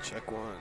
Check one.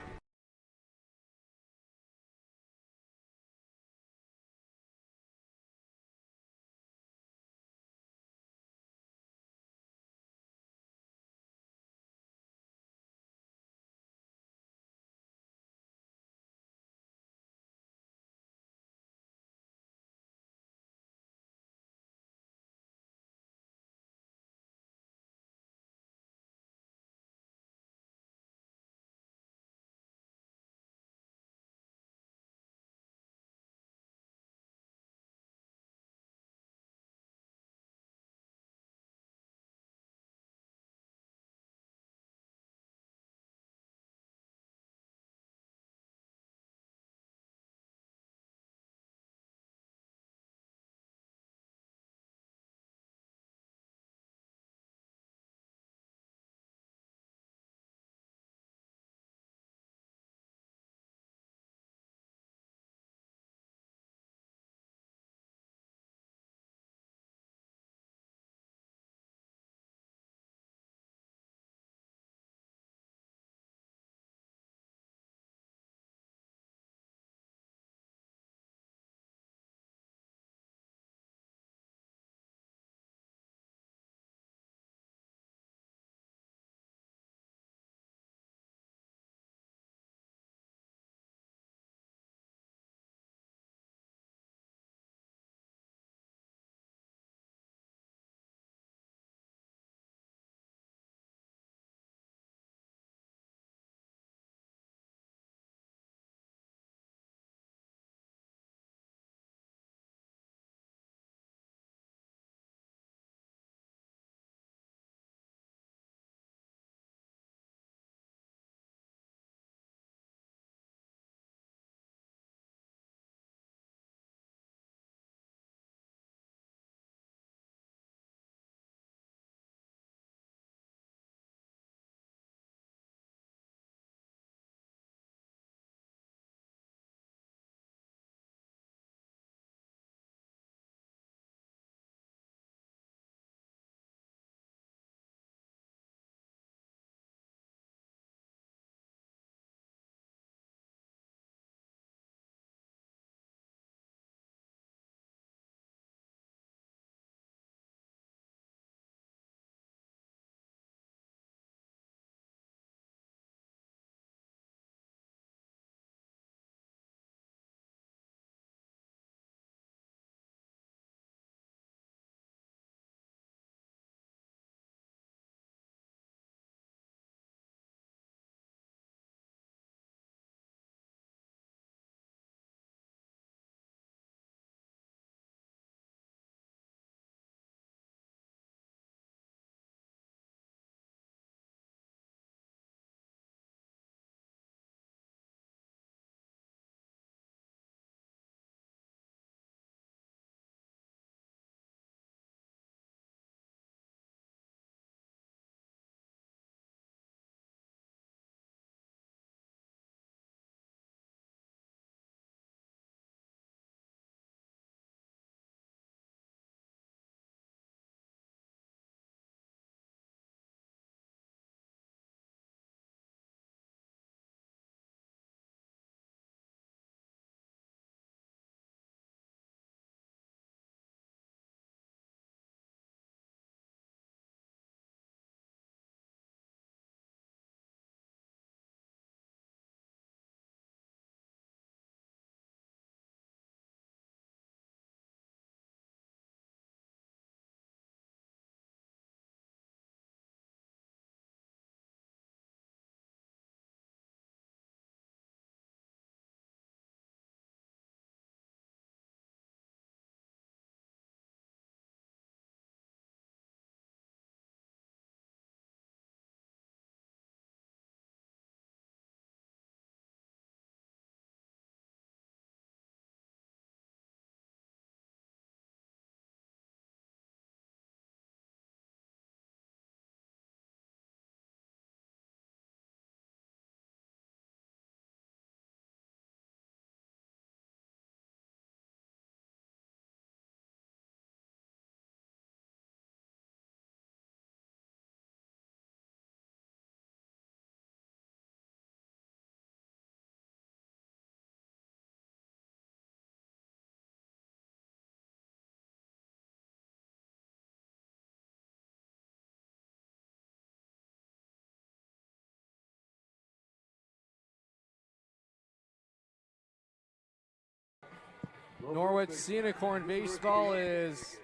Norwich Unicorn Baseball is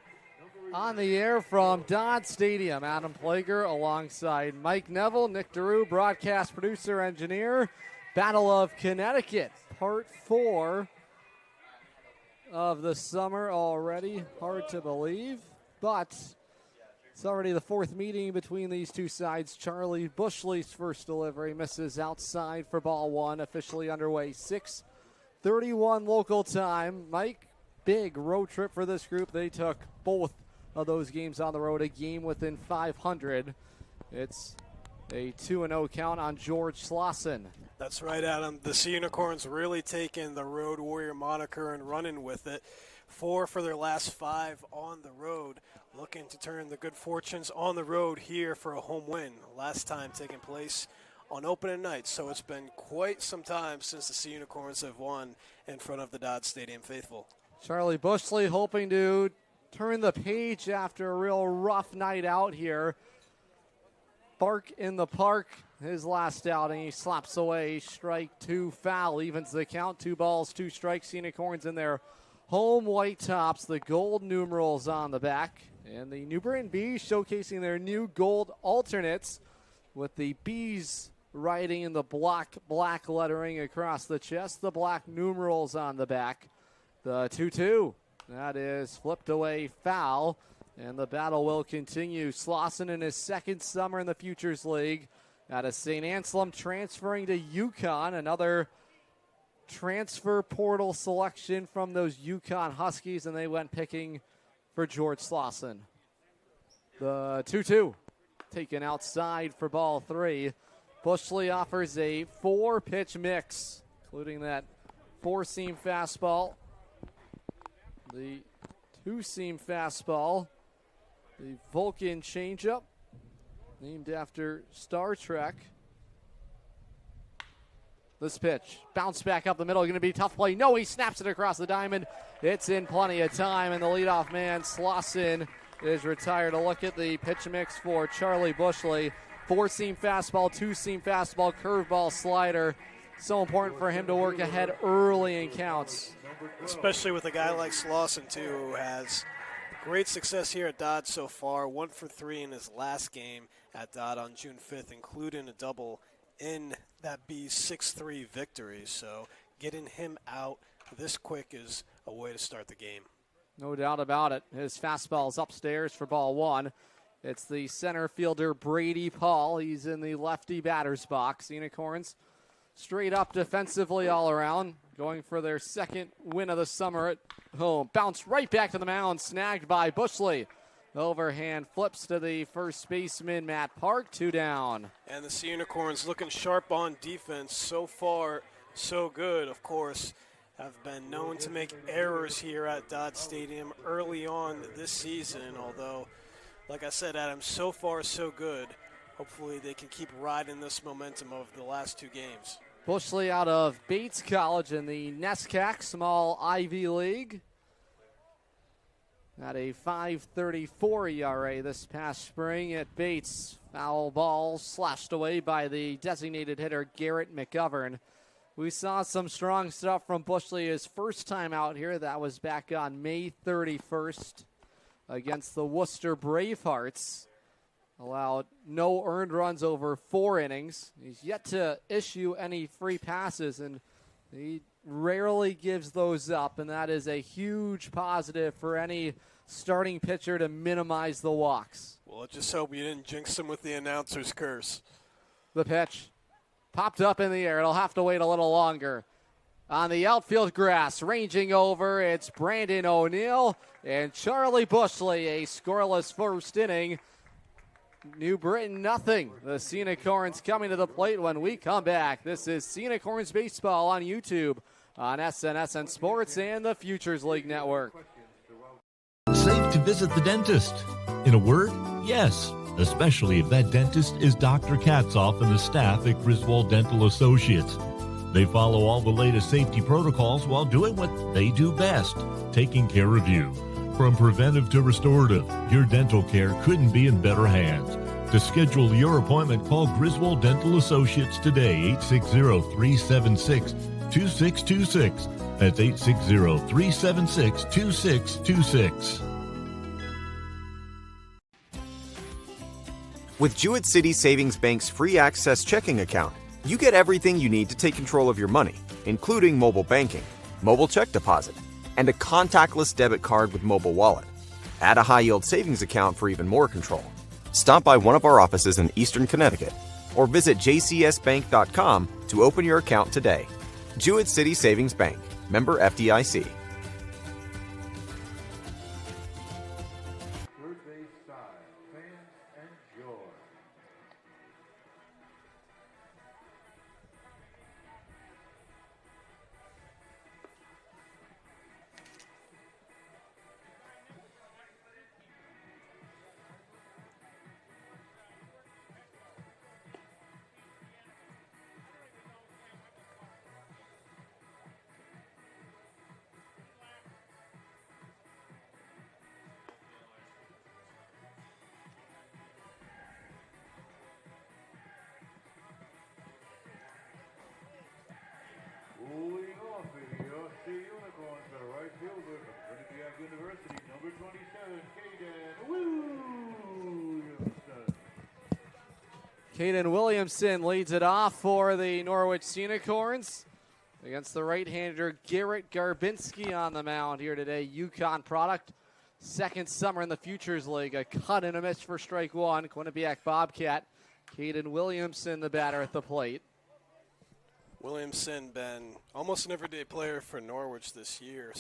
on the air from Dodd Stadium. Adam Plager alongside Mike Neville, Nick DeRue, broadcast producer, engineer. Battle of Connecticut, part 4 of the summer already. Hard to believe, but it's already the 4th meeting between these two sides. Charlie Bushley's first delivery misses outside for ball 1, officially underway. 6:31 local time. Mike, big road trip for this group. They took both of those games on the road, a game within 500. It's a 2-0 count on George Slauson. That's right, Adam. The Sea Unicorns really taking the Road Warrior moniker and running with it. 4 for their last 5 on the road, looking to turn the good fortunes on the road here for a home win. Last time taking place on opening night, so it's been quite some time since the Sea Unicorns have won in front of the Dodd Stadium faithful. Charlie Bushley hoping to turn the page after a real rough night out here. Bark in the park, his last outing. He slaps away, strike 2, foul, evens the count. 2 balls, 2 strikes. Unicorns in their home white tops, the gold numerals on the back. And the New Britain Bees showcasing their new gold alternates with the Bees writing in the black lettering across the chest, the black numerals on the back. The 2-2, that is flipped away, foul. And the battle will continue. Slauson in his 2nd summer in the Futures League out of St. Anselm, transferring to UConn. Another transfer portal selection from those UConn Huskies, and they went picking for George Slauson. The 2-2 taken outside for ball 3. Bushley offers a 4-pitch mix, including that 4-seam fastball, the 2-seam fastball, the Vulcan changeup, named after Star Trek. This pitch, bounce back up the middle, going to be a tough play. No, he snaps it across the diamond. It's in plenty of time, and the leadoff man, Slauson, is retired. A look at the pitch mix for Charlie Bushley. 4-seam fastball, 2-seam fastball, curveball, slider. So important for him to work ahead early in counts. Especially with a guy like Slauson, too, who has great success here at Dodd so far. 1 for 3 in his last game at Dodd on June 5th, including a double in that B's 6-3 victory. So getting him out this quick is a way to start the game. No doubt about it. His fastball's upstairs for ball 1. It's the center fielder, Brady Paul. He's in the lefty batter's box. Unicorns straight up defensively all around, going for their 2nd win of the summer at home. Bounce right back to the mound, snagged by Bushley. Overhand flips to the first baseman, Matt Park, 2 down. And the Sea Unicorns looking sharp on defense. So far, so good, of course. Have been known to make errors here at Dodd Stadium early on this season, although, like I said, Adam, so far, so good. Hopefully they can keep riding this momentum of the last 2 games. Bushley out of Bates College in the NESCAC Small Ivy League. At a 5.34 ERA this past spring at Bates. Foul ball slashed away by the designated hitter Garrett McGovern. We saw some strong stuff from Bushley his first time out here. That was back on May 31st against the Worcester Bravehearts. Allowed no earned runs over 4 innings. He's yet to issue any free passes, and he rarely gives those up, and that is a huge positive for any starting pitcher to minimize the walks. Well, let's just hope you didn't jinx him with the announcer's curse. The pitch popped up in the air. It'll have to wait a little longer. On the outfield grass, ranging over, it's Brandon O'Neill and Charlie Bushley, a scoreless first inning. New Britain, nothing. The Sea Unicorns coming to the plate when we come back. This is Sea Unicorns Baseball on YouTube, on SNSN Sports and the Futures League Network. Safe to visit the dentist. In a word, yes, especially if that dentist is Dr. Katzoff and the staff at Griswold Dental Associates. They follow all the latest safety protocols while doing what they do best, taking care of you. From preventive to restorative, your dental care couldn't be in better hands. To schedule your appointment, call Griswold Dental Associates today, 860-376-2626. That's 860-376-2626. With Jewett City Savings Bank's free access checking account, you get everything you need to take control of your money, including mobile banking, mobile check deposit, and a contactless debit card with mobile wallet. Add a high-yield savings account for even more control. Stop by one of our offices in Eastern Connecticut or visit jcsbank.com to open your account today. Jewett City Savings Bank, member FDIC. Leading off in the Yorkshire Unicorns, the right fielder from Trinity University, number 27, Caden Williamson leads it off for the Norwich Unicorns against the right-hander Garrett Garbinski on the mound here today. Yukon product, second summer in the Futures League. A cut and a miss for strike one. Quinnipiac Bobcat. Caden Williamson, the batter at the plate. Williamson been almost an everyday player for Norwich this year,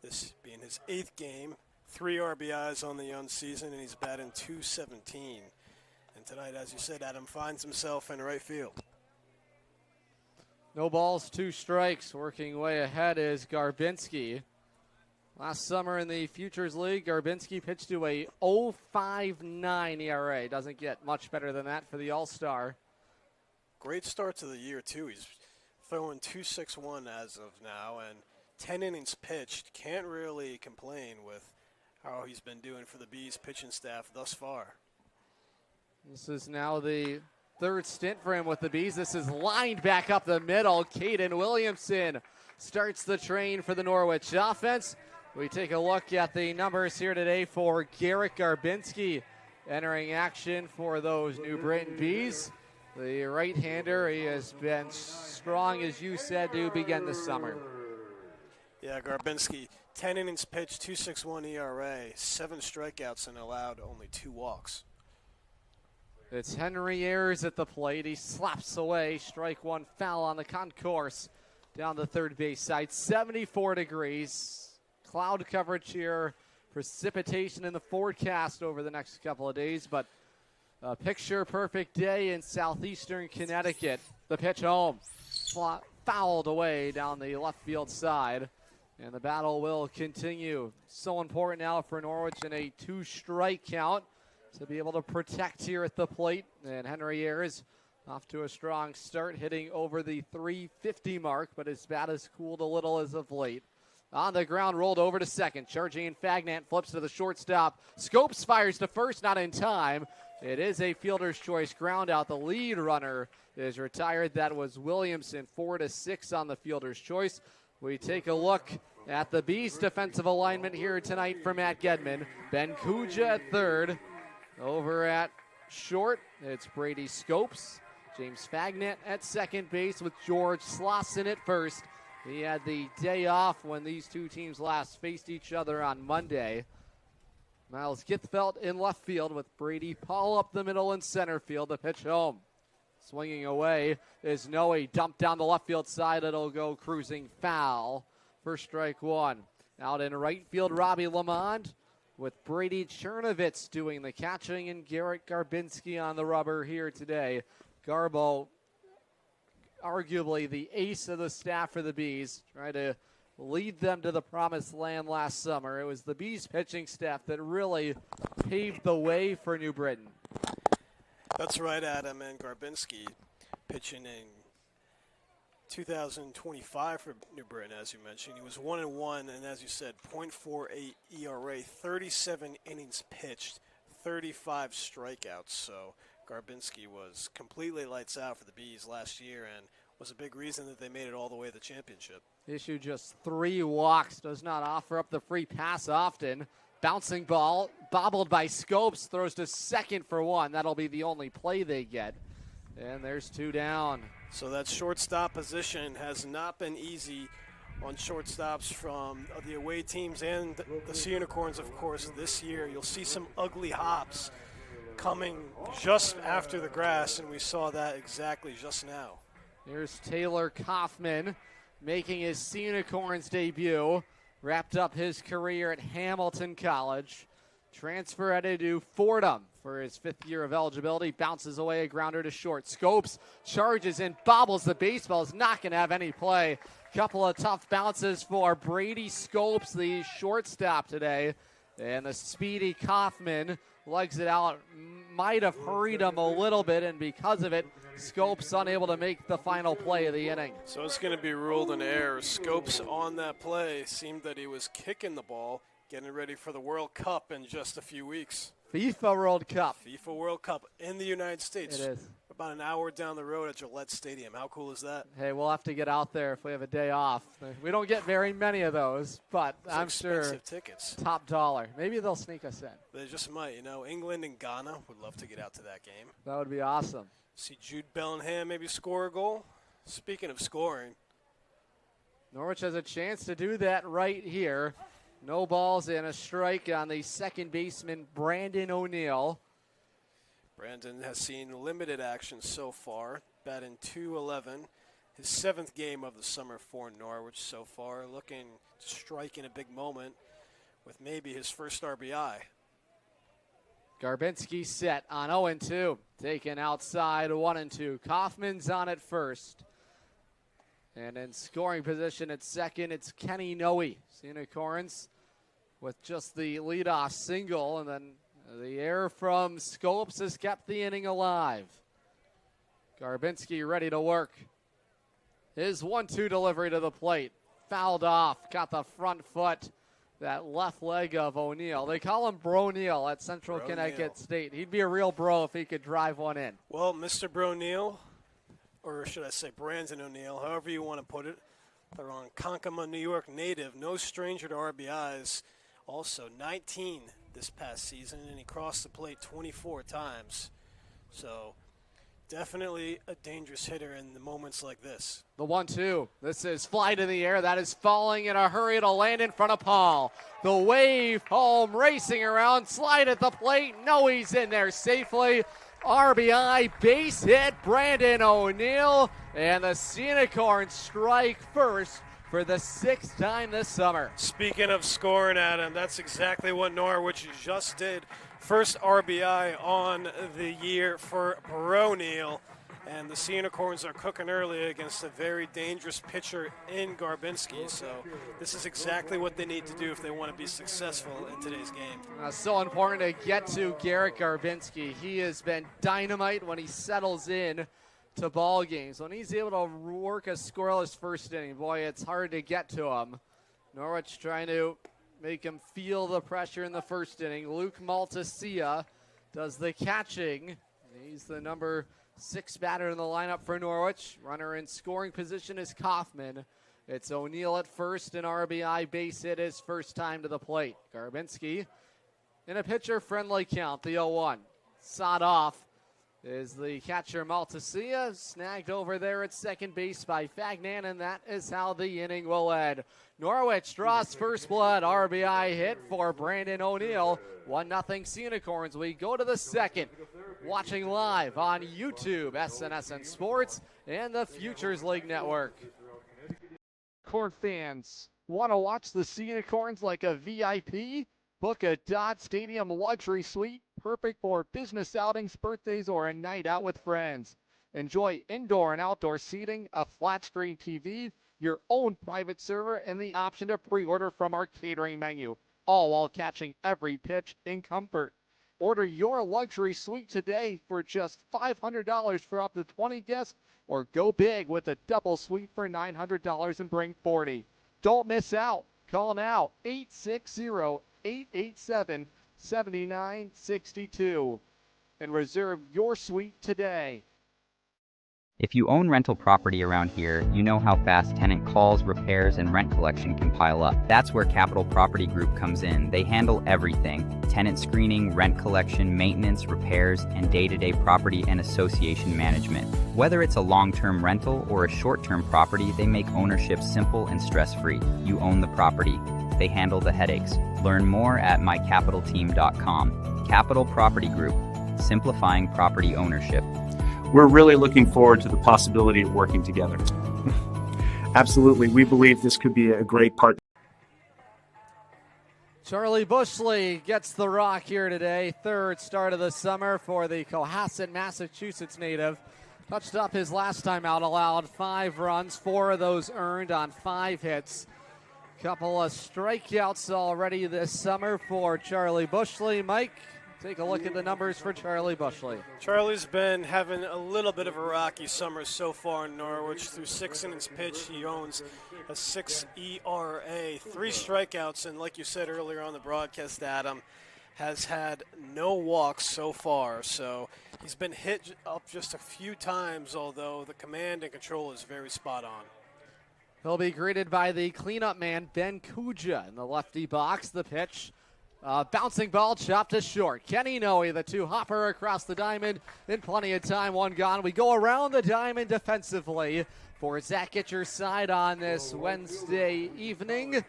this being his 8th game, 3 RBIs on the young season, and he's batting .217. And tonight, as you said, Adam finds himself in right field. No balls, 2 strikes. Working way ahead is Garbinski. Last summer in the Futures League, Garbinski pitched to a 0.59 ERA. Doesn't get much better than that for the All-Star. Great start to the year, too. He's throwing .261 as of now, and 10 innings pitched. Can't really complain with how he's been doing for the Bees pitching staff thus far. This is now the 3rd stint for him with the Bees. This is lined back up the middle. Caden Williamson starts the train for the Norwich offense. We take a look at the numbers here today for Garrett Garbinski entering action for those New Britain Bees. The right-hander, he has been strong, as you said, to begin the summer. Yeah, Garbinski, 10 innings pitched, .261 ERA, 7 strikeouts, and allowed only 2 walks. It's Henry Ayers at the plate. He slaps away. Strike one, foul on the concourse down the third base side. 74 degrees. Cloud coverage here. Precipitation in the forecast over the next couple of days, but a picture-perfect day in southeastern Connecticut. The pitch home, fouled away down the left field side, and the battle will continue. So important now for Norwich in a 2-strike count to be able to protect here at the plate. And Henry Ayers off to a strong start, hitting over the .350 mark, but his bat has cooled a little as of late. On the ground, rolled over to second. Charging in Fagnant, flips to the shortstop. Scopes fires to first, not in time. It is a fielder's choice ground out. The lead runner is retired. That was Williamson, 4-6 on the fielder's choice. We take a look at the Bees' defensive alignment here tonight for Matt Gedman. Ben Kuja at third. Over at short, it's Brady Scopes. James Fagnant at second base with George Slauson at first. He had the day off when these two teams last faced each other on Monday. Miles Githfeld in left field with Brady Paul up the middle in center field. The pitch home. Swinging away is Noe. Dumped down the left field side. It'll go cruising foul for strike one. Out in right field, Robbie Lamond with Brady Chernovitz doing the catching and Garrett Garbinski on the rubber here today. Garbo, arguably the ace of the staff for the Bees, trying to lead them to the promised land last summer. It was the Bees pitching staff that really paved the way for New Britain. That's right, Adam, and Garbinski pitching in 2025 for New Britain, as you mentioned. He was 1-1, and as you said, .48 ERA, 37 innings pitched, 35 strikeouts. So Garbinski was completely lights out for the Bees last year, and was a big reason that they made it all the way to the championship. Issued just 3 walks, does not offer up the free pass often. Bouncing ball, bobbled by Scopes, throws to second for 1. That'll be the only play they get. And there's 2 down. So that shortstop position has not been easy on shortstops from the away teams and the Sea Unicorns, of course, this year. You'll see some ugly hops coming just after the grass, and we saw that exactly just now. Here's Taylor Kaufman making his Sea Unicorns debut. Wrapped up his career at Hamilton College. Transferred to Fordham for his 5th year of eligibility. Bounces away a grounder to short. Scopes charges and bobbles the baseball. Is not going to have any play. Couple of tough bounces for Brady Scopes, the shortstop today. And the speedy Kaufman legs it out. Might have hurried him a little bit, and because of it, Scopes unable to make the final play of the inning. So it's going to be ruled an error. Scopes on that play seemed that he was kicking the ball, getting ready for the World Cup in just a few weeks. FIFA World Cup. FIFA World Cup in the United States. It is. About an hour down the road at Gillette Stadium. How cool is that? Hey, we'll have to get out there if we have a day off. We don't get very many of those, but It's I'm sure expensive tickets. top dollar. Maybe they'll sneak us in. They just might. England and Ghana would love to get out to that game. That would be awesome. See Jude Bellingham maybe score a goal. Speaking of scoring, Norwich has a chance to do that right here. No balls and a strike on the second baseman, Brandon O'Neill. Brandon has seen limited action so far, batting .211. His 7th game of the summer for Norwich so far, looking to strike in a big moment with maybe his first RBI. Garbinski set on 0-2. Taken outside 1-2. Kaufman's on at first. And in scoring position at second, it's Kenny Noe. Unicorns with just the leadoff single, and then the error from Scopes has kept the inning alive. Garbinski ready to work. His 1-2 delivery to the plate. Fouled off. Got the front foot. That left leg of O'Neill. They call him Bro-Neal at Central Connecticut State. He'd be a real bro if he could drive one in. Well, Mr. Bro-Neal, or should I say Brandon O'Neill, however you want to put it, the Ronkonkoma, New York native, no stranger to RBIs. Also 19 this past season, and he crossed the plate 24 times. So definitely a dangerous hitter in the moments like this. The 1-2. This is fly to the air. That is falling in a hurry to land in front of Paul. The wave home, racing around, slide at the plate. No, he's in there safely. RBI, base hit, Brandon O'Neill. And the Unicorns strike first for the 6th time this summer. Speaking of scoring, Adam, that's exactly what Norwich just did. First RBI on the year for Bro-Neal. And the Unicorns are cooking early against a very dangerous pitcher in Garbinski. So this is exactly what they need to do if they want to be successful in today's game. So important to get to Garrett Garbinski. He has been dynamite when he settles in to ball games. When he's able to work a scoreless first inning, boy, it's hard to get to him. Norwich trying to make him feel the pressure in the first inning. Luke Maltasia does the catching. He's the number 6 batter in the lineup for Norwich. Runner in scoring position is Kaufman. It's O'Neill at first, an RBI base hit his first time to the plate. Garbinski in a pitcher-friendly count, the 0-1. Sawed off is the catcher Maltasia, snagged over there at second base by Fagnan, and that is how the inning will end. Norwich draws first blood, RBI hit for Brandon O'Neill. 1-0 Unicorns. We go to the second. Watching live on YouTube, SNSN Sports, and the Futures League Network. Corn fans, want to watch the Unicorns like a VIP? Book a Dodd Stadium luxury suite, perfect for business outings, birthdays, or a night out with friends. Enjoy indoor and outdoor seating, a flat screen TV, your own private server, and the option to pre-order from our catering menu, all while catching every pitch in comfort. Order your luxury suite today for just $500 for up to 20 guests, or go big with a double suite for $900 and bring 40. Don't miss out. Call now, 860-887-7962, and reserve your suite today. If you own rental property around here, you know how fast tenant calls, repairs, and rent collection can pile up. That's where Capital Property Group comes in. They handle everything: tenant screening, rent collection, maintenance, repairs, and day-to-day property and association management. Whether it's a long-term rental or a short-term property, they make ownership simple and stress-free. You own the property. They handle the headaches. Learn more at mycapitalteam.com. Capital Property Group, simplifying property ownership. We're really looking forward to the possibility of working together. Absolutely. We believe this could be a great partner. Charlie Bushley gets the rock here today. Third start of the summer for the Cohasset, Massachusetts native. Touched up his last time out, allowed 5 runs, 4 of those earned on 5 hits. Couple of strikeouts already this summer for Charlie Bushley. Mike, take a look at the numbers for Charlie Bushley. Charlie's been having a little bit of a rocky summer so far in Norwich. Through 6 innings pitched, he owns a 6 ERA, 3 strikeouts, and like you said earlier on the broadcast, Adam, has had no walks so far. So he's been hit up just a few times, although the command and control is very spot on. He'll be greeted by the cleanup man, Ben Kuja, in the lefty box. The pitch. Bouncing ball chopped to short. Kenny Noe, the 2-hopper across the diamond in plenty of time. 1 gone. We go around the diamond defensively for Zach Gitcher's side on this Wednesday evening.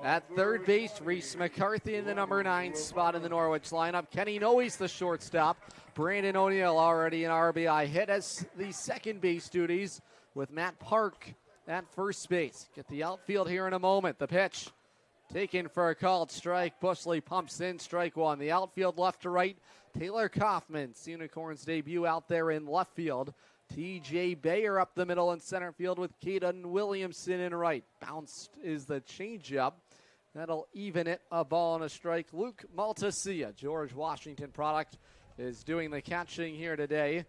At third base, Reese McCarthy in the number 9 spot in the Norwich lineup. Kenny Noe's the shortstop. Brandon O'Neill already an RBI hit as the second base duties with Matt Park at first base. Get the outfield here in a moment. The pitch. Taken for a called strike. Bushley pumps in, strike 1. The outfield left to right. Taylor Kaufman, Unicorns debut out there in left field. T.J. Bayer up the middle in center field with Caden Williamson in right. Bounced is the changeup. That'll even it, a ball and a strike. Luke Maltasia, George Washington product, is doing the catching here today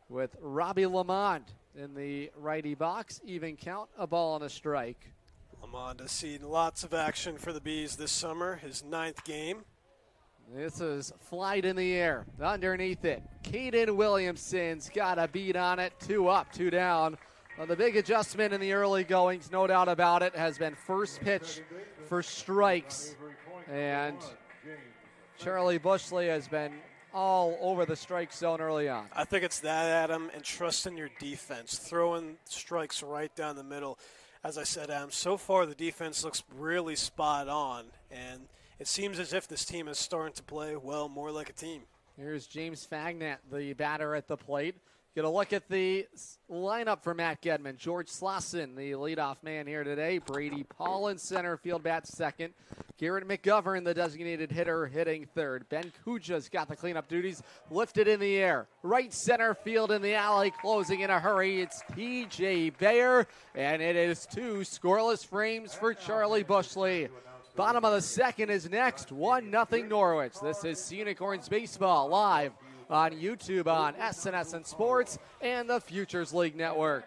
with Robbie Lamond in the righty box. Even count, a ball and a strike. Lamond has seen lots of action for the Bees this summer, his 9th game. This is flight in the air. Underneath it, Caden Williamson's got a beat on it. 2 up, 2 down. Well, the big adjustment in the early goings, no doubt about it, has been first pitch for strikes. And Charlie Bushley has been all over the strike zone early on. I think it's that, Adam, and trusting your defense, throwing strikes right down the middle. As I said, Adam, so far the defense looks really spot on, and it seems as if this team is starting to play, well, more like a team. Here's James Fagnat, the batter at the plate. Get a look at the lineup for Matt Gedman. George Slauson, the leadoff man here today. Brady Paul in center field, bats second. Garrett McGovern, the designated hitter, hitting third. Ben Kuja's got the cleanup duties, lifted in the air. Right center field in the alley, closing in a hurry. It's T.J. Bayer, and it is 2 scoreless frames for Charlie Bushley. Bottom of the second is next, 1-0 Norwich. This is Unicorns Baseball live on YouTube on SNSN Sports and the Futures League Network.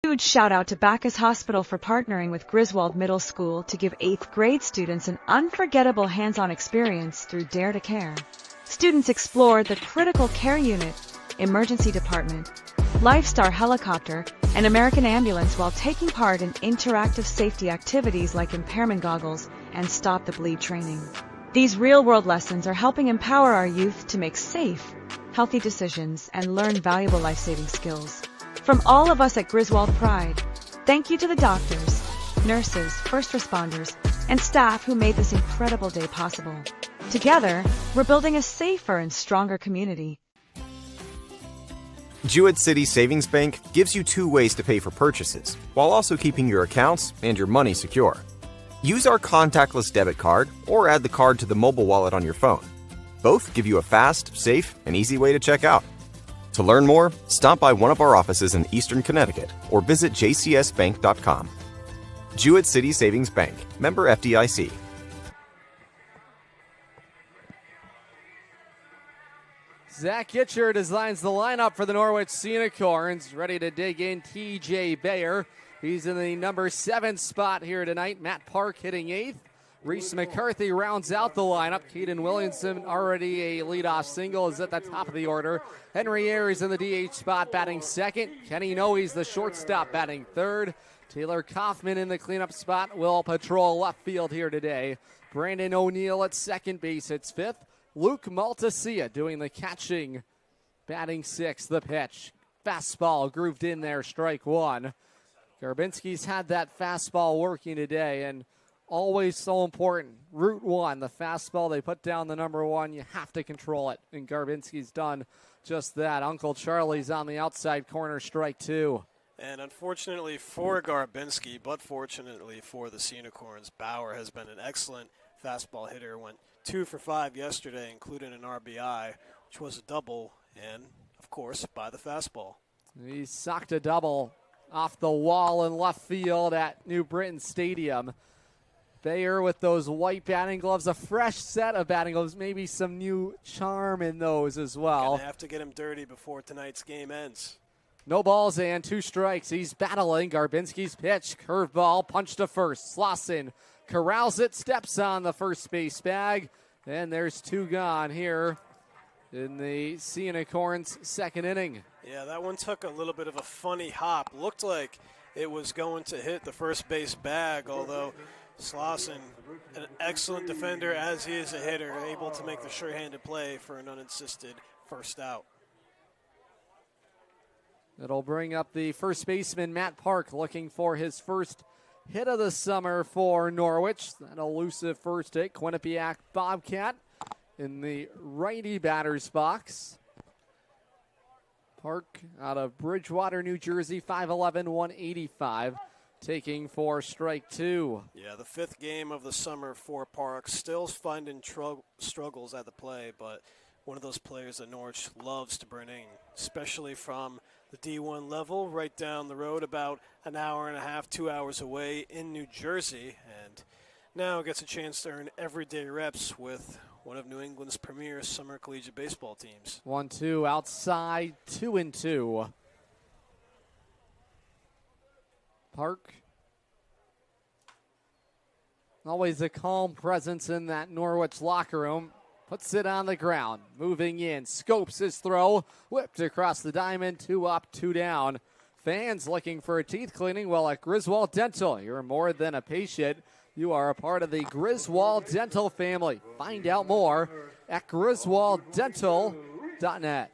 Huge shout out to Bacchus Hospital for partnering with Griswold Middle School to give 8th grade students an unforgettable hands-on experience through Dare to Care. Students explored the critical care unit, emergency department, Lifestar helicopter, and American ambulance while taking part in interactive safety activities like impairment goggles and stop the bleed training. These real-world lessons are helping empower our youth to make safe, healthy decisions and learn valuable life-saving skills. From all of us at Griswold Pride, thank you to the doctors, nurses, first responders, and staff who made this incredible day possible. Together, we're building a safer and stronger community. Jewett City Savings Bank gives you 2 ways to pay for purchases, while also keeping your accounts and your money secure. Use our contactless debit card or add the card to the mobile wallet on your phone. Both give you a fast, safe, and easy way to check out. To learn more, stop by one of our offices in Eastern Connecticut or visit jcsbank.com. Jewett City Savings Bank, member FDIC. Zach Gitcher designs the lineup for the Norwich Unicorns. Ready to dig in, T.J. Bayer. He's in the number 7 spot here tonight. Matt Park hitting 8th. Reese McCarthy rounds out the lineup. Keaton Williamson, already a leadoff single, is at the top of the order. Henry Ayers in the DH spot, batting second. Kenny Noe's the shortstop, batting third. Taylor Kaufman in the cleanup spot will patrol left field here today. Brandon O'Neill at second base hits fifth. Luke Maltasia doing the catching, batting sixth. The pitch. Fastball grooved in there, strike one. Garbinski's had that fastball working today, and always so important. Route one, the fastball, they put down the number one. You have to control it, and Garbinski's done just that. Uncle Charlie's on the outside corner, strike two. And unfortunately for Garbinski, but fortunately for the Unicorns, Bauer has been an excellent fastball hitter. Went 2 for 5 yesterday, including an RBI, which was a double, and, of course, by the fastball. He socked a double off the wall in left field at New Britain Stadium. Bayer with those white batting gloves, a fresh set of batting gloves, maybe some new charm in those as well. Gonna have to get him dirty before tonight's game ends. No balls and 2 strikes. He's battling. Garbinski's pitch, curveball, punch to first. Slauson corrals it, steps on the first base bag, and there's 2 gone here in the Unicorns' second inning. Yeah, that one took a little bit of a funny hop. Looked like it was going to hit the first base bag, although Slauson, an excellent defender as he is a hitter, able to make the sure-handed play for an unassisted first out. It'll bring up the first baseman, Matt Park, looking for his first hit of the summer for Norwich. That elusive first hit, Quinnipiac Bobcat in the righty batter's box. Park out of Bridgewater, New Jersey, 5'11", 185. Taking for strike two. Yeah, the 5th game of the summer for Park. Still finding struggles at the play, but one of those players that Norwich loves to bring in, especially from the D1 level, right down the road, about an hour and a half, 2 hours away in New Jersey, and now gets a chance to earn everyday reps with one of New England's premier summer collegiate baseball teams. 1-2 outside, 2-2. Park, always a calm presence in that Norwich locker room. Puts it on the ground, moving in, scopes his throw, whipped across the diamond, 2 up, 2 down. Fans looking for a teeth cleaning? Well, at Griswold Dental, you're more than a patient. You are a part of the Griswold Dental family. Find out more at griswolddental.net.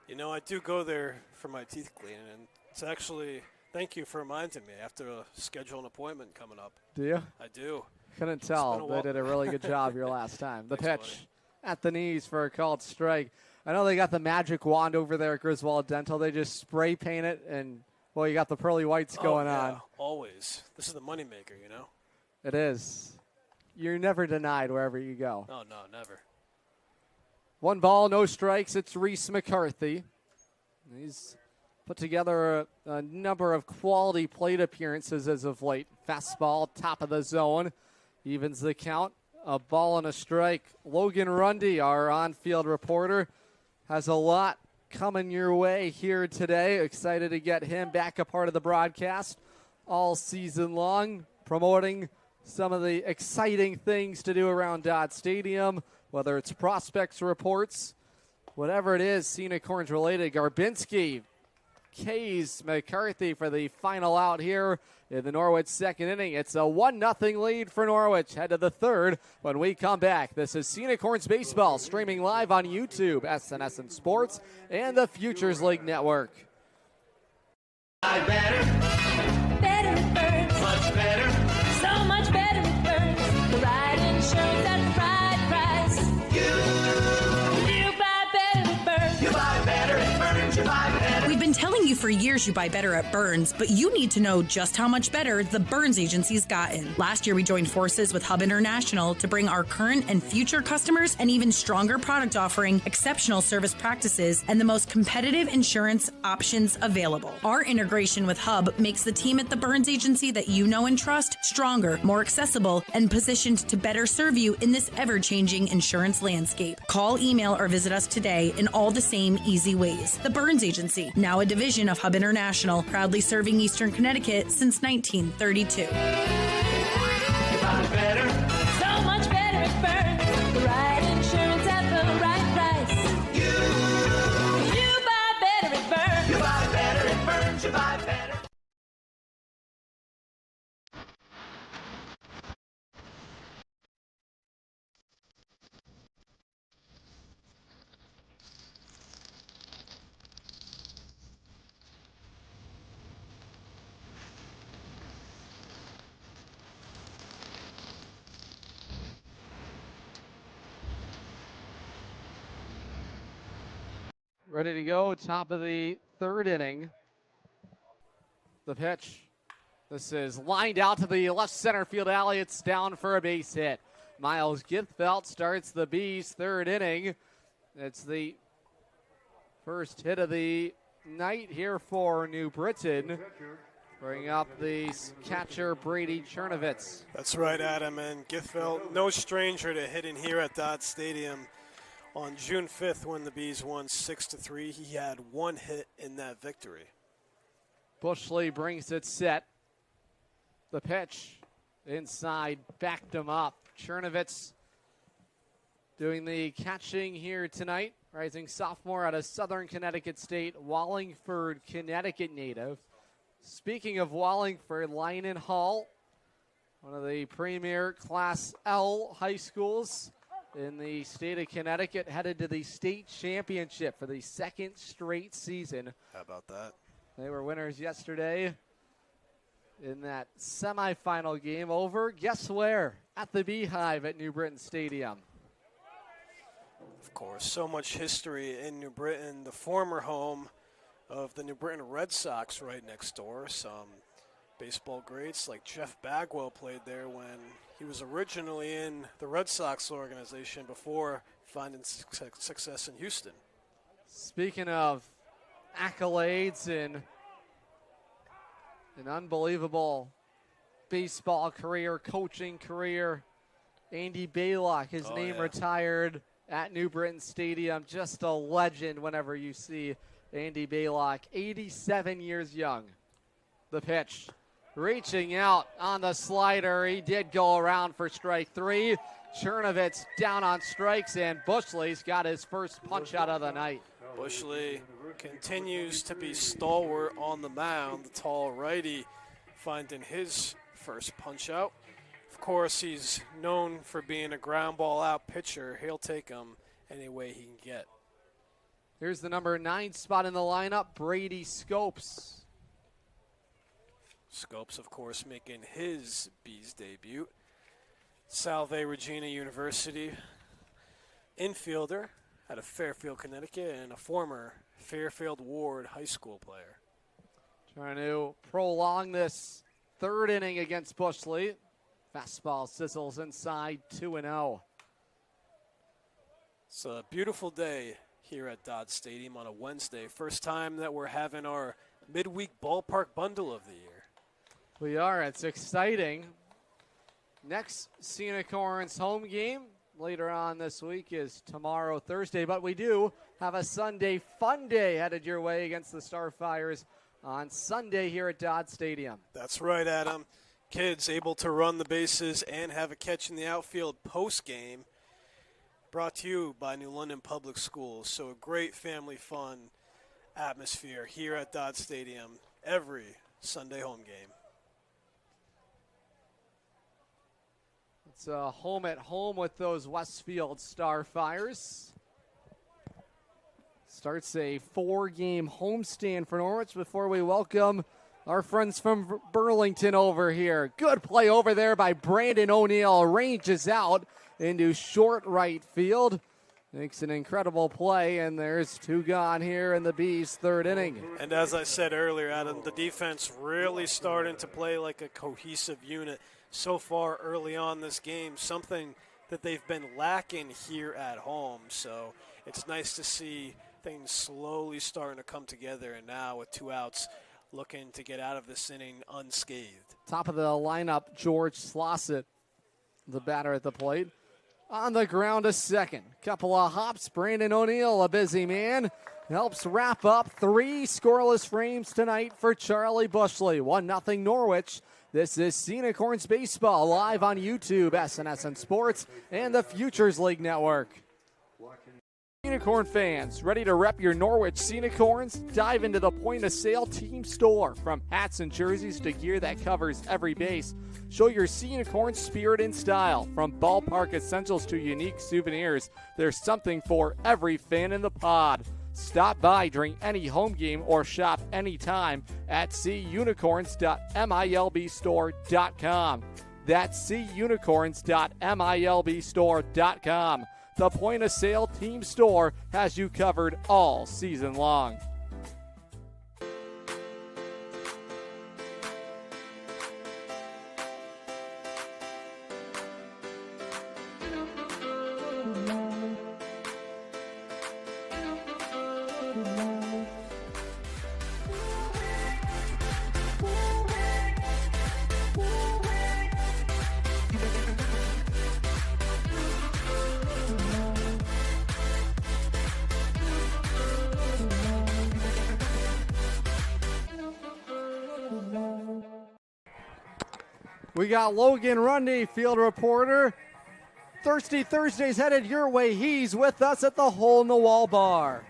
You know, I do go there for my teeth cleaning, and it's actually, thank you for reminding me. I have to schedule an appointment coming up. Do you? I do. Couldn't tell. They did a really good job your last time. The Thanks, pitch at the knees for a called strike. I know they got the magic wand over there at Griswold Dental. They just spray paint it, and, well, you got the pearly whites going on. Always. This is the moneymaker, you know? It is. You're never denied wherever you go. Oh, no, never. 1 ball, no strikes. It's Reese McCarthy. He's put together a number of quality plate appearances as of late. Fastball, top of the zone. Evens the count. A ball and a strike. Logan Rundy, our on-field reporter, has a lot coming your way here today. Excited to get him back a part of the broadcast all season long, promoting some of the exciting things to do around Dodd Stadium, whether it's prospects reports, whatever it is, Unicorns related. Garbinski K's McCarthy for the final out here in the Norwich second inning. It's a 1-0 lead for Norwich. Head to the third when we come back. This is Unicorns Baseball, streaming live on YouTube, SNSN Sports, and the Futures League Network. Better it burns. Much better. So much better it burns. The right insurance at the right price. You buy better it burns. You buy better it burns. You buy better. We've been telling you for years you buy better at Burns, but you need to know just how much better the Burns Agency's gotten. Last year, we joined forces with Hub International to bring our current and future customers an even stronger product offering, exceptional service practices, and the most competitive insurance options available. Our integration with Hub makes the team at the Burns Agency that you know and trust stronger, more accessible, and positioned to better serve you in this ever-changing insurance landscape. Call, email, or visit us today in all the same easy ways. The Burns Agency, now a division of Hub International, proudly serving Eastern Connecticut since 1932. you buy better? Ready to go, top of the third inning. The pitch. This is lined out to the left center field alley. It's down for a base hit. Miles Githfeld starts the Bees' third inning. It's the first hit of the night here for New Britain. Bring up the catcher, Brady Chernovitz. That's right, Adam. And Githfeld, no stranger to hitting here at Dodd Stadium. On June 5th, when the Bees won 6-3, he had one hit in that victory. Bushley brings it set. The pitch inside, backed him up. Chernovitz doing the catching here tonight. Rising sophomore out of Southern Connecticut State, Wallingford, Connecticut native. Speaking of Wallingford, Lynon Hall, one of the premier Class L high schools in the state of Connecticut, headed to the state championship for the second straight season. How about that? They were winners yesterday in that semifinal game over. Guess where? At the Beehive at New Britain Stadium. Of course, so much history in New Britain, the former home of the New Britain Red Sox right next door. Some baseball greats like Jeff Bagwell played there when he was originally in the Red Sox organization before finding success in Houston. Speaking of accolades and an unbelievable baseball career, coaching career, Andy Baylock, his name retired at New Britain Stadium. Just a legend whenever you see Andy Baylock, 87 years young. The pitch. Reaching out on the slider. He did go around for strike three. Chernovitz down on strikes, and Bushley's got his first punch out of the night. Bushley continues to be stalwart on the mound. The tall righty finding his first punch out. Of course, he's known for being a ground ball out pitcher. He'll take him any way he can get. Here's the number 9 spot in the lineup, Brady Scopes. Scopes, of course, making his Bees debut. Salve Regina University infielder out of Fairfield, Connecticut, and a former Fairfield Ward High School player. Trying to prolong this third inning against Bushley. Fastball sizzles inside, 2-0. It's a beautiful day here at Dodd Stadium on a Wednesday. First time that we're having our midweek ballpark bundle of the year. We are. It's exciting. Next Scenic Orange home game later on this week is tomorrow, Thursday. But we do have a Sunday fun day headed your way against the Starfires on Sunday here at Dodd Stadium. That's right, Adam. Kids able to run the bases and have a catch in the outfield post-game. Brought to you by New London Public Schools. So a great family fun atmosphere here at Dodd Stadium every Sunday home game. It's a home at home with those Westfield Starfires. Starts a 4-game homestand for Norwich before we welcome our friends from Burlington over here. Good play over there by Brandon O'Neill. Ranges out into short right field. Makes an incredible play, and there's 2 gone here in the Bees' third inning. And as I said earlier, Adam, the defense really starting to play like a cohesive unit so far early on this game, something that they've been lacking here at home. So it's nice to see things slowly starting to come together, and now with 2 outs, looking to get out of this inning unscathed. Top of the lineup, George Slossett, the batter at the plate. On the ground to second. Couple of hops. Brandon O'Neill, a busy man, helps wrap up 3 scoreless frames tonight for Charlie Bushley. 1-0 Norwich. This is Scenic Orange Baseball live on YouTube, SNSN Sports, and the Futures League Network. Unicorn fans, ready to rep your Norwich Unicorns? Dive into the point-of-sale team store. From hats and jerseys to gear that covers every base, show your Unicorn spirit and style. From ballpark essentials to unique souvenirs, there's something for every fan in the pod. Stop by during any home game or shop anytime at cunicorns.milbstore.com. That's cunicorns.milbstore.com. The point-of-sale team store has you covered all season long. We got Logan Rundy, field reporter. Thirsty Thursday's headed your way. He's with us at the Hole in the Wall bar.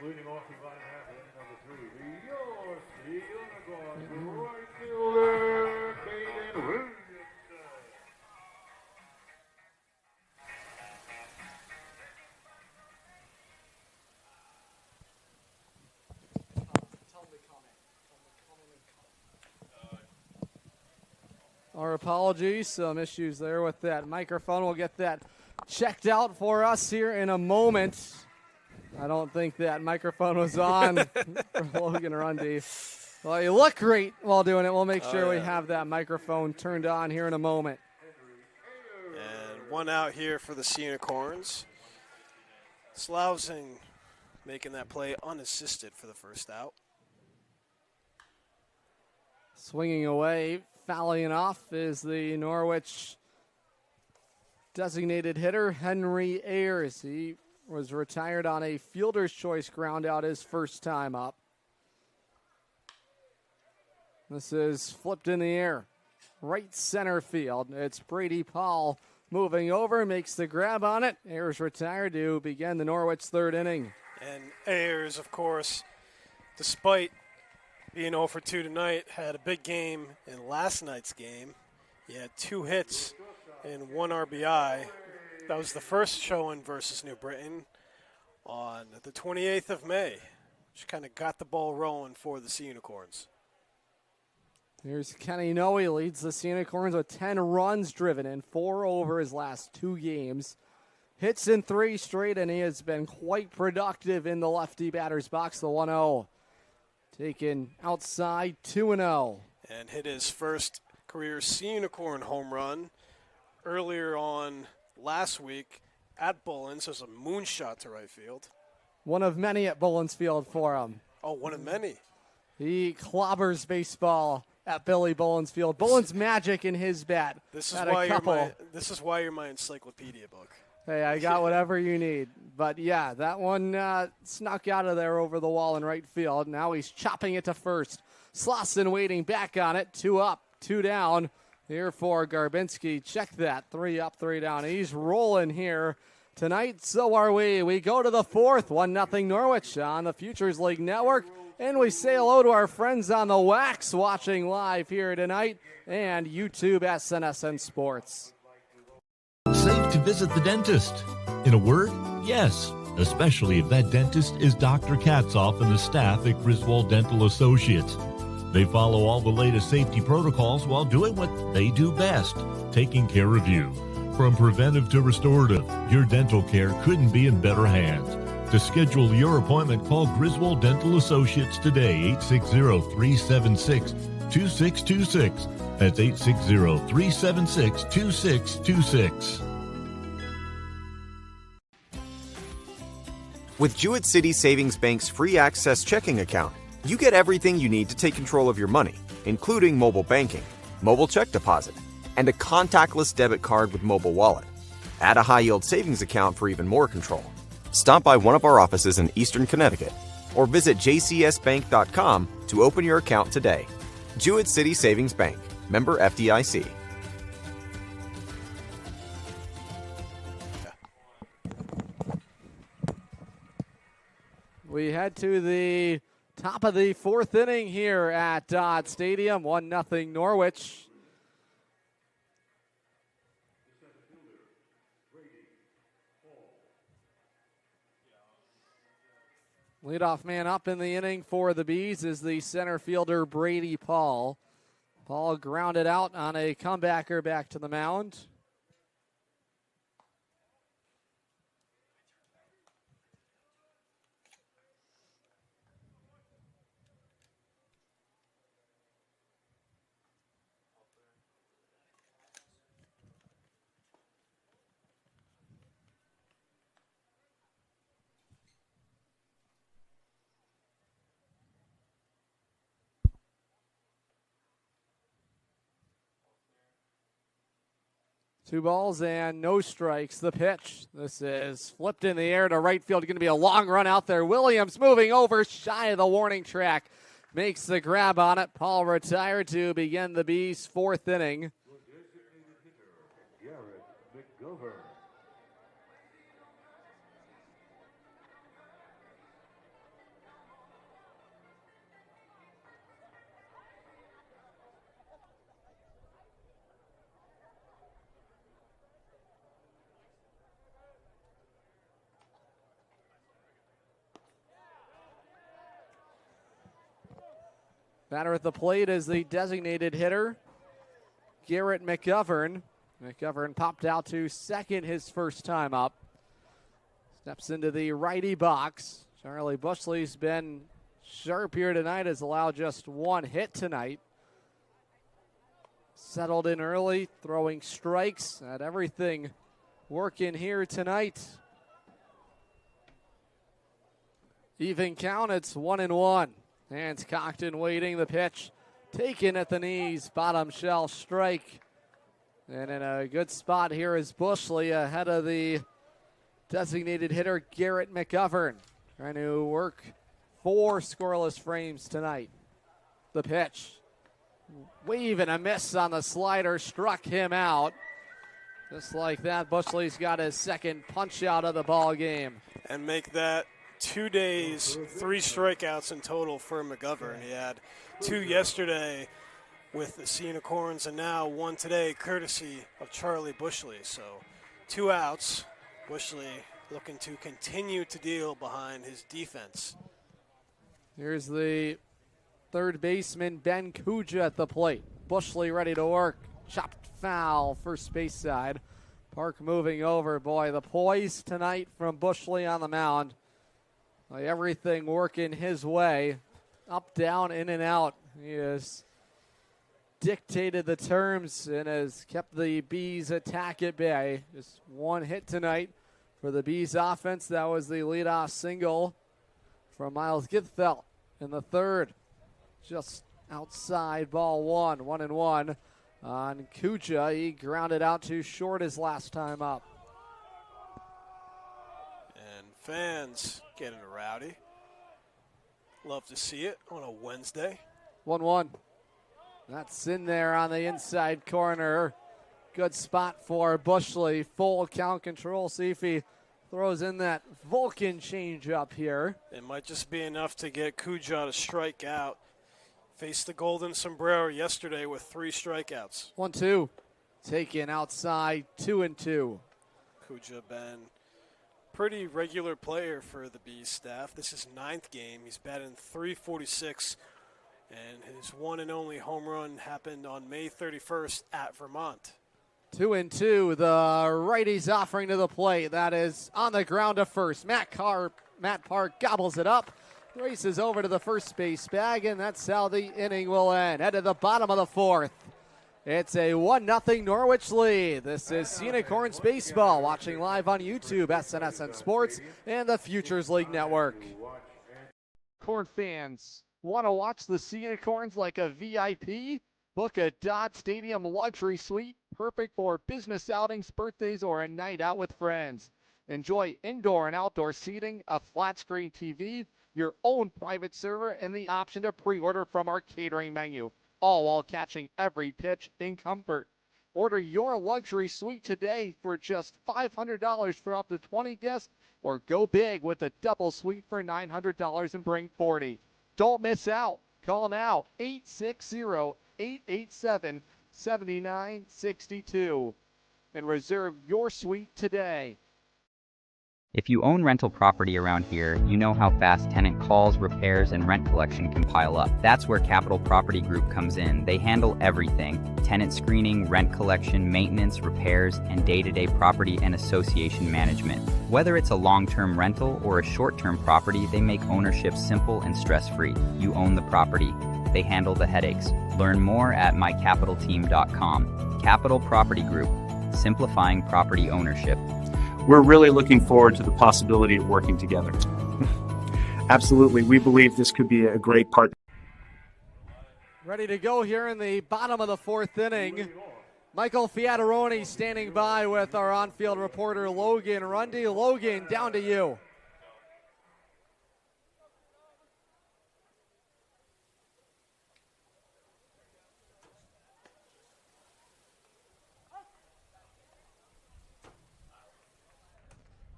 Leading off the line half number 3, your Unicorns, right fielder, Caden Williamson. Our apologies, some issues there with that microphone. We'll get that checked out for us here in a moment. I don't think that microphone was on for Logan Rundy. Well, you look great while doing it. We'll make sure we have that microphone turned on here in a moment. And one out here for the Unicorns. Slausing making that play unassisted for the first out. Swinging away, fouling off is the Norwich designated hitter, Henry Ayers. He was retired on a fielder's choice ground out his first time up. This is flipped in the air. Right center field. It's Brady Paul moving over, makes the grab on it. Ayers retired to begin the Norwich third inning. And Ayers, of course, despite being 0 for 2 tonight, had a big game in last night's game. He had 2 hits and 1 RBI. That was the first showing versus New Britain on the 28th of May, which kind of got the ball rolling for the Unicorns. Here's Kenny Noe, leads the Unicorns with 10 runs driven in, 4 over his last 2 games. Hits in 3 straight, and he has been quite productive in the lefty batter's box, the 1-0. Taken outside, 2-0. And hit his first career Unicorn home run earlier on last week at Bullens. It was a moonshot to right field. One of many at Bullens Field for him. Oh, one of many. He clobbers baseball at Billy Bullens Field. Bullens magic in his bat. This is why you're my encyclopedia book. Hey, I got whatever you need. But, yeah, that one snuck out of there over the wall in right field. Now he's chopping it to first. Slauson waiting back on it. 2 up, 2 down. Here for Garbinski. Check that. 3 up, 3 down. He's rolling here tonight. So are we. We go to the 4th. 1-0 Norwich on the Futures League Network. And we say hello to our friends on the Wax watching live here tonight and YouTube SNSN Sports. Safe to visit the dentist. In a word, yes, especially if that dentist is Dr. Katzoff and the staff at Griswold Dental Associates. They follow all the latest safety protocols while doing what they do best, taking care of you. From preventive to restorative, your dental care couldn't be in better hands. To schedule your appointment, call Griswold Dental Associates today, 860-376-2626. That's 860-376-2626. With Jewett City Savings Bank's free access checking account, you get everything you need to take control of your money, including mobile banking, mobile check deposit, and a contactless debit card with mobile wallet. Add a high-yield savings account for even more control. Stop by one of our offices in Eastern Connecticut or visit jcsbank.com to open your account today. Jewett City Savings Bank, member We head to the top of the fourth inning here at Dodd Stadium. 1-0 Norwich. Leadoff man up in the inning for the Bees is the center fielder Brady Paul. Paul grounded out on a comebacker back to the mound. Two balls and no strikes. The pitch. This is flipped in the air to right field. Going to be a long run out there. Williams moving over shy of the warning track. Makes the grab on it. Paul retired to begin the Bees' fourth inning. Batter at the plate is the designated hitter, Garrett McGovern. McGovern popped out to second his first time up. Steps into the righty box. Charlie Bushley's been sharp here tonight, has allowed just one hit tonight. Settled in early, throwing strikes, had everything working here tonight. Even count, it's 1-1. Hands cocked and waiting. The pitch taken at the knees. Bottom shelf strike. And in a good spot here is Bushley ahead of the designated hitter Garrett McGovern. Trying to work 4 scoreless frames tonight. The pitch. Wave and a miss on the slider. Struck him out. Just like that, Bushley's got his second punch out of the ball game. And make that 2 days, 3 strikeouts in total for McGovern. He had 2 yesterday with the Unicorns and now 1 today courtesy of Charlie Bushley. So 2 outs. Bushley looking to continue to deal behind his defense. Here's the third baseman Ben Kuja at the plate. Bushley ready to work. Chopped foul first base side. Park moving over. Boy, the poise tonight from Bushley on the mound. Everything working his way. Up, down, in, and out. He has dictated the terms and has kept the Bees' attack at bay. Just 1 hit tonight for the Bees' offense. That was the leadoff single from Miles Githfeld in the third. Just outside, ball 1, 1-1 on Kuja. He grounded out too short his last time up. And fans getting rowdy. Love to see it on a Wednesday. 1-1. That's in there on the inside corner. Good spot for Bushley. Full count control. See if he throws in that Vulcan changeup here. It might just be enough to get Kuja to strike out. Faced the Golden Sombrero yesterday with 3 strikeouts. 1-2. Taken outside, 2-2. Kuja been pretty regular player for the Bees staff. This is 9th game. He's batting .346, and his one and only home run happened on May 31st at Vermont. 2-2. The righty's offering to the plate. That is on the ground to first. Matt Park gobbles it up, races over to the first base bag, and that's how the inning will end. Head to the bottom of the 4th. It's a 1-0 Norwich lead. This is Unicorns Baseball, watching live on YouTube, SNSN Sports, and the Futures League Network. Corn fans, want to watch the Unicorns like a VIP? Book a Dodd Stadium luxury suite, perfect for business outings, birthdays, or a night out with friends. Enjoy indoor and outdoor seating, a flat-screen TV, your own private server, and the option to pre-order from our catering menu, all while catching every pitch in comfort. Order your luxury suite today for just $500 for up to 20 guests or go big with a double sweep for $900 and bring 40. Don't miss out. Call now, 860-887-7962 and reserve your suite today. If you own rental property around here, you know how fast tenant calls, repairs, and rent collection can pile up. That's where Capital Property Group comes in. They handle everything: tenant screening, rent collection, maintenance, repairs, and day-to-day property and association management. Whether it's a long-term rental or a short-term property, they make ownership simple and stress-free. You own the property. They handle the headaches. Learn more at mycapitalteam.com. Capital Property Group, simplifying property ownership. We're really looking forward to the possibility of working together. Absolutely. We believe this could be a great partner. Ready to go here in the bottom of the fourth inning. Michael Fiataroni standing by with our on-field reporter Logan Rundy. Logan, down to you.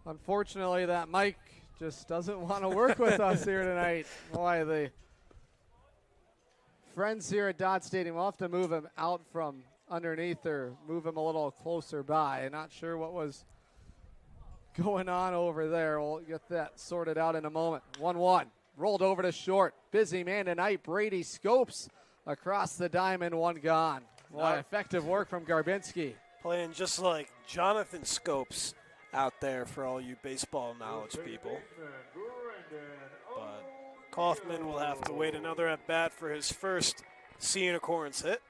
Unfortunately, that mic just doesn't want to work with us here tonight. Boy, the friends here at Dodd Stadium will have to move him out from underneath or move him a little closer by. Not sure what was going on over there. We'll get that sorted out in a moment. 1-1. Rolled over to short. Busy man tonight. Brady Scopes across the diamond. One gone. Boy, effective work from Garbinski. Playing just like Jonathan Scopes out there for all you baseball knowledge people. But Kaufman will have to wait another at bat for his first Sea Unicorns hit.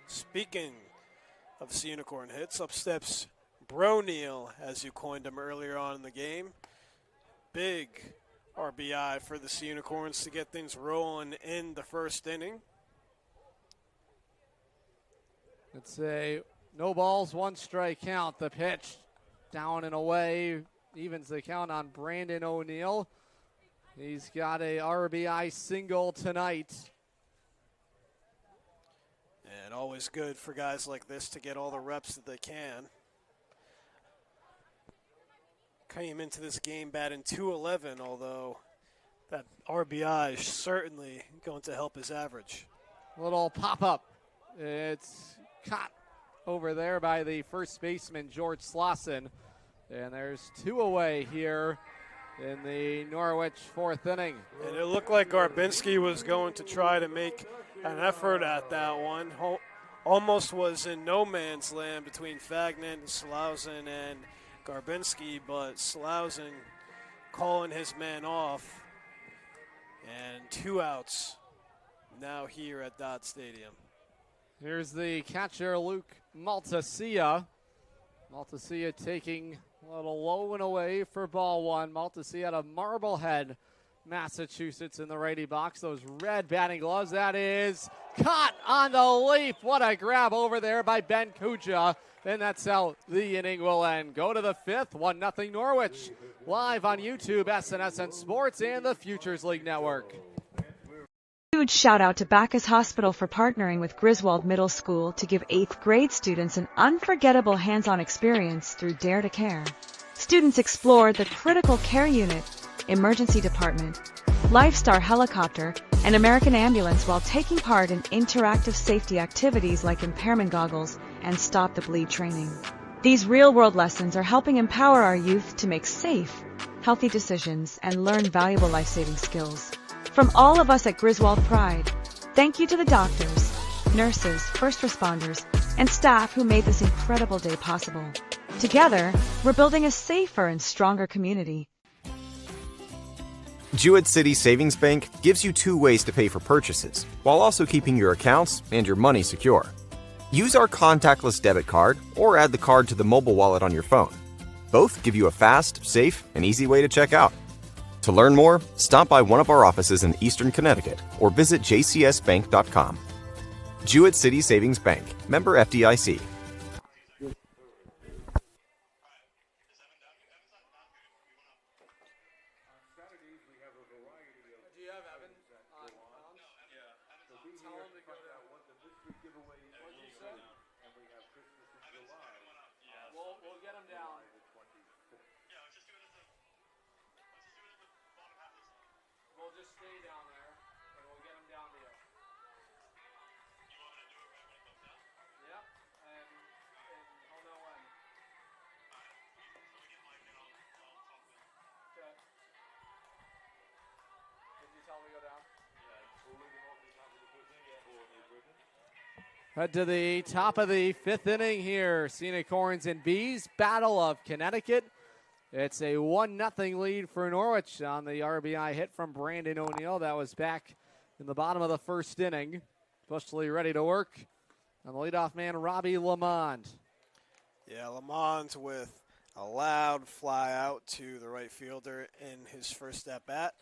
Speaking of Sea Unicorn hits, up steps Bro Neal, as you coined him earlier on in the game. Big RBI for the Sea Unicorns to get things rolling in the first inning. It's a no balls, one strike count. The pitch down and away evens the count on Brandon O'Neill. He's got a RBI single tonight. And always good for guys like this to get all the reps that they can. Came into this game batting .211, although that RBI is certainly going to help his average. Little pop-up. It's caught over there by the first baseman, George Slauson. And there's two away here in the Norwich fourth inning. And it looked like Garbinski was going to try to make an effort at that one. Almost was in no man's land between Fagnan and Slauson and Garbinski, but Slauson calling his man off. And 2 outs now here at Dodd Stadium. Here's the catcher, Luke Maltasia. Maltasia taking a little low and away for ball one. Maltasia out of Marblehead, Massachusetts in the righty box. Those red batting gloves. That is caught on the leap. What a grab over there by Ben Kuja. And that's how the inning will end. Go to the fifth, 1-0 Norwich. Live on YouTube, SNSN Sports, and the Futures League Network. Huge shout out to Bacchus Hospital for partnering with Griswold Middle School to give 8th grade students an unforgettable hands-on experience through Dare to Care. Students explored the critical care unit, emergency department, Lifestar helicopter, and American ambulance while taking part in interactive safety activities like impairment goggles and stop the bleed training. These real-world lessons are helping empower our youth to make safe, healthy decisions and learn valuable life-saving skills. From all of us at Griswold Pride, thank you to the doctors, nurses, first responders, and staff who made this incredible day possible. Together, we're building a safer and stronger community. Jewett City Savings Bank gives you 2 ways to pay for purchases, while also keeping your accounts and your money secure. Use our contactless debit card or add the card to the mobile wallet on your phone. Both give you a fast, safe, and easy way to check out. To learn more, stop by one of our offices in Eastern Connecticut or visit jcsbank.com. Jewett City Savings Bank, member FDIC. We'll get him down. Head to the top of the 5th inning here. Scenic Horns and Bees, Battle of Connecticut. It's a 1-0 lead for Norwich on the RBI hit from Brandon O'Neill. That was back in the bottom of the 1st inning. Bushleigh ready to work. And the leadoff man, Robbie Lamond. Yeah, Lamond with a loud fly out to the right fielder in his first at-bat.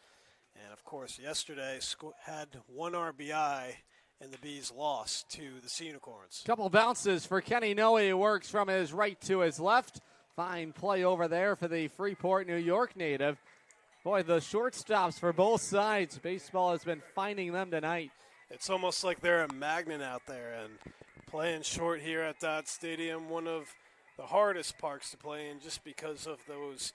And, of course, yesterday had 1 RBI, and the Bees lost to the Unicorns. Couple bounces for Kenny Noe, who works from his right to his left. Fine play over there for the Freeport, New York native. Boy, the shortstops for both sides. Baseball has been finding them tonight. It's almost like they're a magnet out there, and playing short here at Dodd Stadium, one of the hardest parks to play in just because of those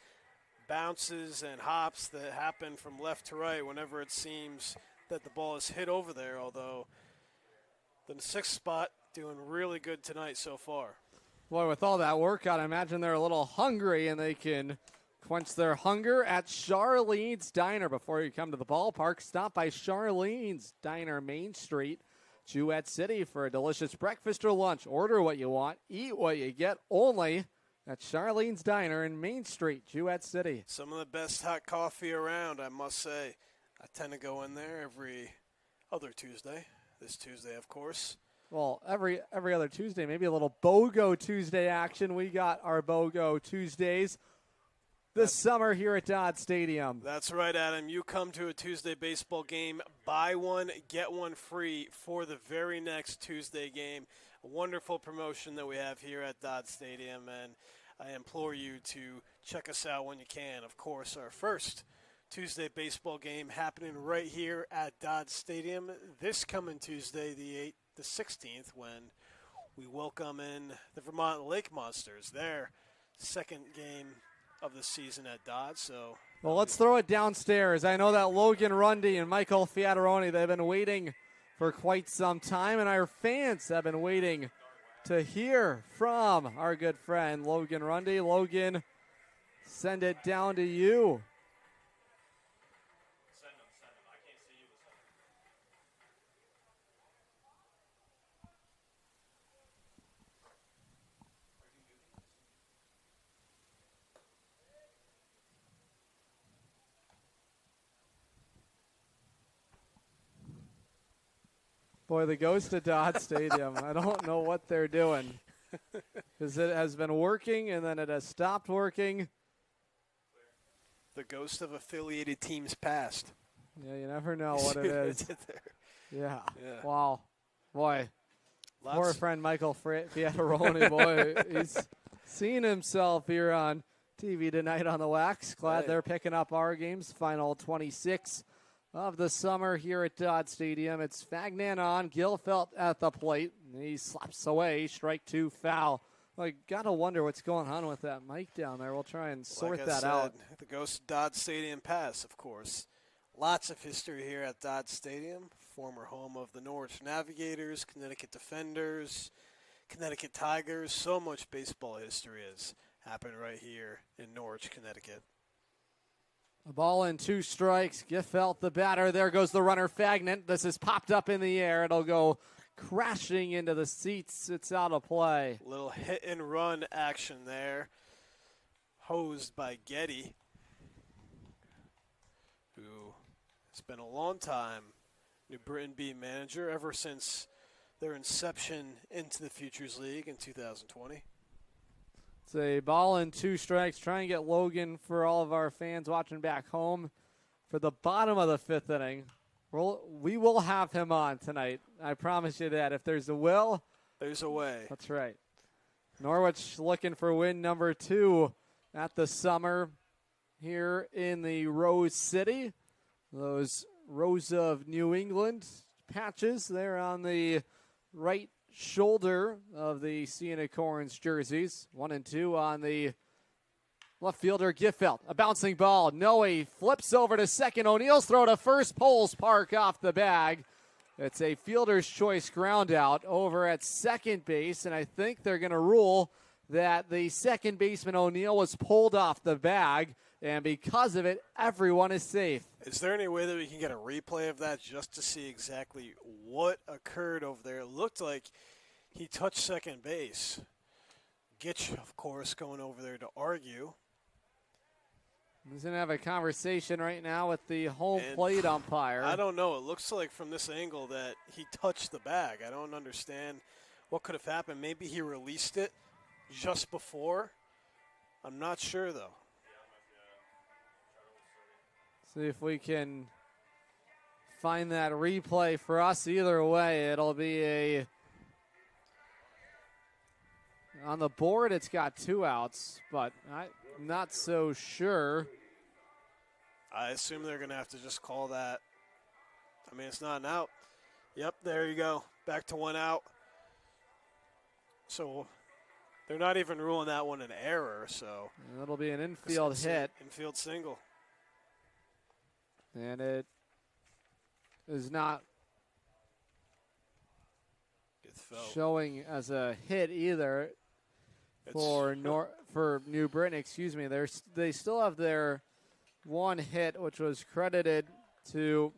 bounces and hops that happen from left to right whenever it seems that the ball is hit over there, although the 6th spot doing really good tonight so far. Boy, with all that workout, I imagine they're a little hungry and they can quench their hunger at Charlene's Diner. Before you come to the ballpark, stop by Charlene's Diner, Main Street, Jewett City for a delicious breakfast or lunch. Order what you want, eat what you get, only at Charlene's Diner in Main Street, Jewett City. Some of the best hot coffee around, I must say. I tend to go in there every other Tuesday. This Tuesday, of course. Well, every other Tuesday, maybe a little BOGO Tuesday action. We got our BOGO Tuesdays this summer here at Dodd Stadium. That's right, Adam. You come to a Tuesday baseball game, buy one, get one free for the very next Tuesday game. A wonderful promotion that we have here at Dodd Stadium, and I implore you to check us out when you can. Of course, our first Tuesday baseball game happening right here at Dodd Stadium this coming Tuesday, the 16th, when we welcome in the Vermont Lake Monsters, their second game of the season at Dodd. So, well, let's throw it downstairs. I know that Logan Rundy and Michael Fiataroni, they've been waiting for quite some time, and our fans have been waiting to hear from our good friend Logan Rundy. Logan, send it down to you. Boy, the ghost of Dodd Stadium. I don't know what they're doing because it has been working and then it has stopped working. The ghost of affiliated teams past. Yeah, you never know what it is. Yeah. Wow. Boy. Poor friend Michael Fiataroni, boy. He's seen himself here on TV tonight on the Wax. Glad they're picking up our games. Final 26 of the summer here at Dodd Stadium. It's Fagnan on, Gilfelt at the plate. He slaps away, strike 2, foul. I gotta wonder what's going on with that mic down there. We'll try and sort that out. The ghost of Dodd Stadium pass, of course. Lots of history here at Dodd Stadium, former home of the Norwich Navigators, Connecticut Defenders, Connecticut Tigers. So much baseball history has happened right here in Norwich, Connecticut. A ball and 2 strikes. Gifelt the batter. There goes the runner, Fagnan. This is popped up in the air. It'll go crashing into the seats. It's out of play. Little hit and run action there. Hosed by Getty, who has been a long time New Britain B manager ever since their inception into the Futures League in 2020. It's a ball and 2 strikes. Try and get Logan for all of our fans watching back home for the bottom of the 5th inning. We will have him on tonight. I promise you that. If there's a will, there's a way. That's right. Norwich looking for win number 2 at the summer here in the Rose City. Those Rose of New England patches there on the right shoulder of the Scenic Horns jerseys. 1 and 2 on the left fielder, Gifelt. A bouncing ball. Noe flips over to second. O'Neill's throw to first. Poles Park off the bag. It's a fielder's choice ground out over at second base, and I think they're going to rule that the second baseman O'Neill was pulled off the bag, and because of it, everyone is safe. Is there any way that we can get a replay of that just to see exactly what occurred over there? It looked like he touched second base. Gitch, of course, going over there to argue. He's going to have a conversation right now with the home plate umpire. I don't know. It looks like from this angle that he touched the bag. I don't understand what could have happened. Maybe he released it just before. I'm not sure, though. See if we can find that replay for us. Either way, it'll be on the board, it's got 2 outs, but I'm not so sure. I assume they're going to have to just call that. I mean, it's not an out. Yep, there you go. Back to 1 out. So they're not even ruling that one an error. So it'll be an infield hit. Infield single. And it is not showing as a hit either for New Britain. Excuse me. They still have their 1 hit, which was credited to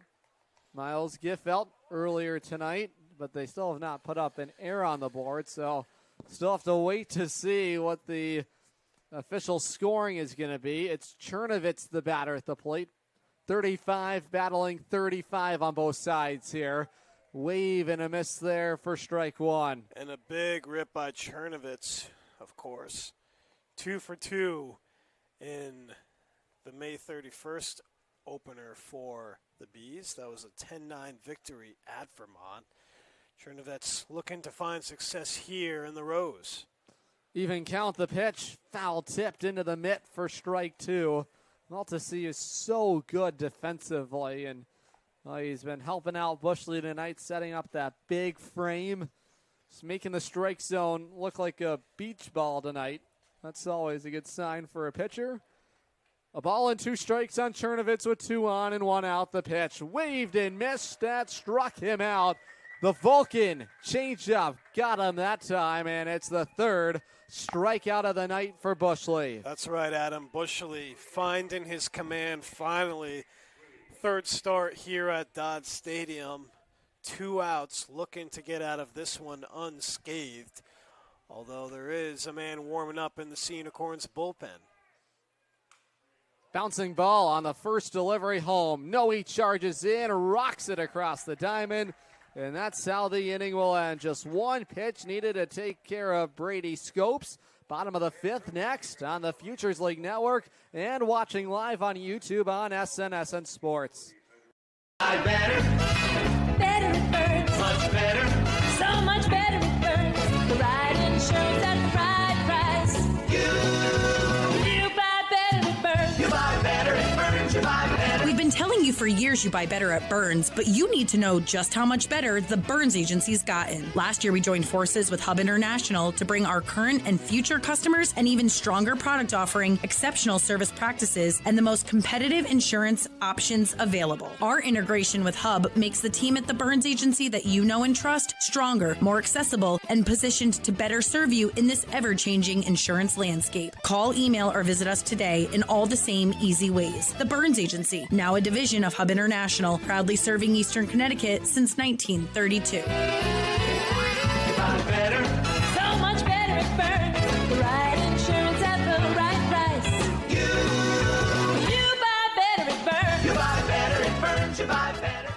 Miles Giffelt earlier tonight, but they still have not put up an error on the board. So still have to wait to see what the official scoring is going to be. It's Chernovitz, the batter at the plate. 35 battling 35 on both sides here. Wave and a miss there for strike 1. And a big rip by Chernovitz, of course. 2 for 2 in the May 31st opener for the Bees. That was a 10-9 victory at Vermont. Chernovitz looking to find success here in the Rose. Even count the pitch. Foul tipped into the mitt for strike 2. Maltese is so good defensively, and he's been helping out Bushley tonight, setting up that big frame. Just making the strike zone look like a beach ball tonight. That's always a good sign for a pitcher. A ball and 2 strikes on Chernovitz with 2 on and 1 out. The pitch waved and missed. That struck him out. The Vulcan changeup got him that time, and it's the 3rd strikeout of the night for Bushley. That's right, Adam. Bushley finding his command finally. 3rd start here at Dodd Stadium. 2 outs, looking to get out of this one unscathed. Although there is a man warming up in the Unicorns bullpen. Bouncing ball on the first delivery home. Noe charges in, rocks it across the diamond. And that's how the inning will end. Just 1 pitch needed to take care of Brady Scopes. Bottom of the 5th next on the Futures League Network and watching live on YouTube on SNSN Sports. Better it burns. Much better. So much better it burns. The right insurance at the right price. You buy better it burns. You buy better it burns. You buy better. We've been telling you for years you buy better at Burns, but you need to know just how much better the Burns Agency's gotten. Last year, we joined forces with Hub International to bring our current and future customers an even stronger product offering, exceptional service practices, and the most competitive insurance options available. Our integration with Hub makes the team at the Burns Agency that you know and trust stronger, more accessible, and positioned to better serve you in this ever-changing insurance landscape. Call, email, or visit us today in all the same easy ways. The Burns Agency, now a division of Hub International, proudly serving Eastern Connecticut since 1932. Better. So much better it burns. The right insurance at the right price. You buy better it burns. You buy better it burns. You buy better.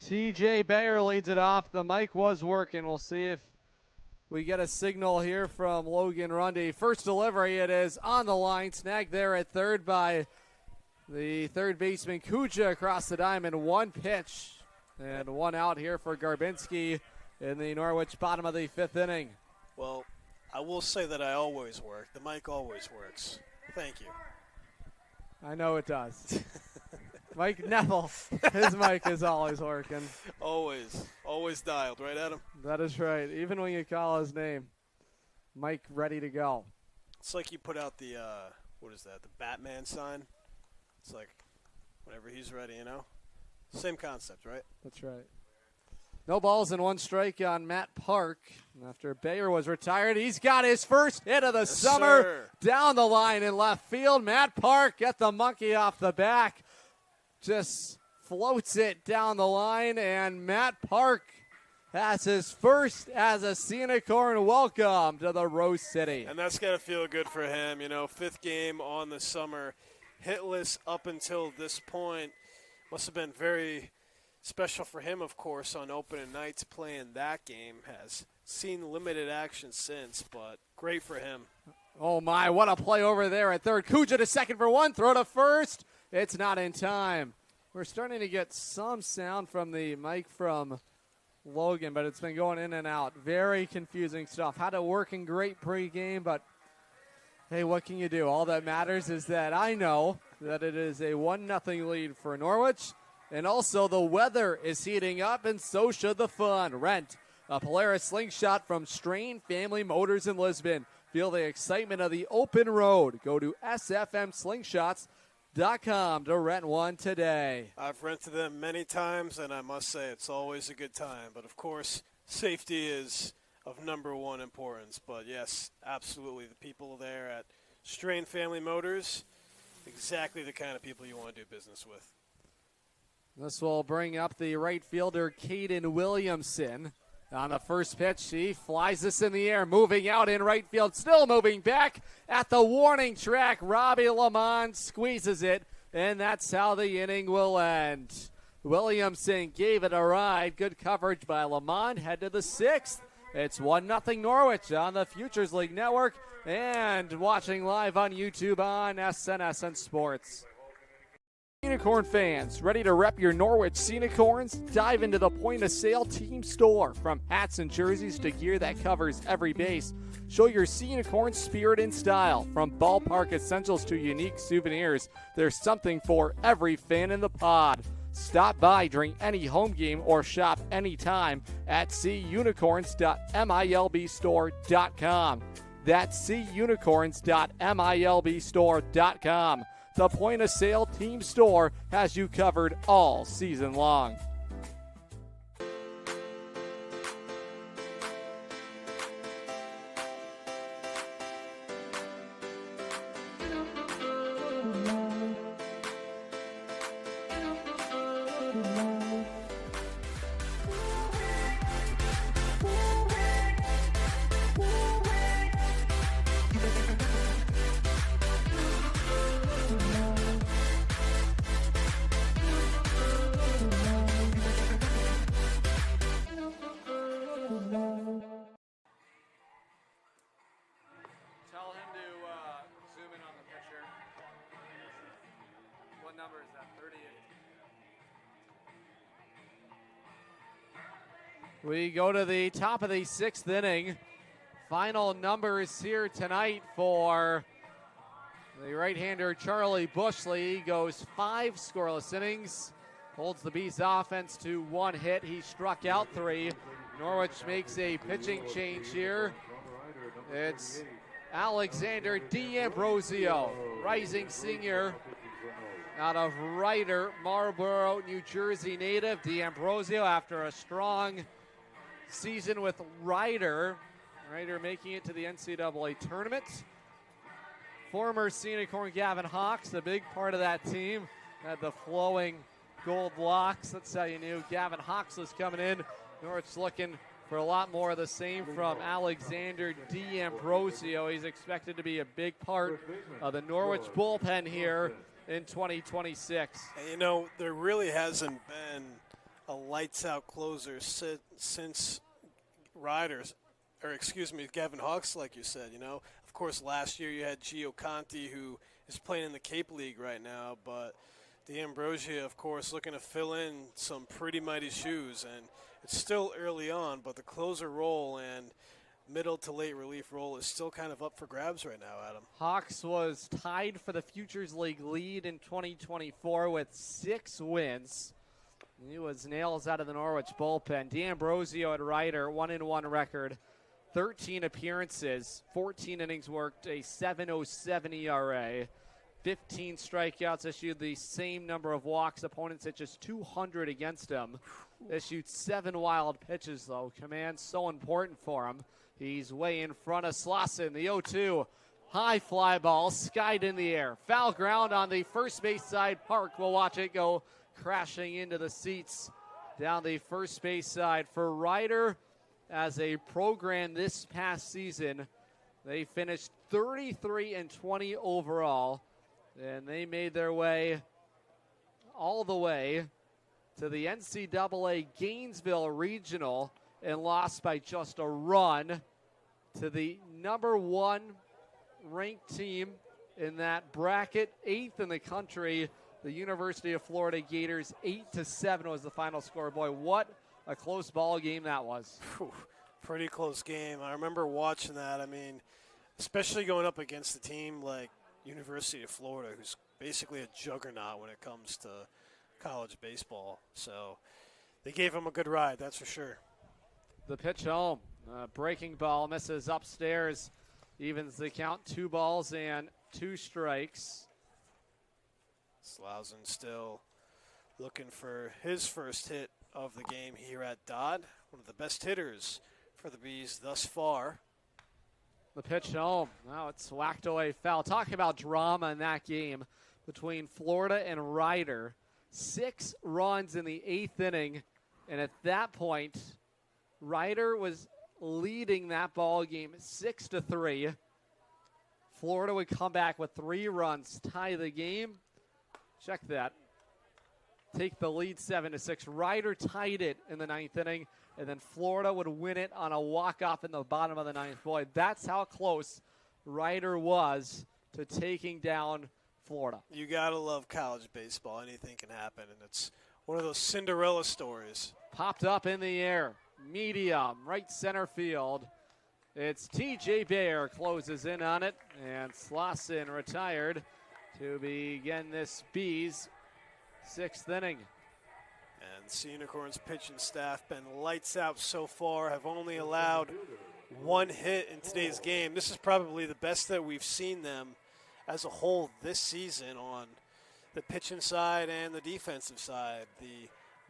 TJ Bayer leads it off. The mic was working. We'll see if we get a signal here from Logan Rundy. First delivery, it is on the line. Snagged there at 3rd by the 3rd baseman Kuja across the diamond. 1 pitch and 1 out here for Garbinski in the Norwich bottom of the 5th inning. Well, I will say that I always work. The mic always works. Thank you. I know it does. Mike Neville, his mic is always working. Always dialed, right, Adam? That is right. Even when you call his name, Mike ready to go. It's like you put out the, what is that, the Batman sign? It's like whenever he's ready, you know? Same concept, right? That's right. No balls and 1 strike on Matt Park. After Bayer was retired, he's got his first hit of the summer. Sir. Down the line in left field. Matt Park, get the monkey off the back. Just floats it down the line, and Matt Park has his first as a Unicorn. Welcome to the Rose City. And that's got to feel good for him. You know, 5th game on the summer, hitless up until this point. Must have been very special for him, of course, on opening nights. Playing that game, has seen limited action since, but great for him. Oh, my, what a play over there at third. Kuja to second for 1, throw to first. It's not in time. We're starting to get some sound from the mic from Logan, but it's been going in and out. Very confusing stuff. Had a working great pregame, but hey, what can you do? All that matters is that I know that it is a 1-0 lead for Norwich, and also the weather is heating up, and so should the fun. Rent a Polaris slingshot from Strain Family Motors in Lisbon. Feel the excitement of the open road. Go to sfmslingshots.com to rent one today. I've rented them many times, and I must say it's always a good time. But, of course, safety is of #1 importance. But, yes, absolutely, the people there at Strain Family Motors, exactly the kind of people you want to do business with. This will bring up the right fielder, Caden Williamson. On the first pitch, he flies this in the air, moving out in right field, still moving back at the warning track. Robbie Lamont squeezes it, and that's how the inning will end. Williamson gave it a ride. Good coverage by Lamont. Head to the 6th. It's 1-0 Norwich on the Futures League Network and watching live on YouTube on SNSN Sports. Unicorn fans, ready to rep your Norwich Unicorns? Dive into the point-of-sale team store. From hats and jerseys to gear that covers every base, show your Unicorn spirit and style. From ballpark essentials to unique souvenirs, there's something for every fan in the pod. Stop by during any home game or shop anytime at cunicorns.milbstore.com. That's cunicorns.milbstore.com. The point-of-sale team store has you covered all season long. Tell him to zoom in on the picture. What number is that? 38. We go to the top of the 6th inning. Final numbers here tonight for the right-hander Charlie Bushley. Goes 5 scoreless innings. Holds the Bees offense to 1 hit. He struck out 3. Norwich makes a pitching change here. It's Alexander D'Ambrosio, rising senior out of Ryder, Marlboro, New Jersey native. D'Ambrosio, after a strong season with Ryder making it to the NCAA tournament. Former Unicorn Gavin Hawks, a big part of that team, had the flowing gold locks. That's how you knew Gavin Hawks was coming in. Norwich looking for a lot more of the same from Alexander D'Ambrosio. He's expected to be a big part of the Norwich bullpen here in 2026. And you know, there really hasn't been a lights-out closer since Gavin Hawks, like you said. You know, of course, last year you had Gio Conti, who is playing in the Cape League right now, but D'Ambrosio, of course, looking to fill in some pretty mighty shoes, and it's still early on, but the closer role and middle to late relief role is still kind of up for grabs right now, Adam. Hawks was tied for the Futures League lead in 2024 with 6 wins. He was nails out of the Norwich bullpen. D'Ambrosio at Ryder, 1-1 record, 13 appearances, 14 innings worked, a 7.07 ERA, 15 strikeouts, issued the same number of walks. Opponents hit just 200 against him. Issued 7 wild pitches, though. Command so important for him. He's way in front of Slauson. The 0-2. High fly ball, skied in the air. Foul ground on the first base side. Park will watch it go crashing into the seats down the first base side. For Ryder, as a program this past season, they finished 33-20 overall, and they made their way all the way to the NCAA Gainesville Regional and lost by just a run to the number 1 ranked team in that bracket, 8th in the country. The University of Florida Gators, 8-7 was the final score. Boy, what a close ball game that was. Pretty close game. I remember watching that. I mean, especially going up against a team like University of Florida, who's basically a juggernaut when it comes to college baseball. So they gave him a good ride, that's for sure. The pitch home. Breaking ball misses upstairs. Evens the count. 2 balls and 2 strikes. Slauson still looking for his first hit of the game here at Dodd. One of the best hitters for the Bees thus far. The pitch home. Now it's whacked away foul. Talk about drama in that game between Florida and Ryder. 6 runs in the 8th inning, and at that point, Ryder was leading that ball game 6-3. Florida would come back with 3 runs, tie the game. Check that. Take the lead 7-6. Ryder tied it in the 9th inning, and then Florida would win it on a walk-off in the bottom of the 9th. Boy, that's how close Ryder was to taking down Florida. You got to love college baseball. Anything can happen, and it's one of those Cinderella stories. Popped up in the air. Medium, right center field. It's T.J. Bayer closes in on it, and Slauson retired to begin this Bees 6th inning. And the Unicorns pitching staff been lights out so far, have only allowed 1 hit in today's game. This is probably the best that we've seen them as a whole this season on the pitching side and the defensive side. The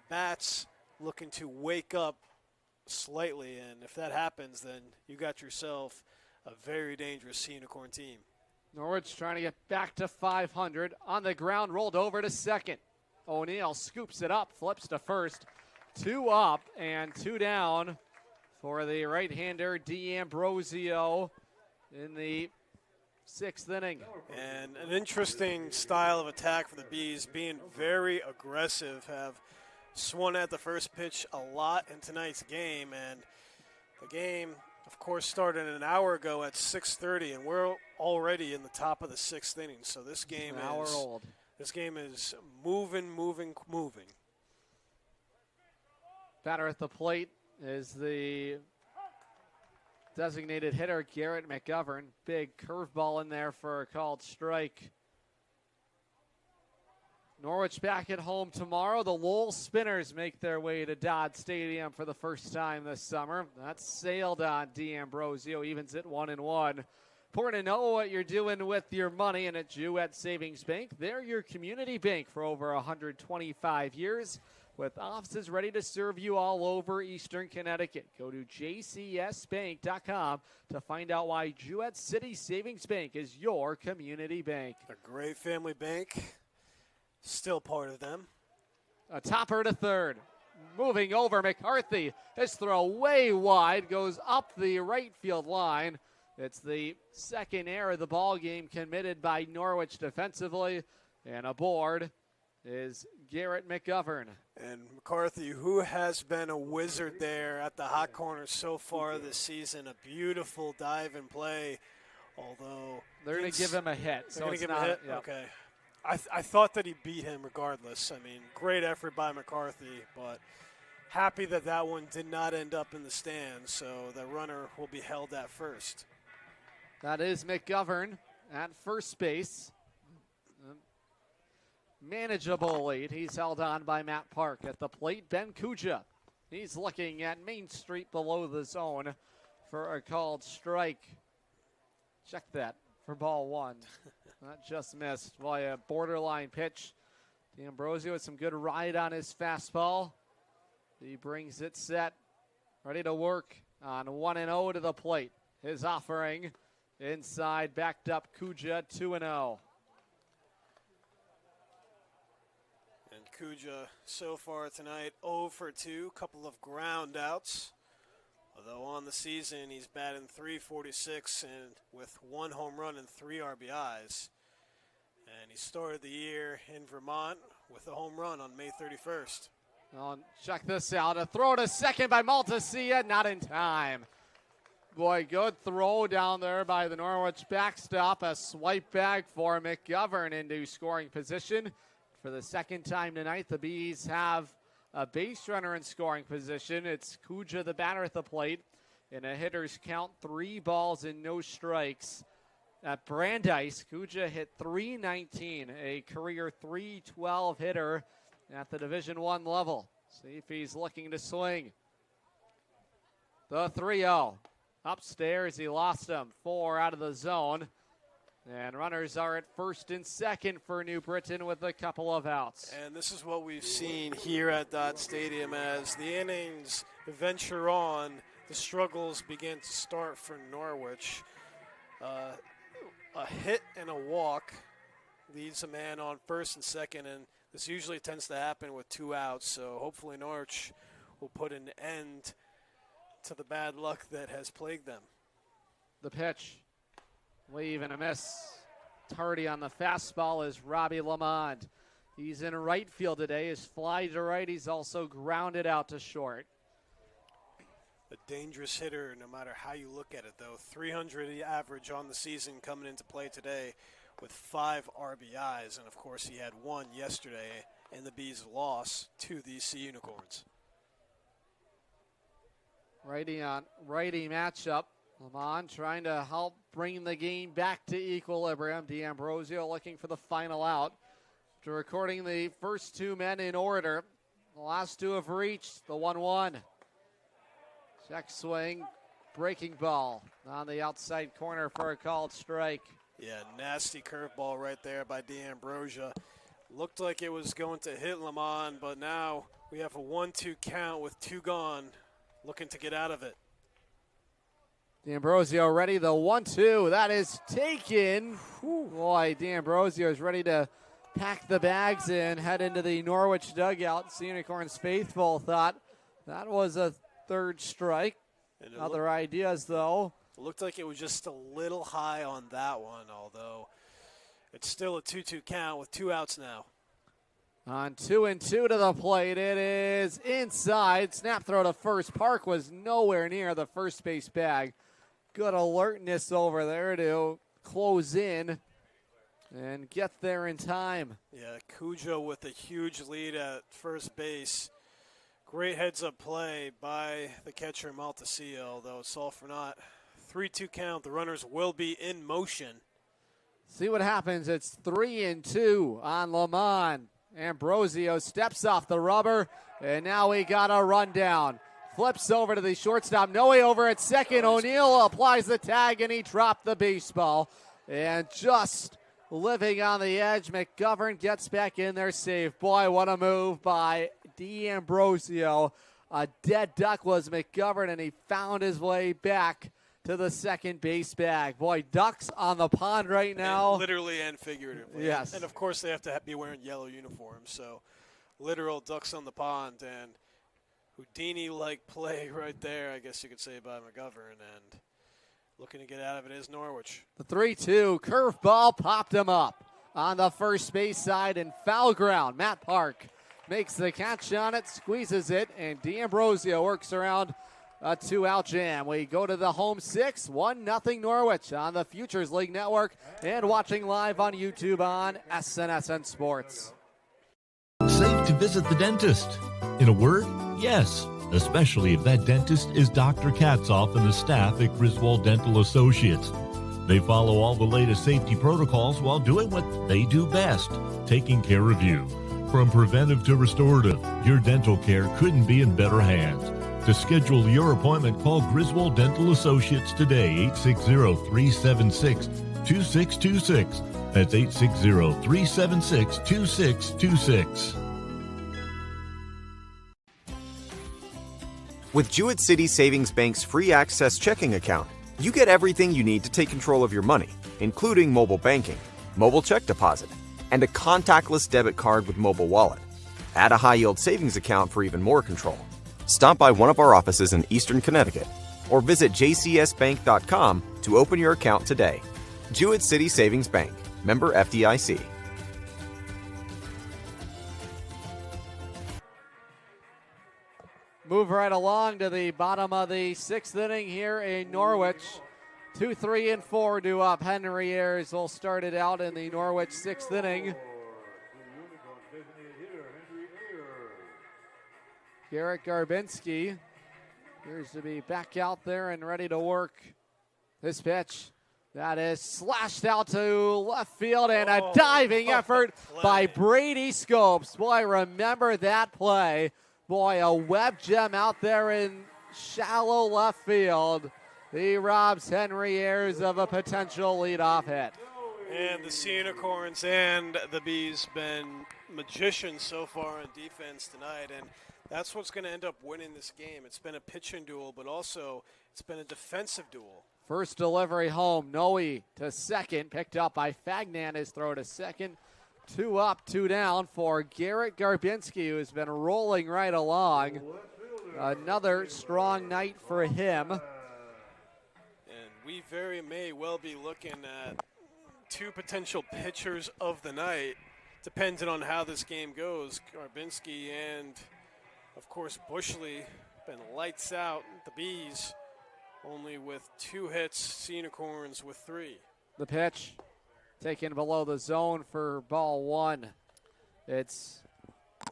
bats looking to wake up slightly, and if that happens, then you got yourself a very dangerous Unicorn team. Norwich trying to get back to 500. On the ground, rolled over to second. O'Neal scoops it up, flips to first. 2 up and 2 down for the right-hander D'Ambrosio in the 6th inning. And an interesting style of attack for the Bees, being very aggressive, have swung at the first pitch a lot in tonight's game. And the game, of course, started an hour ago at 6:30, and we're already in the top of the 6th inning. So this game This game is moving. Batter at the plate is the designated hitter, Garrett McGovern. Big curveball in there for a called strike. Norwich back at home tomorrow. The Lowell Spinners make their way to Dodd Stadium for the first time this summer. That's sailed on D'Ambrosio, evens it 1-1. Important to know what you're doing with your money, and at Jewett Savings Bank, they're your community bank for over 125 years, with offices ready to serve you all over Eastern Connecticut. Go to jcsbank.com to find out why Jewett City Savings Bank is your community bank. A great family bank. Still part of them. A topper to third. Moving over, McCarthy. His throw way wide, goes up the right field line. It's the second error of the ball game committed by Norwich defensively. And aboard is Garrett McGovern. And McCarthy, who has been a wizard there at the hot corner so far this season. A beautiful dive and play, although they're going to give him a hit. So it's not, hit? Yep. Okay. I thought that he beat him regardless. I mean, great effort by McCarthy, but happy that that one did not end up in the stands, so the runner will be held at first. That is McGovern at first base. Manageable lead. He's held on by Matt Park. At the plate, Ben Kuja. He's looking at Main Street below the zone for a called strike. Check that for ball one. That just missed. Boy, a borderline pitch. D'Ambrosio with some good ride on his fastball. He brings it set. Ready to work on 1-0 to the plate. His offering inside, backed up Kuja 2-0. And Kuja so far tonight 0 for 2, couple of ground outs. Although on the season he's batting .346 and with 1 home run and 3 RBIs. And he started the year in Vermont with a home run on May 31st. Well, check this out. A throw to second by Maltasia, not in time. Boy, good throw down there by the Norwich backstop. A swipe back for McGovern into scoring position. For the second time tonight, the Bees have a base runner in scoring position. It's Kuja, the batter, at the plate. In a hitter's count, 3 balls and no strikes. At Brandeis, Kuja hit .319, a career .312 hitter at the Division I level. See if he's looking to swing. The 3-0. Upstairs, he lost him. 4 out of the zone. And runners are at first and second for New Britain with a couple of outs. And this is what we've seen here at Dodd Stadium. As the innings venture on, the struggles begin to start for Norwich. A hit and a walk leads a man on first and second, and this usually tends to happen with 2 outs, so hopefully Norwich will put an end to the bad luck that has plagued them. The pitch, wave and a miss. Tardy on the fastball is Robbie Lamond. He's in right field today. His fly to right, he's also grounded out to short. A dangerous hitter no matter how you look at it, though. 300 average on the season coming into play today with 5 RBIs. And, of course, he had 1 yesterday in the Bees' loss to the Sea Unicorns. Righty on righty matchup. Lamond trying to help bring the game back to equilibrium. D'Ambrosio looking for the final out. After recording the first 2 men in order, the last 2 have reached the 1-1. Check swing, breaking ball on the outside corner for a called strike. Yeah, nasty curveball right there by D'Ambrosio. Looked like it was going to hit Lamond, but now we have a 1-2 count with 2 gone, looking to get out of it. D'Ambrosio ready, the 1-2, that is taken. Whew. Boy, D'Ambrosio is ready to pack the bags and head into the Norwich dugout. Sea Unicorns faithful thought that was a 3rd strike. Other ideas, though. It looked like it was just a little high on that one, although it's still a 2-2 count with 2 outs now. On 2-2 to the plate, it is inside. Snap throw to first. Park was nowhere near the first base bag. Good alertness over there to close in and get there in time. Yeah, Cujo with a huge lead at first base. Great heads-up play by the catcher Maltasia, although it's all for naught. 3-2 count. The runners will be in motion. See what happens. It's 3-2 on Lamond. Ambrosio steps off the rubber, and now we got a rundown. Flips over to the shortstop. Noe over at second. O'Neill applies the tag, and he dropped the baseball. And just living on the edge, McGovern gets back in there safe. Boy, what a move by D'Ambrosio. A dead duck was McGovern, and he found his way back to the second base bag. Boy, ducks on the pond right now. And literally and figuratively. Yes. And, of course, they have to be wearing yellow uniforms. So, literal ducks on the pond. And Houdini-like play right there, I guess you could say, by McGovern. And looking to get out of it is Norwich. The 3-2 curveball popped him up on the first base side in foul ground. Matt Park makes the catch on it, squeezes it, and D'Ambrosio works around a 2-out jam. We go to the home 6, 1-0 Norwich on the Futures League Network and watching live on YouTube on SNSN Sports. Save to visit the dentist? In a word, yes, especially if that dentist is Dr. Katzoff and the staff at Griswold Dental Associates. They follow all the latest safety protocols while doing what they do best, taking care of you. From preventive to restorative, your dental care couldn't be in better hands. To schedule your appointment, call Griswold Dental Associates today, 860-376-2626. That's 860-376-2626. With Jewett City Savings Bank's free access checking account, you get everything you need to take control of your money, including mobile banking, mobile check deposit, and a contactless debit card with mobile wallet. Add a high-yield savings account for even more control. Stop by one of our offices in Eastern Connecticut or visit jcsbank.com to open your account today. Jewett City Savings Bank, member FDIC. Move right along to the bottom of the sixth inning here in Norwich. 2, 3, and 4 due up. Henry Ayers will start it out in the Norwich sixth inning. Garrett Garbinski appears to be back out there and ready to work this pitch. That is slashed out to left field, and a diving effort by Brady Scopes. Boy, remember that play. Boy, a web gem out there in shallow left field. He robs Henry Ayers of a potential leadoff hit. And the Unicorns and the Bees been magicians so far on defense tonight, and that's what's going to end up winning this game. It's been a pitching duel, but also it's been a defensive duel. First delivery home, Noe to second, picked up by Fagnan. His throw to second. 2 up, 2 down for Garrett Garbinski, who's been rolling right along. Another strong night for him. And we very may well be looking at 2 potential pitchers of the night, depending on how this game goes. Garbinski and, of course, Bushley been lights out. The Bees only with 2 hits, Unicorns with 3. The pitch taken below the zone for ball 1. It's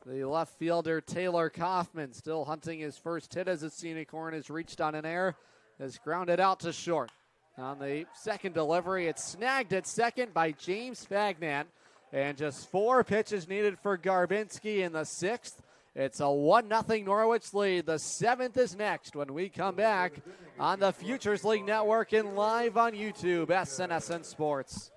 the left fielder Taylor Kaufman still hunting his first hit as a Unicorn has reached on an air, has grounded out to short. On the second delivery, it's snagged at second by James Fagnan, and just 4 pitches needed for Garbinski in the 6th. It's a 1-0 Norwich lead. The 7th is next when we come back on the Futures League Network and live on YouTube, SNSN Sports.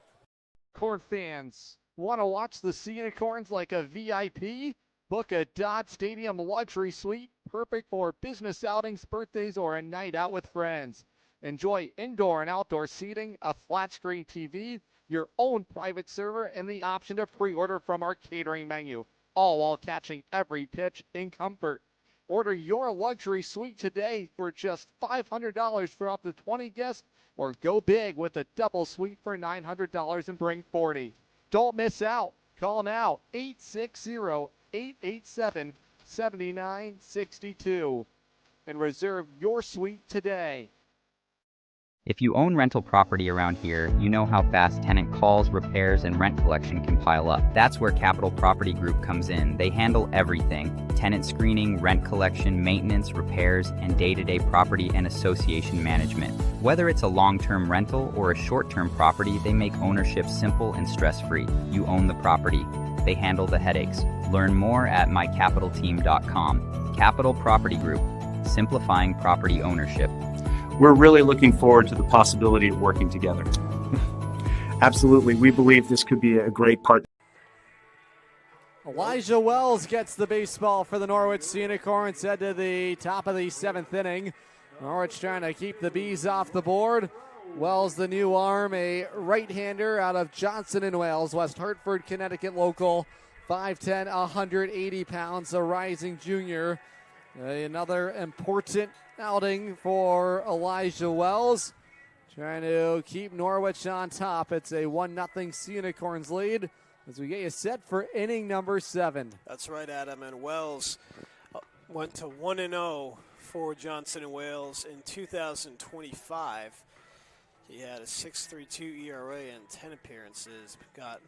Corn fans, want to watch the Unicorns like a VIP? Book a Dodd Stadium luxury suite, perfect for business outings, birthdays, or a night out with friends. Enjoy indoor and outdoor seating, a flat-screen TV, your own private server, and the option to pre-order from our catering menu, all while catching every pitch in comfort. Order your luxury suite today for just $500 for up to 20 guests, or go big with a double suite for $900 and bring 40. Don't miss out. Call now, 860-887-7962, and reserve your suite today. If you own rental property around here, you know how fast tenant calls, repairs, and rent collection can pile up. That's where Capital Property Group comes in. They handle everything: tenant screening, rent collection, maintenance, repairs, and day-to-day property and association management. Whether it's a long-term rental or a short-term property, they make ownership simple and stress-free. You own the property. They handle the headaches. Learn more at mycapitalteam.com. Capital Property Group, simplifying property ownership. We're really looking forward to the possibility of working together. Absolutely. We believe this could be a great partner. Elijah Wells gets the baseball for the Norwich Unicorns, head to the top of the 7th inning. Norwich trying to keep the Bees off the board. Wells, the new arm, a right-hander out of Johnson and Wales, West Hartford, Connecticut local, 5'10", 180 pounds, a rising junior. Another important outing for Elijah Wells, trying to keep Norwich on top. It's a 1-0 Unicorns lead as we get you set for inning number 7. That's right, Adam. And Wells went to 1-0 for Johnson and Wales in 2025. He had a 6.32 ERA and 10 appearances. Got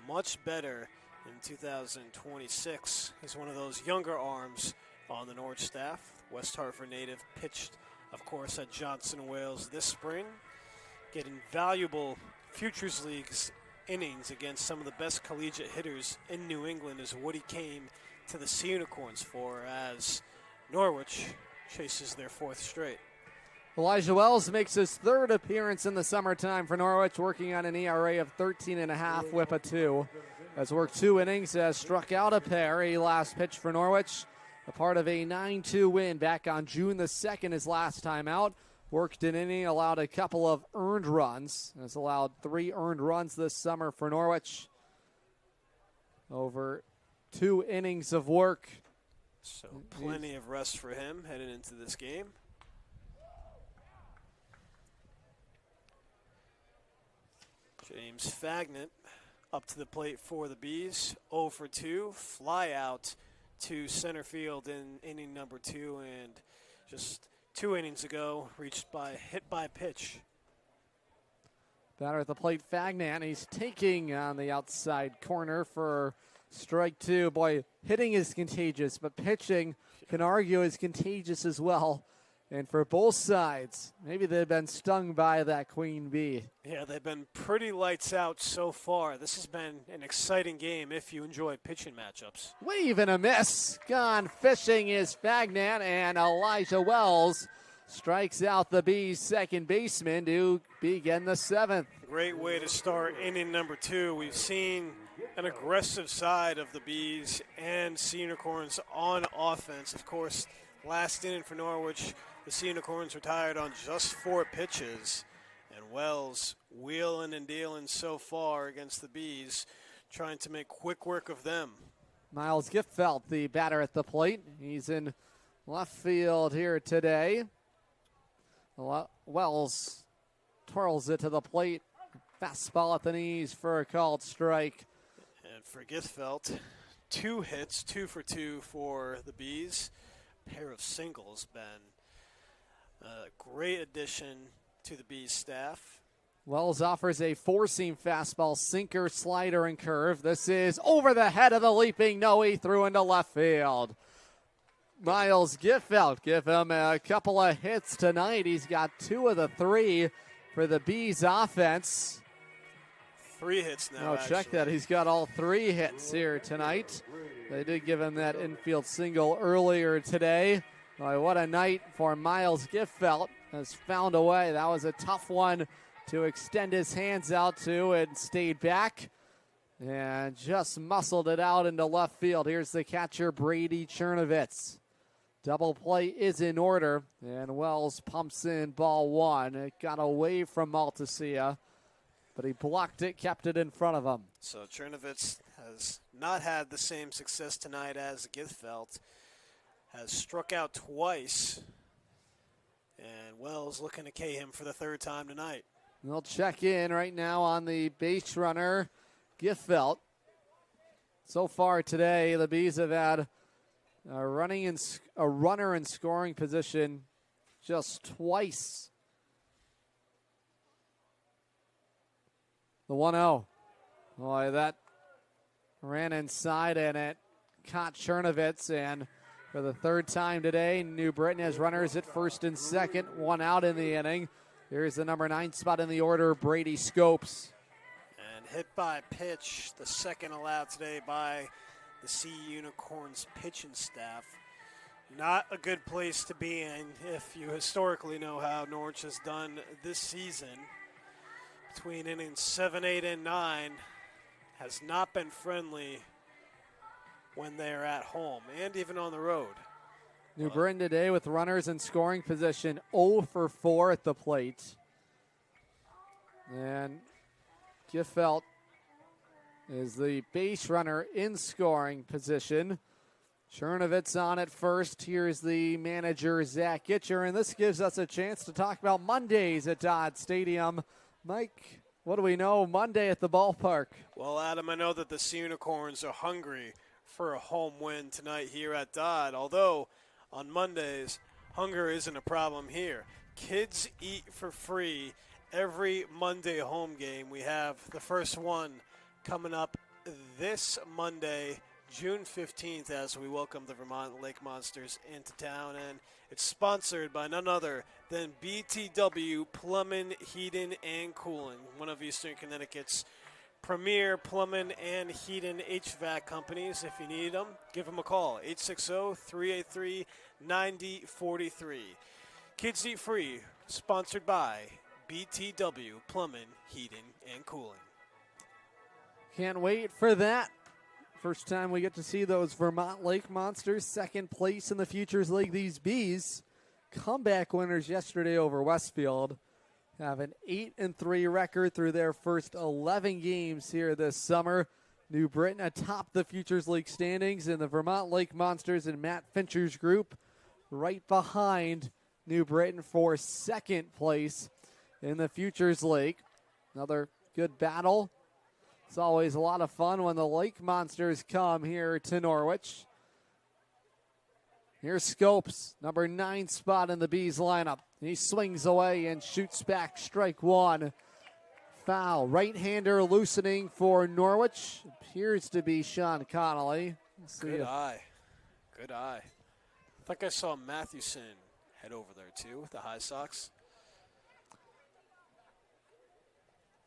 much better in 2026. He's one of those younger arms on the Norwich staff. West Hartford native, pitched, of course, at Johnson Wales this spring, getting valuable Futures Leagues innings against some of the best collegiate hitters in New England is what he came to the Sea Unicorns for, as Norwich chases their 4th straight. Elijah Wells makes his 3rd appearance in the summertime for Norwich, working on an ERA of 13.5, whip of 2. Has worked 2 innings, has struck out a pair. He last pitched for Norwich, a part of a 9-2 win back on June the 2nd, his last time out. Worked an inning, allowed a couple of earned runs. Has allowed 3 earned runs this summer for Norwich. Over 2 innings of work. So plenty of rest for him heading into this game. James Fagnant up to the plate for the Bees. 0 for 2. Fly out to center field in inning number 2, and just 2 innings ago hit by pitch. Batter at the plate, Fagnant. He's taking on the outside corner for strike 2. Boy, hitting is contagious, but pitching, can argue, is contagious as well. And for both sides, maybe they've been stung by that queen bee. Yeah, they've been pretty lights out so far. This has been an exciting game if you enjoy pitching matchups. Wave and a miss. Gone fishing is Fagnant, and Elijah Wells strikes out the Bees' second baseman to begin the 7th. Great way to start inning number 2. We've seen an aggressive side of the Bees and Sea Unicorns on offense. Of course, last inning for Norwich, the Sea Unicorns retired on just 4 pitches. And Wells wheeling and dealing so far against the Bees, trying to make quick work of them. Miles Giftfeld, the batter at the plate. He's in left field here today. Wells twirls it to the plate. Fastball at the knees for a called strike. And for Giftfeld, 2 hits, 2 for 2 for the Bees. Pair of singles, been a great addition to the Bees staff. Wells offers a 4-seam fastball, sinker, slider, and curve. This is over the head of the leaping Noe, through into left field. Miles Giffeld, give him a couple of hits tonight. He's got 2 of the 3 for the Bees offense. 3 hits now. Check that. He's got all 3 hits here tonight. They did give him that infield single earlier today. Boy, what a night for Miles Giffeld. Has found a way. That was a tough one to extend his hands out to, and stayed back and just muscled it out into left field. Here's the catcher, Brady Chernovitz. Double play is in order, and Wells pumps in ball 1. It got away from Maltasia, but he blocked it, kept it in front of him. So Chernovitz has not had the same success tonight as Giffeld. Has struck out twice, and Wells looking to K him for the 3rd time tonight. We'll check in right now on the base runner, Giffeld. So far today, the Bees have had a runner in scoring position just twice. The 1-0. Boy, that ran inside, and it caught Chernovitz, and for the 3rd time today, New Britain has runners at 1st and 2nd, 1 out in the inning. Here's the number 9 spot in the order, Brady Scopes. And hit by pitch, the 2nd allowed today by the Sea Unicorns pitching staff. Not a good place to be in if you historically know how Norwich has done this season. Between innings 7, 8, and 9 has not been friendly when they're at home and even on the road. New Britain today with runners in scoring position, 0 for 4 at the plate. And Giffeld is the base runner in scoring position. Chernovitz on at first. Here's the manager, Zach Gitcher, and this gives us a chance to talk about Mondays at Dodd Stadium. Mike, what do we know Monday at the ballpark? Well, Adam, I know that the Sea Unicorns are hungry for a home win tonight here at Dodd, although on Mondays, hunger isn't a problem here. Kids eat for free every Monday home game. We have the first one coming up this Monday, June 15th, as we welcome the Vermont Lake Monsters into town. And it's sponsored by none other than BTW Plumbing, Heating, and Cooling, one of Eastern Connecticut's premier plumbing and heating HVAC companies. If you need them, give them a call, 860-383-9043. Kids Eat Free, sponsored by BTW Plumbing, Heating, and Cooling. Can't wait for that. First time we get to see those Vermont Lake Monsters, second place in the Futures League. These Bees, comeback winners yesterday over Westfield, have an 8-3 record through their first 11 games here this summer. New Britain atop the Futures League standings, and the Vermont Lake Monsters and Matt Fincher's group right behind New Britain for second place in the Futures League. Another good battle. It's always a lot of fun when the Lake Monsters come here to Norwich. Here's Scopes, number 9 spot in the Bees lineup. He swings away and shoots back, strike one. Foul, right-hander loosening for Norwich. Appears to be Sean Connolly. Good eye. Good eye. I think I saw Mathewson head over there too with the High Sox.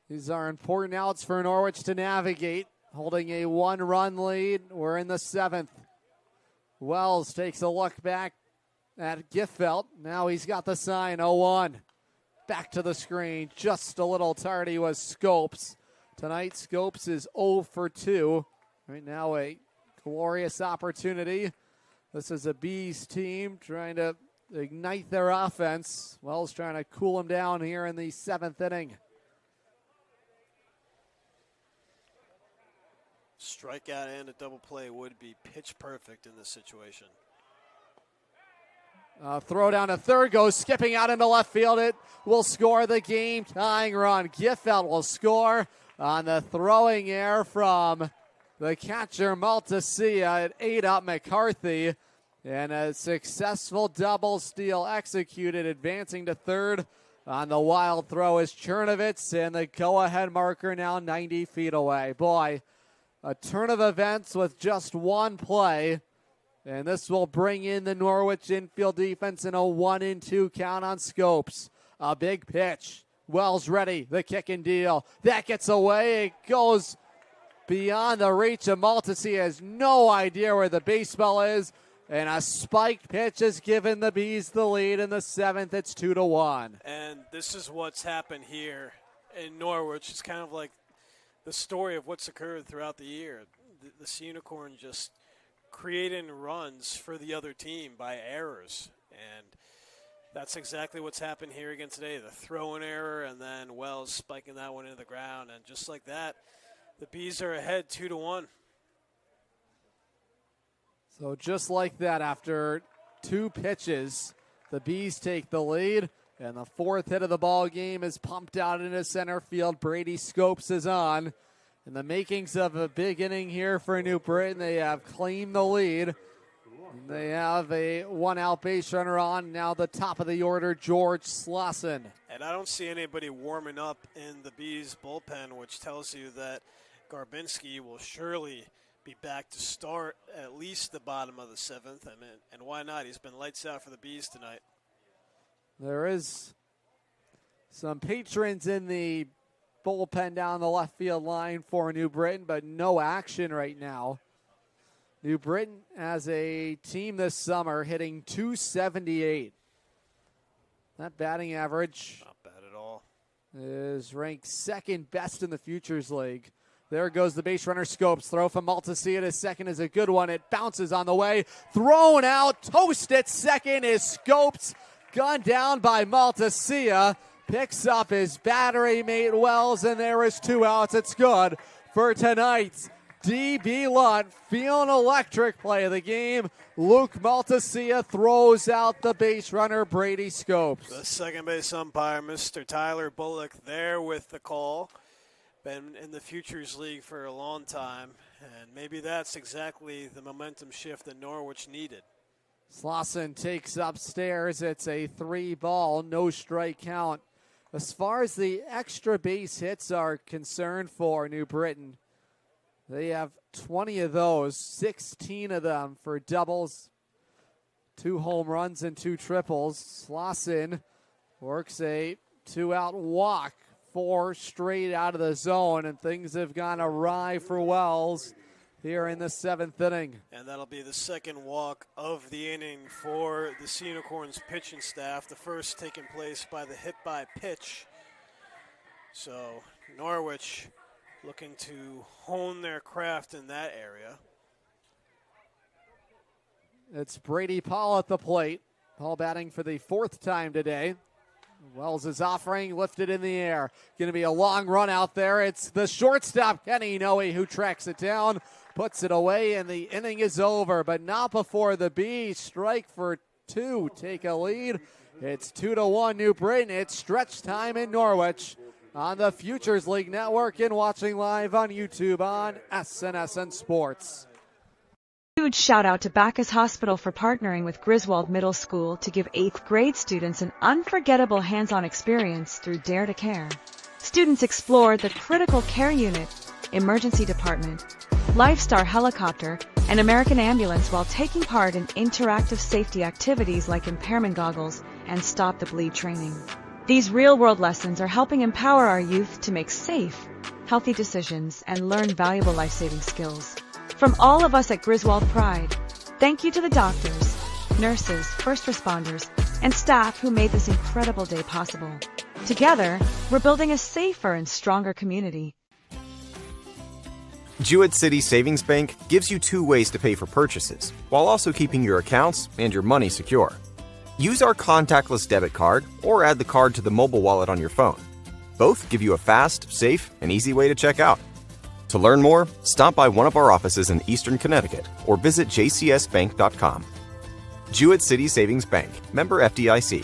These are important outs for Norwich to navigate. Holding a 1-run lead. We're in the 7th. Wells takes a look back at Giffelt. Now he's got the sign, 0-1. Back to the screen. Just a little tardy was Scopes. Tonight, Scopes is 0 for 2. Right now, a glorious opportunity. This is a Bees team trying to ignite their offense. Wells trying to cool them down here in the 7th inning. Strikeout and a double play would be pitch perfect in this situation. Throw down to third, goes skipping out into left field. It will score the game tying run. Giffelt will score on the throwing error from the catcher Maltasia. It ate up McCarthy, and a successful double steal executed, advancing to third on the wild throw is Chernovitz, and the go-ahead marker now 90 feet away. Boy, a turn of events with just one play, and this will bring in the Norwich infield defense in a 1-2 count on Scopes. A big pitch. Wells ready. The kick and deal. That gets away. It goes beyond the reach of Maltese. He has no idea where the baseball is, and a spiked pitch has given the Bees the lead in the 7th. It's 2-1. And this is what's happened here in Norwich. It's kind of like the story of what's occurred throughout the year. This Unicorn just creating runs for the other team by errors. And that's exactly what's happened here again today. The throw-in error, and then Wells spiking that one into the ground. And just like that, the Bees are ahead 2-1. So just like that, after 2 pitches, the Bees take the lead. And the 4th hit of the ball game is pumped out into center field. Brady Scopes is on. In the makings of a big inning here for New Britain, they have claimed the lead. They have a 1-out base runner on. Now the top of the order, George Slauson. And I don't see anybody warming up in the Bees bullpen, which tells you that Garbinski will surely be back to start at least the bottom of the 7th. I mean, and why not? He's been lights out for the Bees tonight. There is some patrons in the bullpen down the left field line for New Britain, but no action right now. New Britain as a team this summer hitting .278. That batting average, not bad at all, is ranked 2nd best in the Futures League. There goes the base runner Scopes. Throw from Maltasia to second is a good one. It bounces on the way. Thrown out. Toast at second is Scopes. Gunned down by Maltasia. Picks up his battery mate Wells, and there is 2 outs. It's good for tonight's D.B. Lunt. Feeling electric play of the game. Luke Maltasia throws out the base runner Brady Scopes. The second base umpire, Mr. Tyler Bullock, there with the call. Been in the Futures League for a long time, and maybe that's exactly the momentum shift that Norwich needed. Slauson takes upstairs. It's a 3-ball, no strike count. As far as the extra base hits are concerned for New Britain, They have 20 of those, 16 of them for doubles, 2 home runs and 2 triples. Slauson works a 2-out walk, 4 straight out of the zone, and things have gone awry for Wells here in the 7th inning. And that'll be the second walk of the inning for the Sea Unicorns pitching staff. The first taking place by the hit by pitch. So Norwich looking to hone their craft in that area. It's Brady Paul at the plate. Paul batting for the 4th time today. Wells is offering, lifted in the air. Going to be a long run out there. It's the shortstop, Kenny Noe, who tracks it down, puts it away, and the inning is over. But not before the Bees strike for 2, take a lead. It's 2-1 New Britain. It's stretch time in Norwich on the Futures League Network and watching live on YouTube on SNSN Sports. Huge shout out to Bacchus Hospital for partnering with Griswold Middle School to give 8th grade students an unforgettable hands-on experience through Dare to Care. Students explored the critical care unit, emergency department, Lifestar helicopter, and American ambulance while taking part in interactive safety activities like impairment goggles and stop the bleed training. These real-world lessons are helping empower our youth to make safe, healthy decisions and learn valuable life-saving skills. From all of us at Griswold Pride, thank you to the doctors, nurses, first responders, and staff who made this incredible day possible. Together, we're building a safer and stronger community. Jewett City Savings Bank gives you 2 ways to pay for purchases, while also keeping your accounts and your money secure. Use our contactless debit card or add the card to the mobile wallet on your phone. Both give you a fast, safe, and easy way to check out. To learn more, stop by one of our offices in Eastern Connecticut or visit jcsbank.com. Jewett City Savings Bank, member FDIC.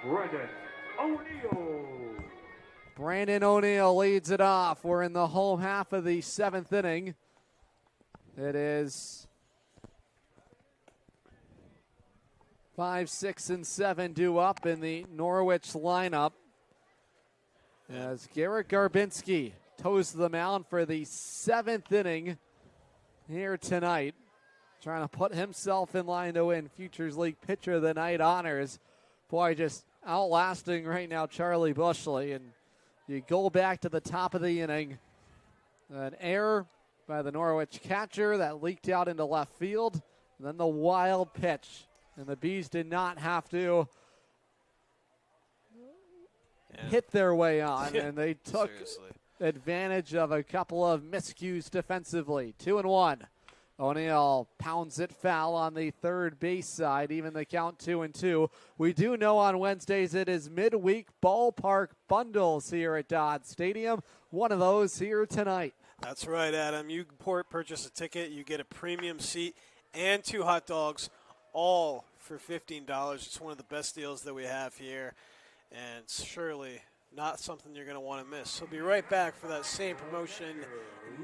Brendan O'Neill. Brandon O'Neill leads it off. We're in the home half of the 7th inning. It is 5, 6, and 7 due up in the Norwich lineup as Garrett Garbinski toes the mound for the 7th inning here tonight, trying to put himself in line to win Futures League Pitcher of the Night honors. Boy, just outlasting right now Charlie Bushley. And you go back to the top of the inning, an error by the Norwich catcher that leaked out into left field, and then the wild pitch. And the Bees did not have to hit their way on, and they took advantage of a couple of miscues defensively. 2-1. O'Neill pounds it foul on the third base side, even the count 2-2. We do know on Wednesdays it is midweek ballpark bundles here at Dodd Stadium. One of those here tonight. That's right, Adam. You purchase a ticket, you get a premium seat and 2 hot dogs, all for $15. It's one of the best deals that we have here, and surely not something you're going to want to miss. So be right back for that same promotion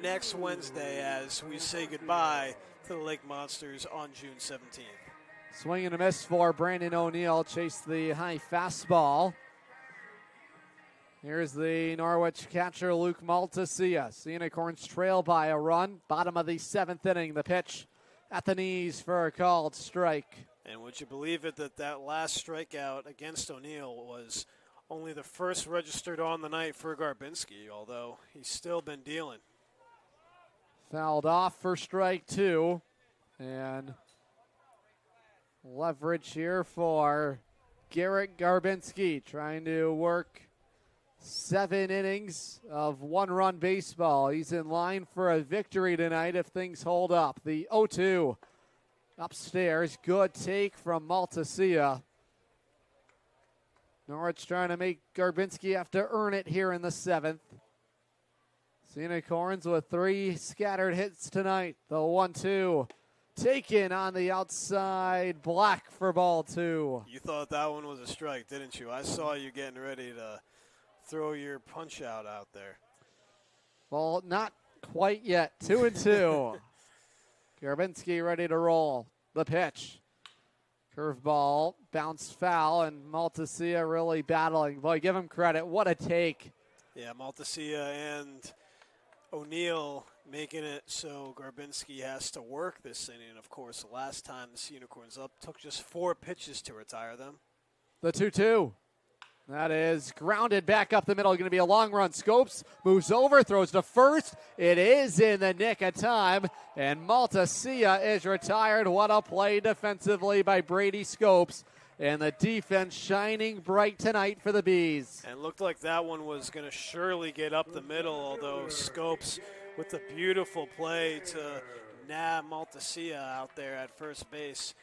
next Wednesday as we say goodbye to the Lake Monsters on June 17th. Swing and a miss for Brandon O'Neill. Chased the high fastball. Here's the Norwich catcher, Luke Maltasia. Unicorns trail by a run. Bottom of the 7th inning. The pitch at the knees for a called strike. And would you believe it that last strikeout against O'Neill was only the first registered on the night for Garbinski, although he's still been dealing. Fouled off for strike 2. And leverage here for Garrett Garbinski, trying to work 7 innings of 1-run baseball. He's in line for a victory tonight if things hold up. The 0-2 upstairs. Good take from Maltasia. Norwich trying to make Garbinski have to earn it here in the 7th. Unicorns with 3 scattered hits tonight. The 1-2 taken on the outside, black for ball 2. You thought that one was a strike, didn't you? I saw you getting ready to throw your punch out there. Well, not quite yet. 2-2. Garbinski ready to roll. The pitch. Curveball, bounce foul, and Maltasia really battling. Boy, give him credit. What a take. Yeah, Maltasia and O'Neill making it so Garbinski has to work this inning. Of course, the last time the Sea Unicorns up took just 4 pitches to retire them. The 2-2. That is grounded back up the middle. Going to be a long run. Scopes moves over, throws to first. It is in the nick of time, and Maltasia is retired. What a play defensively by Brady Scopes, and the defense shining bright tonight for the Bees. And it looked like that one was going to surely get up the middle, although Scopes with a beautiful play to nab Maltasia out there at first base.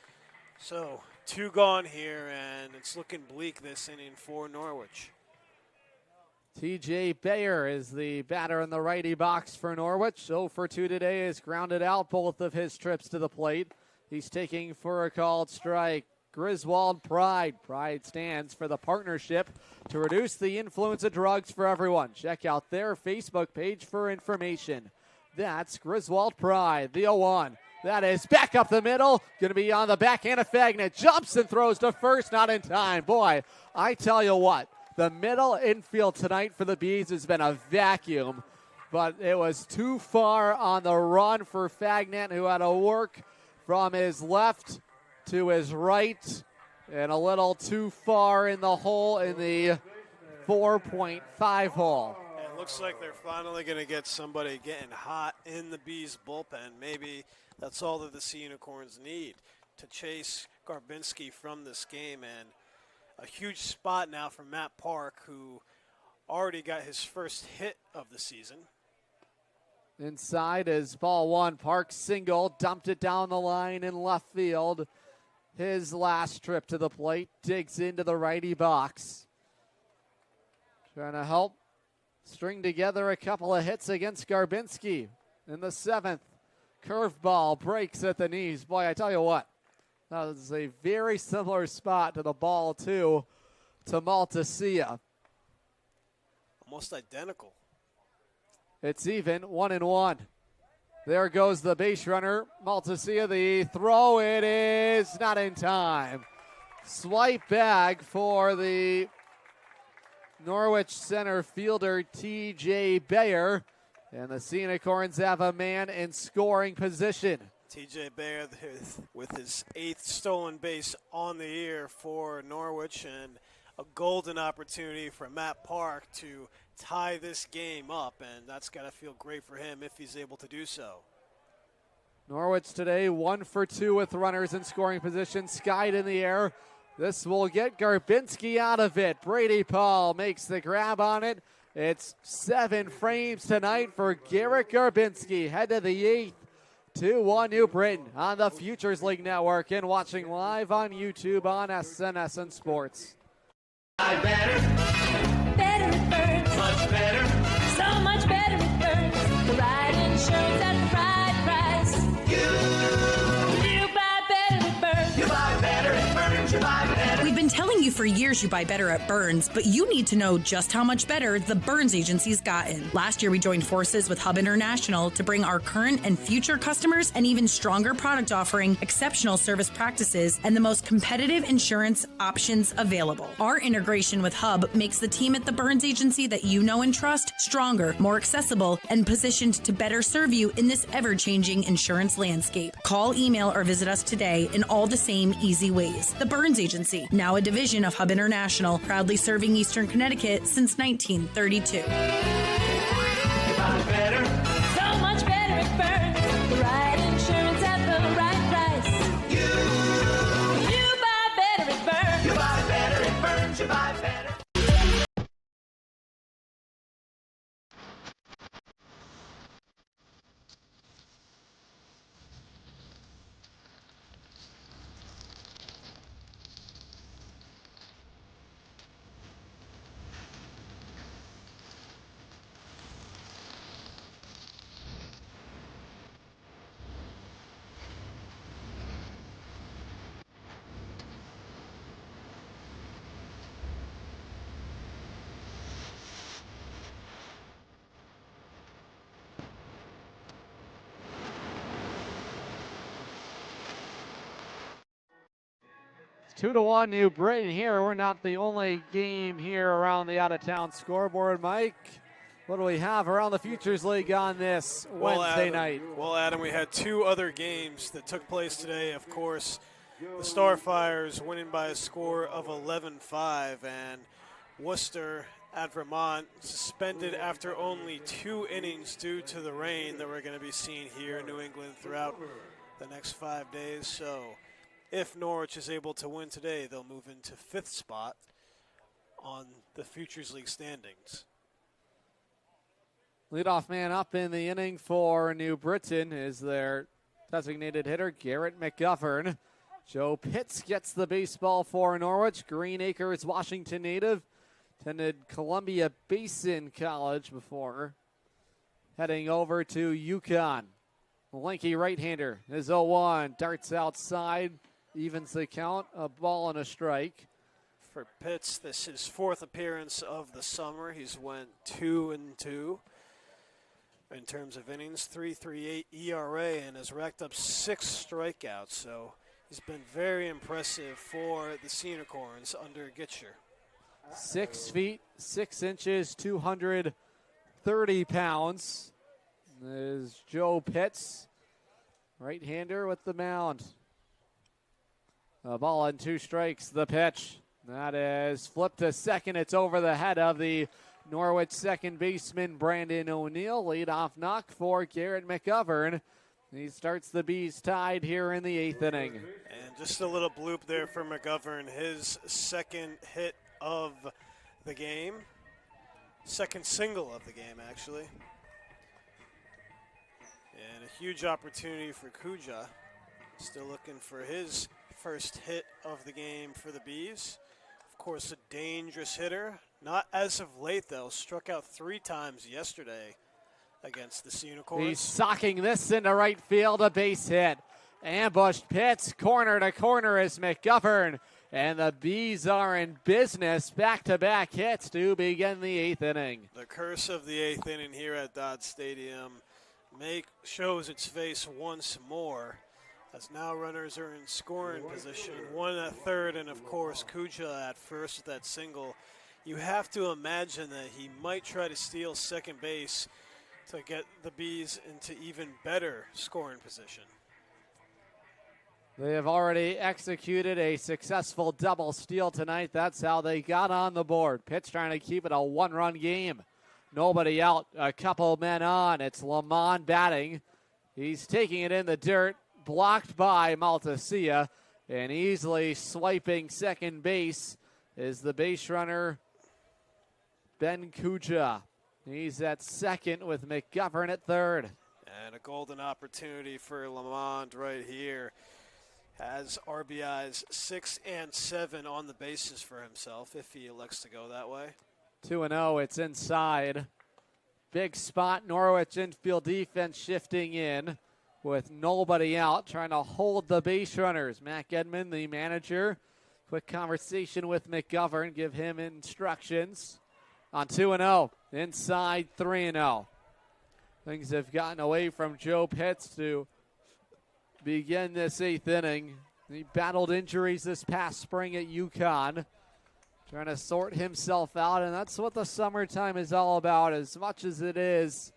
So 2 gone here, and it's looking bleak this inning for Norwich. TJ Bayer is the batter in the righty box for Norwich. 0 for 2 today, is grounded out both of his trips to the plate. He's taking for a called strike. Griswold Pride. Pride stands for the partnership to reduce the influence of drugs for everyone. Check out their Facebook page for information. That's Griswold Pride, the 0-1. That is back up the middle. Going to be on the backhand of Fagnet. Jumps and throws to first, not in time. Boy, I tell you what, the middle infield tonight for the Bees has been a vacuum, but it was too far on the run for Fagnet, who had to work from his left to his right, and a little too far in the hole in the 4.5 hole. It looks like they're finally going to get somebody getting hot in the Bees bullpen. Maybe that's all that the Sea Unicorns need to chase Garbinski from this game. And a huge spot now for Matt Park, who already got his first hit of the season. Inside is ball 1. Park single, dumped it down the line in left field. His last trip to the plate, digs into the righty box. Trying to help string together a couple of hits against Garbinski in the 7th. Curveball breaks at the knees. Boy, I tell you what, that is a very similar spot to the ball 2 to Maltasia. Almost identical. It's even, 1-1. There goes the base runner. Maltasia, the throw, it is not in time. Swipe bag for the Norwich center fielder, TJ Bayer. And the Sea Unicorns have a man in scoring position. TJ Bayer with his 8th stolen base on the year for Norwich, and a golden opportunity for Matt Park to tie this game up, and that's got to feel great for him if he's able to do so. Norwich today 1 for 2 with runners in scoring position, skied in the air. This will get Garbinski out of it. Brady Paul makes the grab on it. It's 7 frames tonight for Garrett Garbinski. Head to the 8th. 2-1 New Britain on the Futures League Network and watching live on YouTube on SNSN Sports. Better it burns. Much better. So much better it burns. The right insurance at the right price. You buy better it burns. You buy better it burns. You buy better. We've been telling you for years you buy better at Burns, but you need to know just how much better the Burns Agency's gotten. Last year, we joined forces with Hub International to bring our current and future customers an even stronger product offering, exceptional service practices, and the most competitive insurance options available. Our integration with Hub makes the team at the Burns Agency that you know and trust stronger, more accessible, and positioned to better serve you in this ever-changing insurance landscape. Call, email, or visit us today in all the same easy ways. The Burns Agency, now a division of Hub International, proudly serving Eastern Connecticut since 1932. Better. So much better it burns. The right insurance at the right price. You buy better it burns. You buy better it burns. You buy better. 2-1 New Britain here. We're not the only game here around the out-of-town scoreboard, Mike. What do we have around the Futures League on this Wednesday night? Well, Adam, we had two other games that took place today. Of course, the Starfires winning by a score of 11-5, and Worcester at Vermont suspended after only 2 innings due to the rain that we're going to be seeing here in New England throughout the next 5 days. So if Norwich is able to win today, they'll move into 5th spot on the Futures League standings. Leadoff man up in the inning for New Britain is their designated hitter, Garrett McGovern. Joe Pitts gets the baseball for Norwich. Green Acres, Washington native. Attended Columbia Basin College before heading over to UConn. Lanky right-hander is 0-1. Darts outside, evens the count, a ball and a strike. For Pitts, this is his 4th appearance of the summer. He's went 2-2 in terms of innings, 3.38 ERA, and has racked up 6 strikeouts. So he's been very impressive for the Unicorns under Gitcher. 6 feet, 6 inches, 230 pounds. Is Joe Pitts, right-hander with the mound. A ball and 2 strikes, the pitch. That is flipped to second. It's over the head of the Norwich second baseman, Brandon O'Neill. Leadoff knock for Garrett McGovern. He starts the Bees tied here in the 8th inning. And just a little bloop there for McGovern. His second hit of the game. Second single of the game, actually. And a huge opportunity for Kuja. Still looking for his first hit of the game for the Bees. Of course, a dangerous hitter. Not as of late, though. Struck out 3 times yesterday against the Unicorns. He's socking this into right field, a base hit. Ambushed Pitts, corner to corner is McGovern. And the Bees are in business. Back-to-back hits to begin the 8th inning. The curse of the 8th inning here at Dodd Stadium shows its face once more, as now runners are in scoring position. 1 at third, and of course Kuja at first with that single. You have to imagine that he might try to steal second base to get the Bees into even better scoring position. They have already executed a successful double steal tonight. That's how they got on the board. Pitts trying to keep it a 1-run game. Nobody out, a couple men on. It's Lamont batting. He's taking it in the dirt, blocked by Maltasia, and easily swiping second base is the base runner, Ben Kuja. He's at second with McGovern at third. And a golden opportunity for Lamont right here. Has RBIs 6 and 7 on the bases for himself if he elects to go that way. 2-0, it's inside. Big spot, Norwich infield defense shifting in with nobody out, trying to hold the base runners. Mac Edmond, the manager, quick conversation with McGovern, give him instructions on 2-0. Inside 3-0. Things have gotten away from Joe Pitts to begin this 8th inning. He battled injuries this past spring at UConn, trying to sort himself out, and that's what the summertime is all about, as much as it is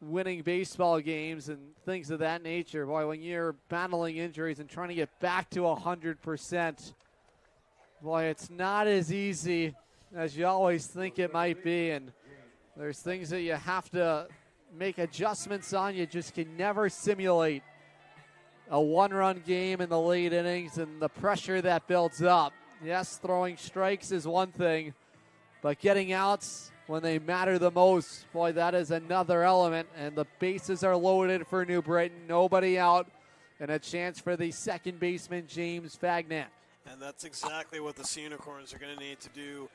winning baseball games and things of that nature. Boy, when you're battling injuries and trying to get back to 100%, boy, it's not as easy as you always think it might be, and there's things that you have to make adjustments on. You just can never simulate a 1-run game in the late innings and the pressure that builds up. Yes, throwing strikes is one thing, but getting outs when they matter the most, boy, that is another element. And the bases are loaded for New Britain. Nobody out, and a chance for the second baseman, James Fagnant. And that's exactly what the Unicorns are going to need to do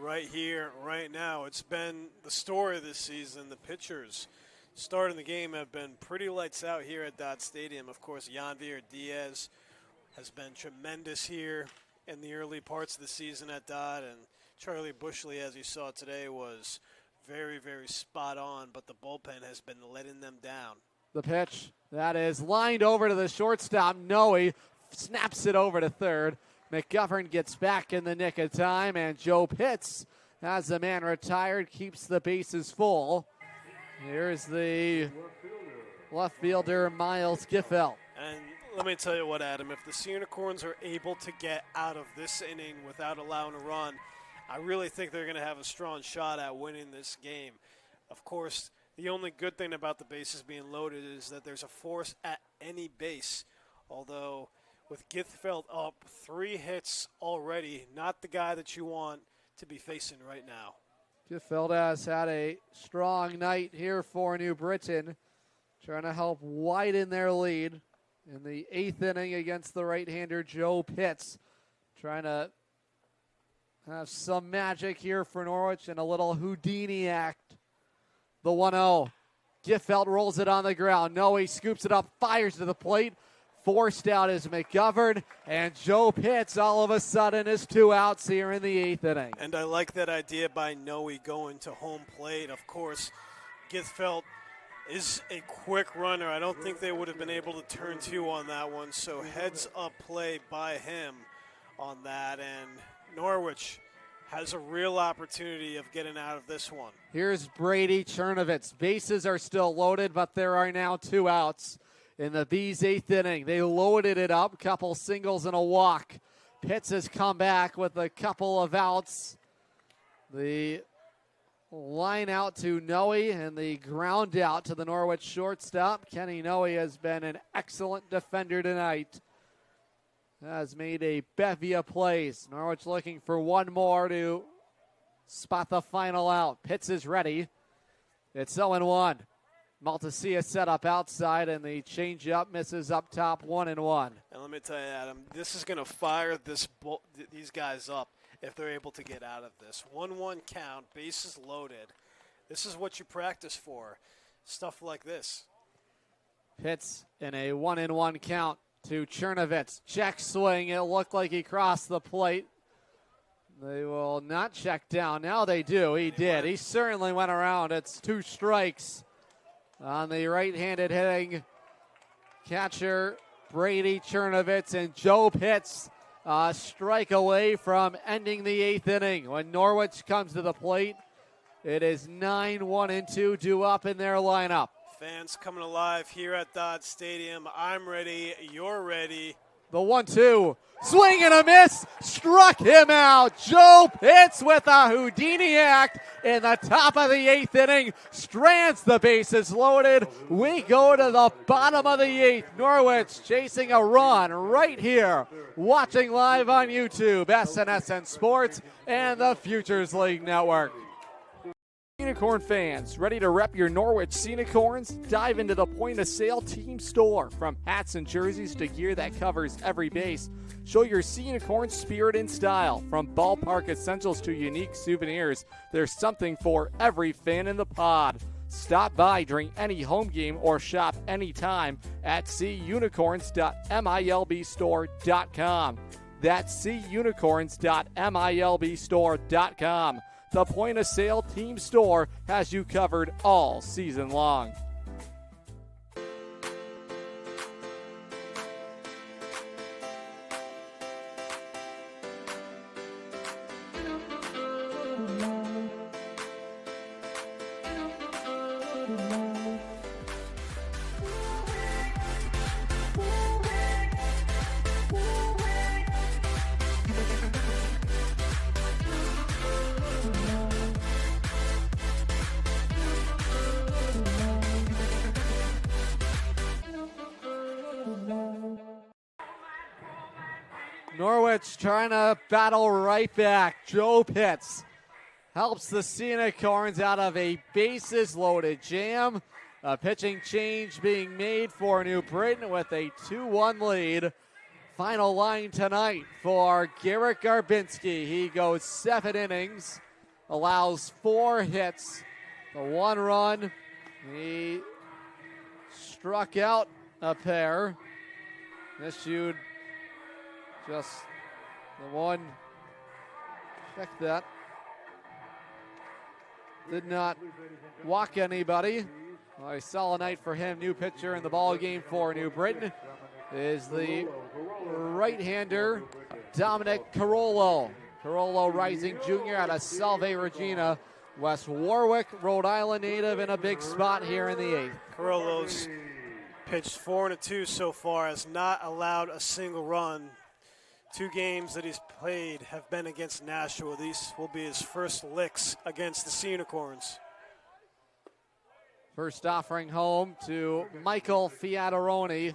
right here, right now. It's been the story this season. The pitchers starting the game have been pretty lights out here at Dodd Stadium. Of course, Yanvier Diaz has been tremendous here in the early parts of the season at Dodd, and Charlie Bushley, as you saw today, was very, very spot on, but the bullpen has been letting them down. The pitch that is lined over to the shortstop. Noe snaps it over to third. McGovern gets back in the nick of time, and Joe Pitts, as the man retired, keeps the bases full. Here's the left fielder, Miles Giffelt. And let me tell you what, Adam, if the Unicorns are able to get out of this inning without allowing a run, I really think they're going to have a strong shot at winning this game. Of course, the only good thing about the bases being loaded is that there's a force at any base, although with Giffelt up 3 hits already, not the guy that you want to be facing right now. Giffelt has had a strong night here for New Britain, trying to help widen their lead in the 8th inning against the right-hander Joe Pitts, trying to have some magic here for Norwich and a little Houdini act. The 1-0. Giffelt rolls it on the ground. Noe scoops it up, fires to the plate. Forced out is McGovern, and Joe Pitts all of a sudden is 2 outs here in the 8th inning. And I like that idea by Noe going to home plate. Of course, Giffelt is a quick runner. I don't think they would have been able to turn 2 on that one, so heads up play by him on that, and Norwich has a real opportunity of getting out of this one. Here's Brady Chernovitz. Bases are still loaded, but there are now 2 outs in the Bees' 8th inning. They loaded it up, couple singles and a walk. Pitts has come back with a couple of outs. The line out to Noe and the ground out to the Norwich shortstop. Kenny Noe has been an excellent defender tonight. Has made a bevy of plays. Norwich looking for one more to spot the final out. Pitts is ready. It's 0-1. Maltasia set up outside, and the changeup misses up top, 1-1. And let me tell you, Adam, this is going to fire these guys up if they're able to get out of this. 1-1 count, bases loaded. This is what you practice for, stuff like this. Pitts in a 1-1 count to Chernovitz. Check swing. It looked like he crossed the plate. They will not check down. Now they do. He did. He certainly went around. It's 2 strikes on the right-handed hitting catcher Brady Chernovitz, and Joe Pitts a strike away from ending the 8th inning. When Norwich comes to the plate, it is 9-1-2 due up in their lineup. Fans coming alive here at Dodd Stadium. I'm ready. You're ready. The 1-2. Swing and a miss. Struck him out. Joe Pitts with a Houdini act in the top of the 8th inning. Strands the bases loaded. We go to the bottom of the 8th. Norwich chasing a run right here. Watching live on YouTube, SNSN Sports and the Futures League Network. Unicorn fans, ready to rep your Norwich Unicorns? Dive into the point-of-sale team store. From hats and jerseys to gear that covers every base, show your Unicorn spirit and style. From ballpark essentials to unique souvenirs, there's something for every fan in the pod. Stop by during any home game or shop anytime at cunicorns.milbstore.com. That's cunicorns.milbstore.com. The point-of-sale team store has you covered all season long. Norwich trying to battle right back. Joe Pitts helps the Unicorns out of a bases-loaded jam. A pitching change being made for New Britain with a 2-1 lead. Final line tonight for Garrett Garbinski. He goes 7 innings, allows 4 hits, the 1 run. He struck out a pair. Issued just the 1. Check that. Did not walk anybody. Well, a solid night for him. New pitcher in the ball game for New Britain is the right-hander Dominic Carollo. Carollo, rising junior out of Salve Regina, West Warwick, Rhode Island native, in a big spot here in the 8th. Carollo's pitched 4-2 so far, has not allowed a single run. 2 games that he's played have been against Nashua. These will be his first licks against the Sea Unicorns. First offering home to Michael Fiataroni.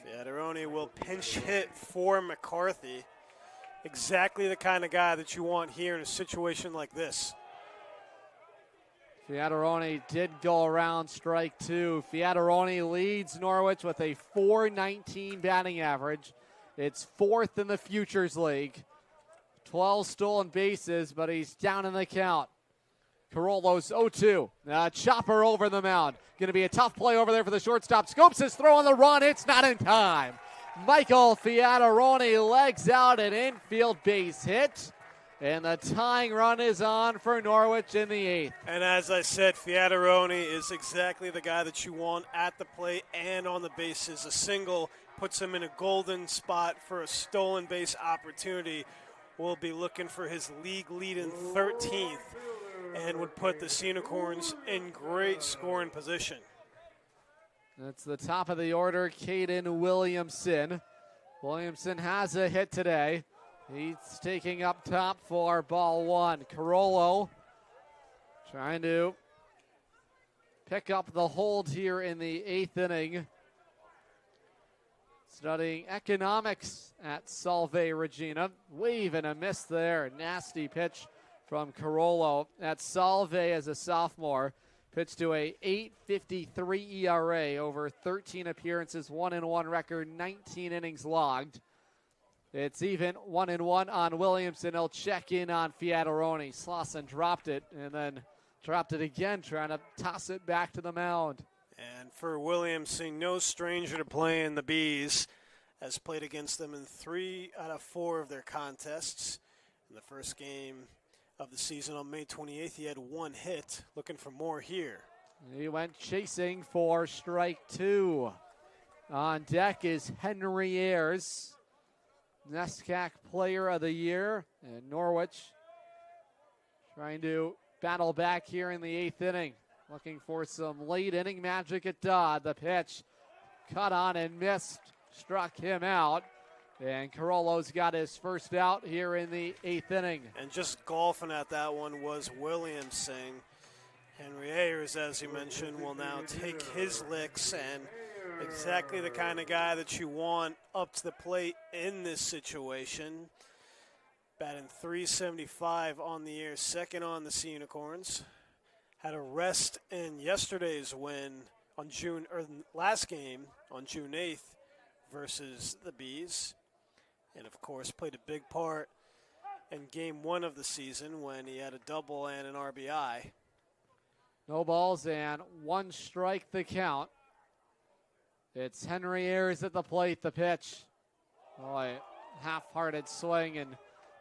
Fiataroni will pinch hit for McCarthy. Exactly the kind of guy that you want here in a situation like this. Fiataroni did go around strike 2. Fiataroni leads Norwich with a .419 batting average. It's 4th in the Futures League. 12 stolen bases, but he's down in the count. Carollo's 0-2. Chopper over the mound. Going to be a tough play over there for the shortstop. Scopes his throw on the run. It's not in time. Michael Fiataroni legs out an infield base hit. And the tying run is on for Norwich in the 8th. And as I said, Fiataroni is exactly the guy that you want at the plate and on the bases. A single puts him in a golden spot for a stolen base opportunity. We'll be looking for his league lead in 13th and would put the Sea Unicorns in great scoring position. That's the top of the order, Caden Williamson. Williamson has a hit today. He's taking up top for ball 1. Carollo trying to pick up the hold here in the 8th inning. Studying economics at Salve Regina. Wave and a miss there. Nasty pitch from Carollo at Salve as a sophomore. Pitched to a .853 ERA over 13 appearances, 1-1 record, 19 innings logged. It's even 1-1 on Williamson. He'll check in on Fiataroni. Slauson dropped it and then dropped it again, trying to toss it back to the mound. And for Williamson, no stranger to playing the Bees, has played against them in 3 out of 4 of their contests. In the first game of the season on May 28th, he had 1 hit. Looking for more here. He went chasing for strike 2. On deck is Henry Ayers, NESCAC Player of the Year, and Norwich trying to battle back here in the 8th inning. Looking for some late inning magic at Dodd. The pitch cut on and missed, struck him out. And Carollo's got his first out here in the 8th inning. And just golfing at that one was Williamson. Henry Ayers, as you mentioned, will now take his licks, and exactly the kind of guy that you want up to the plate in this situation. Batting .375 on the year, second on the Sea Unicorns. Had a rest in yesterday's win on last game on June 8th versus the Bees. And of course played a big part in game 1 of the season when he had a double and an RBI. No balls and 1 strike the count. It's Henry Ayers at the plate, the pitch. Oh, a half-hearted swing, and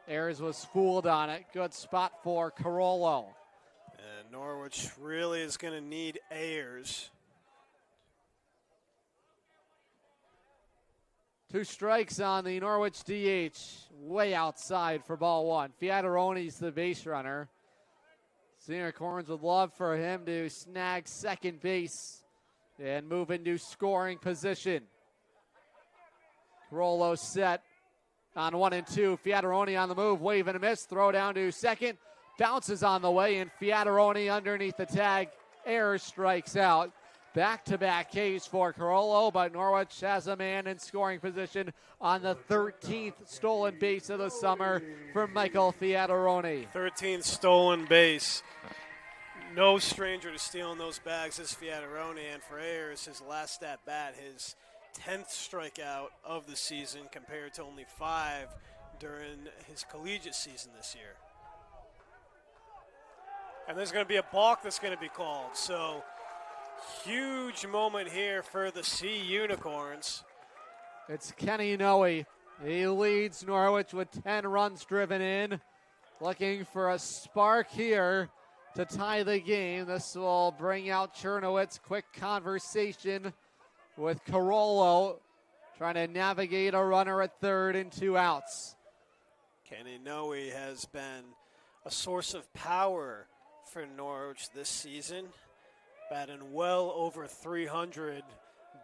Ayers was fooled on it. Good spot for Carollo. And Norwich really is going to need Ayers. 2 strikes on the Norwich DH, way outside for ball 1. Fiataroni's the base runner. Senior Corns would love for him to snag second base and move into scoring position. Carollo set on 1 and 2. Fiataroni on the move, wave and a miss, throw down to second. Bounces on the way, and Fiataroni underneath the tag. Ayers strikes out. Back-to-back Ks for Carollo, but Norwich has a man in scoring position on the 13th stolen base of the summer for Michael Fiataroni. 13th stolen base. No stranger to stealing those bags is Fiataroni, and for Ayers, his last at-bat, his 10th strikeout of the season compared to only 5 during his collegiate season this year. And there's going to be a balk that's going to be called, so huge moment here for the Sea Unicorns. It's Kenny Noe. He leads Norwich with 10 runs driven in. Looking for a spark here to tie the game. This will bring out Chernowitz. Quick conversation with Carollo, trying to navigate a runner at third and 2 outs. Kenny Noe has been a source of power for Norwich this season, batting well over 300.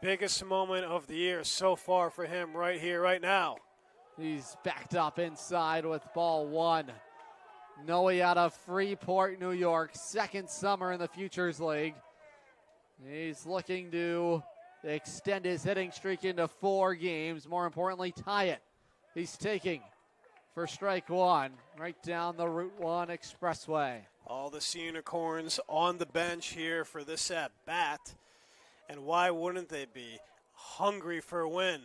Biggest moment of the year so far for him right here, right now. He's backed up inside with ball 1. Noe out of Freeport, New York, second summer in the Futures League. He's looking to extend his hitting streak into 4 games. More importantly, tie it. He's taking for strike 1 right down the Route 1 Expressway. All the Unicorns on the bench here for this at bat. And why wouldn't they be? Hungry for a win.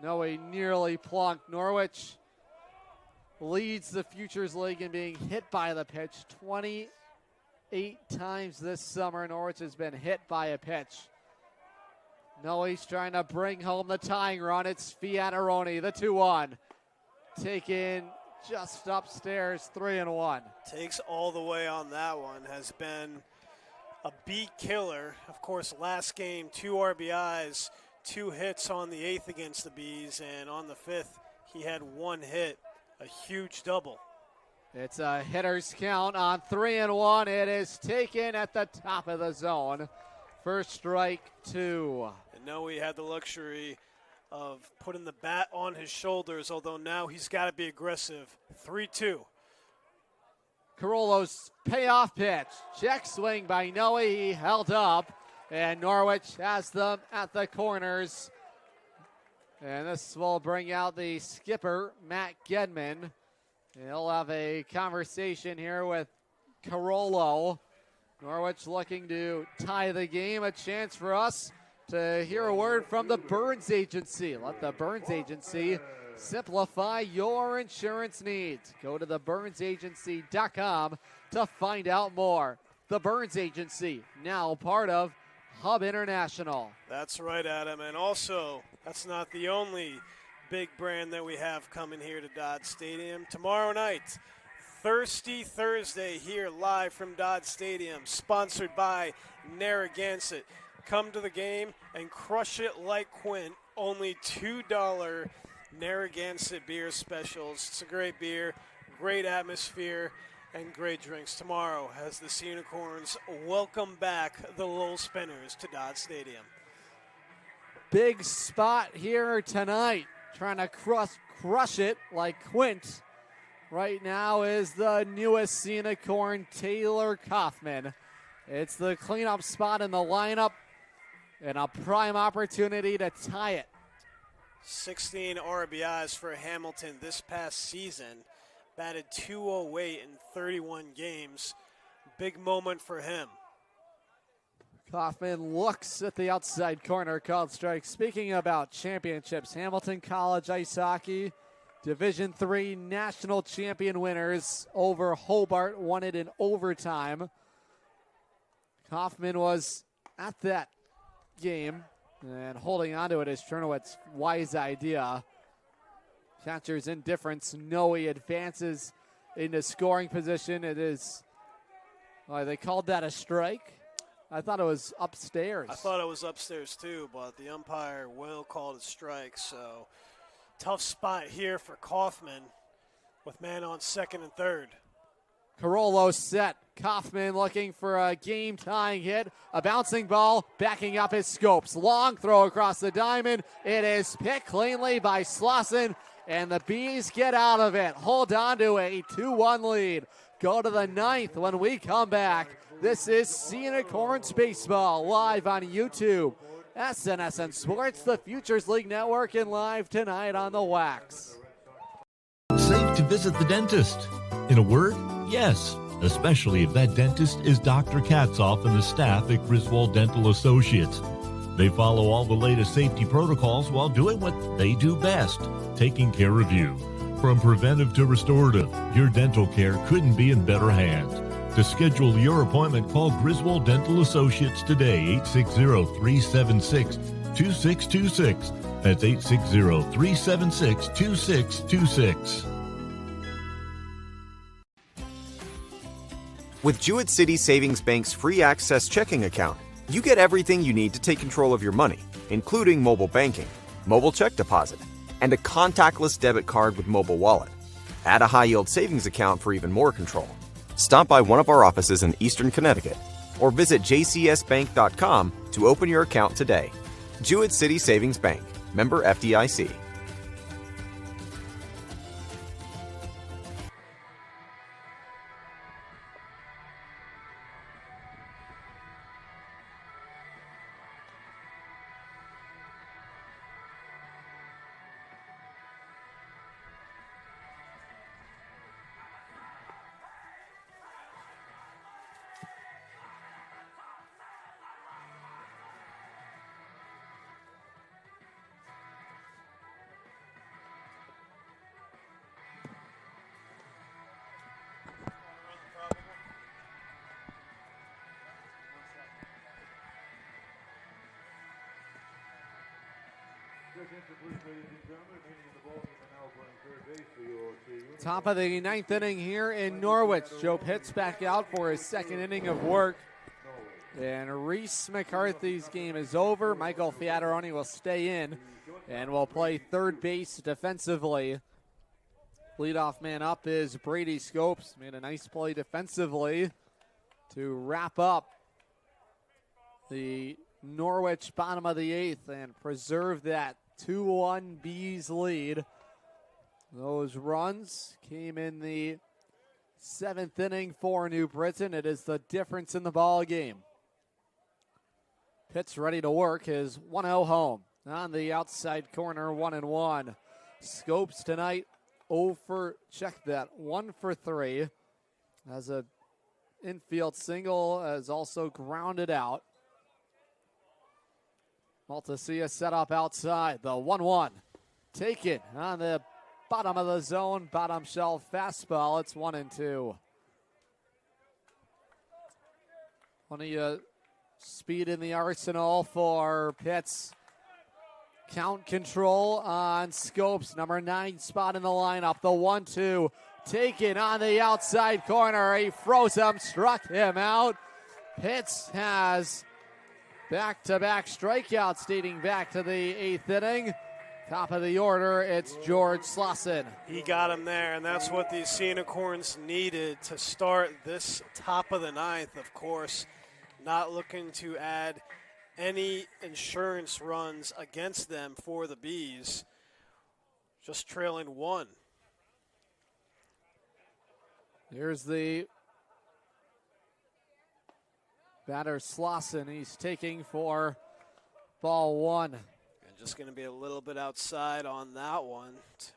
Noe nearly plunked. Norwich leads the Futures League in being hit by the pitch. 28 times this summer, Norwich has been hit by a pitch. Noe's trying to bring home the tying run. It's Fiataroni, the 2-1. Taken just upstairs, 3-1. Takes all the way on that one. Has been a beat killer. Of course, last game, 2 RBIs, 2 hits on the 8th against the Bees, and on the 5th, he had 1 hit, a huge double. It's a hitter's count on 3-1. It is taken at the top of the zone for strike 2. And Noe had the luxury of putting the bat on his shoulders, although now he's got to be aggressive. 3-2. Carollo's payoff pitch. Check swing by Noe. He held up. And Norwich has them at the corners. And this will bring out the skipper, Matt Gedman. He'll have a conversation here with Carollo. Norwich looking to tie the game. A chance for us to hear a word from the Burns Agency. Let the Burns Agency simplify your insurance needs. Go to theburnsagency.com to find out more. The Burns Agency, now part of Hub International. That's right, Adam. And also, that's not the only big brand that we have coming here to Dodd Stadium. Tomorrow night, Thirsty Thursday here live from Dodd Stadium, sponsored by Narragansett. Come to the game and crush it like Quint. Only $2 Narragansett beer specials. It's a great beer, great atmosphere, and great drinks tomorrow as the Unicorns welcome back the Lowell Spinners to Dodd Stadium. Big spot here tonight, trying to crush it like Quint. Right now is the newest Unicorn, Taylor Kaufman. It's the cleanup spot in the lineup and a prime opportunity to tie it. 16 RBIs for Hamilton this past season. Batted .208 in 31 games. Big moment for him. Kaufman looks at the outside corner, called strike. Speaking about championships, Hamilton College Ice Hockey, Division III national champion winners over Hobart, won it in overtime. Kaufman was at that game, and holding on to it is Chernowitz's wise idea. Catcher's indifference. Noe advances into scoring position. It is, they called that a strike. I thought it was upstairs. I thought it was upstairs too, but the umpire will call it a strike. So tough spot here for Kaufman with man on second and third. Carollo set. Kaufman looking for a game-tying hit. A bouncing ball, backing up his scopes. Long throw across the diamond. It is picked cleanly by Slauson, and the Bees get out of it. Hold on to a 2-1 lead. Go to the 9th when we come back. This is Unicorns Baseball live on YouTube. SNSN Sports, the Futures League Network, and live tonight on the Wax. Safe to visit the dentist. In a word, yes, especially if that dentist is Dr. Katzoff and the staff at Griswold Dental Associates. They follow all the latest safety protocols while doing what they do best, taking care of you. From preventive to restorative, your dental care couldn't be in better hands. To schedule your appointment, call Griswold Dental Associates today, 860-376-2626. That's 860-376-2626. With Jewett City Savings Bank's free access checking account, you get everything you need to take control of your money, including mobile banking, mobile check deposit, and a contactless debit card with mobile wallet. Add a high-yield savings account for even more control. Stop by one of our offices in Eastern Connecticut or visit jcsbank.com to open your account today. Jewett City Savings Bank, member FDIC. Top of the ninth inning here in Norwich. Joe Pitts back out for his second inning of work. And Reese McCarthy's game is over. Michael Fiataroni will stay in and will play third base defensively. Leadoff man up is Brady Scopes. Made a nice play defensively to wrap up the Norwich bottom of the eighth and preserve that 2-1 Bees lead. Those runs came in the seventh inning for New Britain. It is the difference in the ball game. Pitts ready to work his 1-0 home. On the outside corner, 1-1. Scopes tonight 0 for, check that, 1 for 3. Has a infield single, has also grounded out. Maltasia set up outside. The 1-1 taken on the bottom of the zone, bottom shelf fastball. It's 1-2. Plenty of speed in the arsenal for Pitts. Count control on Scopes, number 9 spot in the lineup. The 1-2 taken on the outside corner. He froze him, struck him out. Pitts has back-to-back strikeouts dating back to the eighth inning. Top of the order, it's George Slauson. He got him there, and that's what the Unicorns needed to start this top of the ninth. Of course, not looking to add any insurance runs against them for the Bees. Just trailing 1. Here's the batter Slauson. He's taking for ball 1. Just going to be a little bit outside on that one,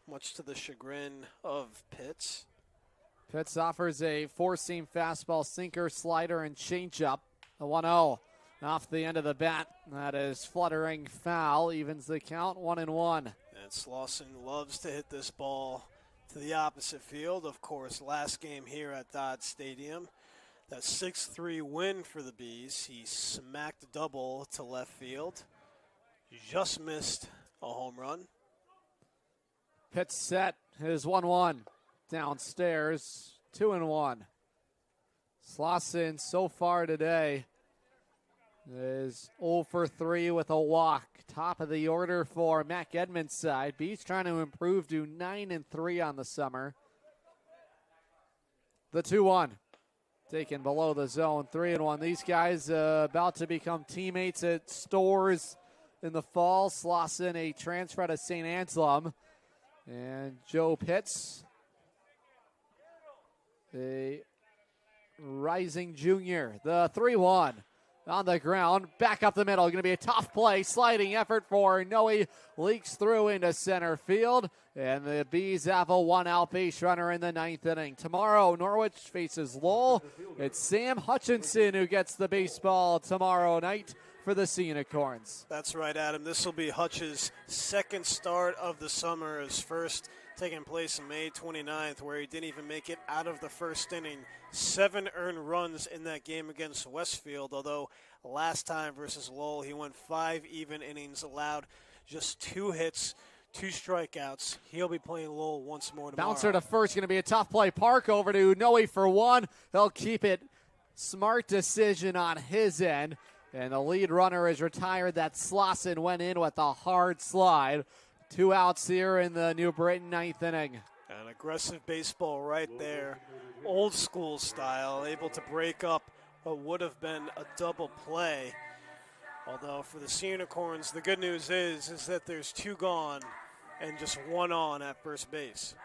much to the chagrin of Pitts. Pitts offers a four-seam fastball, sinker, slider, and changeup. The 1-0 off the end of the bat. That is fluttering foul, evens the count, 1-1. And Slauson loves to hit this ball to the opposite field. Of course, last game here at Dodd Stadium, that 6-3 win for the Bees. He smacked a double to left field. Just missed a home run. Pitts set his 1-1 downstairs, 2-1. Slauson so far today is 0 for 3 with a walk. Top of the order for Mac Edmonds' side. Bees trying to improve to 9-3 on the summer. The 2-1 taken below the zone, 3-1. These guys about to become teammates at Stores in the fall. Slauson, a transfer to St. Anselm. And Joe Pitts, a rising junior. The 3-1 on the ground. Back up the middle. Going to be a tough play. Sliding effort for Noe. Leaks through into center field. And the Bees have a one-out base runner in the ninth inning. Tomorrow, Norwich faces Lowell. It's Sam Hutchinson who gets the baseball tomorrow night for the Unicorns. That's right, Adam. This will be Hutch's second start of the summer. His first taking place on May 29th, where he didn't even make it out of the first inning. 7 earned runs in that game against Westfield, although last time versus Lowell, he went 5 even innings, allowed just 2 hits, 2 strikeouts. He'll be playing Lowell once more tomorrow. Bouncer to first, going to be a tough play. Park over to Noe for 1. They'll keep it Smart decision on his end. And the lead runner is retired. That Slauson went in with a hard slide. 2 outs here in the New Britain 9th inning. An aggressive baseball right there. Old school style, able to break up what would have been a double play. Although for the Unicorns, the good news is that there's 2 gone and just 1 on at first base.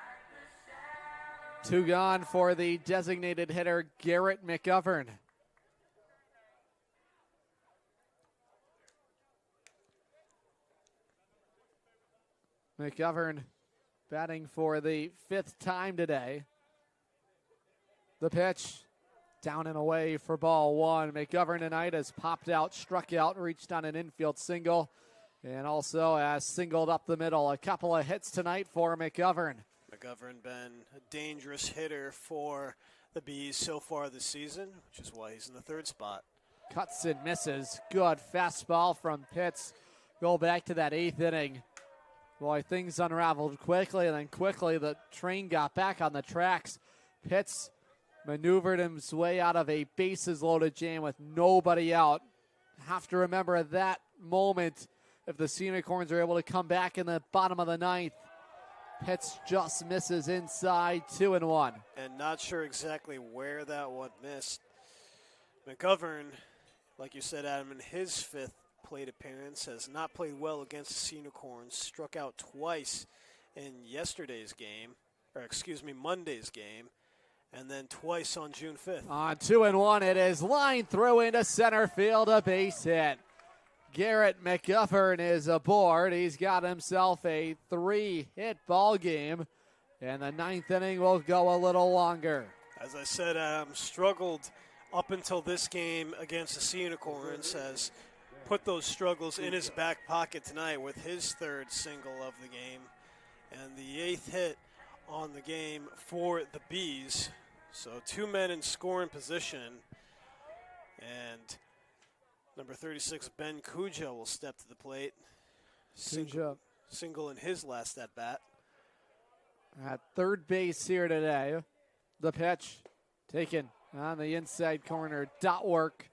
2 gone for the designated hitter, Garrett McGovern. McGovern batting for the 5th time today. The pitch down and away for ball 1. McGovern tonight has popped out, struck out, reached on an infield single, and also has singled up the middle. A couple of hits tonight for McGovern. McGovern been a dangerous hitter for the Bees so far this season, which is why he's in the 3rd spot. Cuts and misses. Good fastball from Pitts. Go back to that 8th inning. Boy, things unraveled quickly, and then quickly the train got back on the tracks. Pitts maneuvered his way out of a bases-loaded jam with nobody out. Have to remember that moment if the Unicorns are able to come back in the bottom of the 9th. Pitts just misses inside, 2-1. And not sure exactly where that one missed. McGovern, like you said, Adam, in his 5th plate appearance, has not played well against the Unicorns. Struck out twice in Monday's game, and then twice on June 5th. On 2-1, it is line through into center field, a base hit. Garrett McGovern is aboard. He's got himself a 3-hit ball game, and the 9th inning will go a little longer. As I said, struggled up until this game against the Unicorns, has put those struggles in his back pocket tonight with his 3rd single of the game and the 8th hit on the game for the Bees. So 2 men in scoring position, and number 36, Ben Cuja, will step to the plate. Single in his last at-bat. At 3rd base here today. The pitch taken on the inside corner. Dot work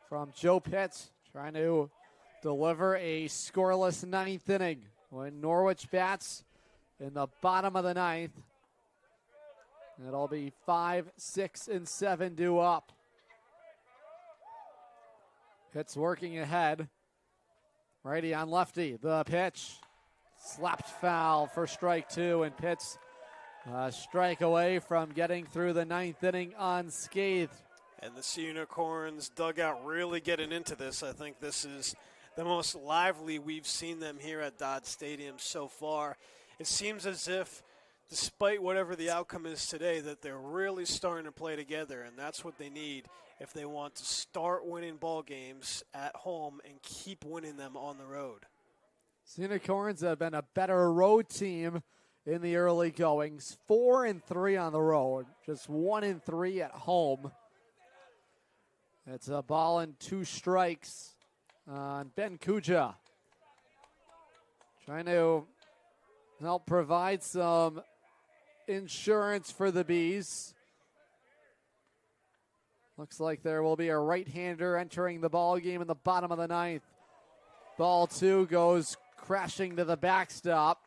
from Joe Pitts, trying to deliver a scoreless 9th inning when Norwich bats in the bottom of the 9th. It'll be 5, 6, and 7 due up. Pitts working ahead. Righty on lefty. The pitch slapped foul for strike 2, and Pitts strike away from getting through the 9th inning unscathed. And the Unicorns dugout really getting into this. I think this is the most lively we've seen them here at Dodd Stadium so far. It seems as if, despite whatever the outcome is today, that they're really starting to play together, and that's what they need if they want to start winning ball games at home and keep winning them on the road. Unicorns have been a better road team in the early goings. 4-3 on the road, just 1-3 at home. It's a ball and 2 strikes on Ben Cuja. Trying to help provide some insurance for the Bees. Looks like there will be a right-hander entering the ball game in the bottom of the 9th. Ball 2 goes crashing to the backstop.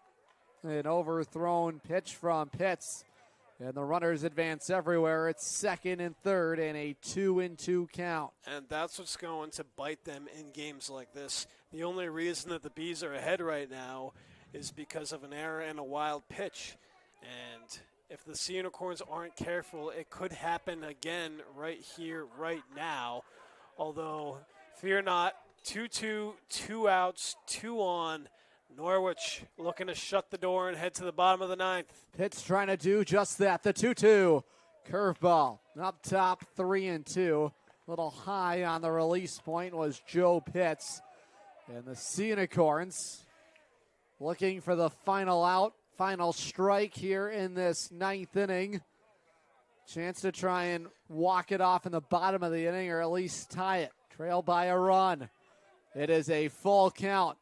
An overthrown pitch from Pitts. And the runners advance everywhere. It's 2nd and 3rd and a 2-2 count. And that's what's going to bite them in games like this. The only reason that the Bees are ahead right now is because of an error and a wild pitch. And if the Unicorns aren't careful, it could happen again right here, right now. Although, fear not, 2-2, 2 outs, 2 on. Norwich looking to shut the door and head to the bottom of the 9th. Pitts trying to do just that. The 2-2 curveball up top, 3-2. A little high on the release point was Joe Pitts. And the Unicorns looking for the final out, final strike here in this 9th inning. Chance to try and walk it off in the bottom of the inning or at least tie it. Trail by a run. It is a full count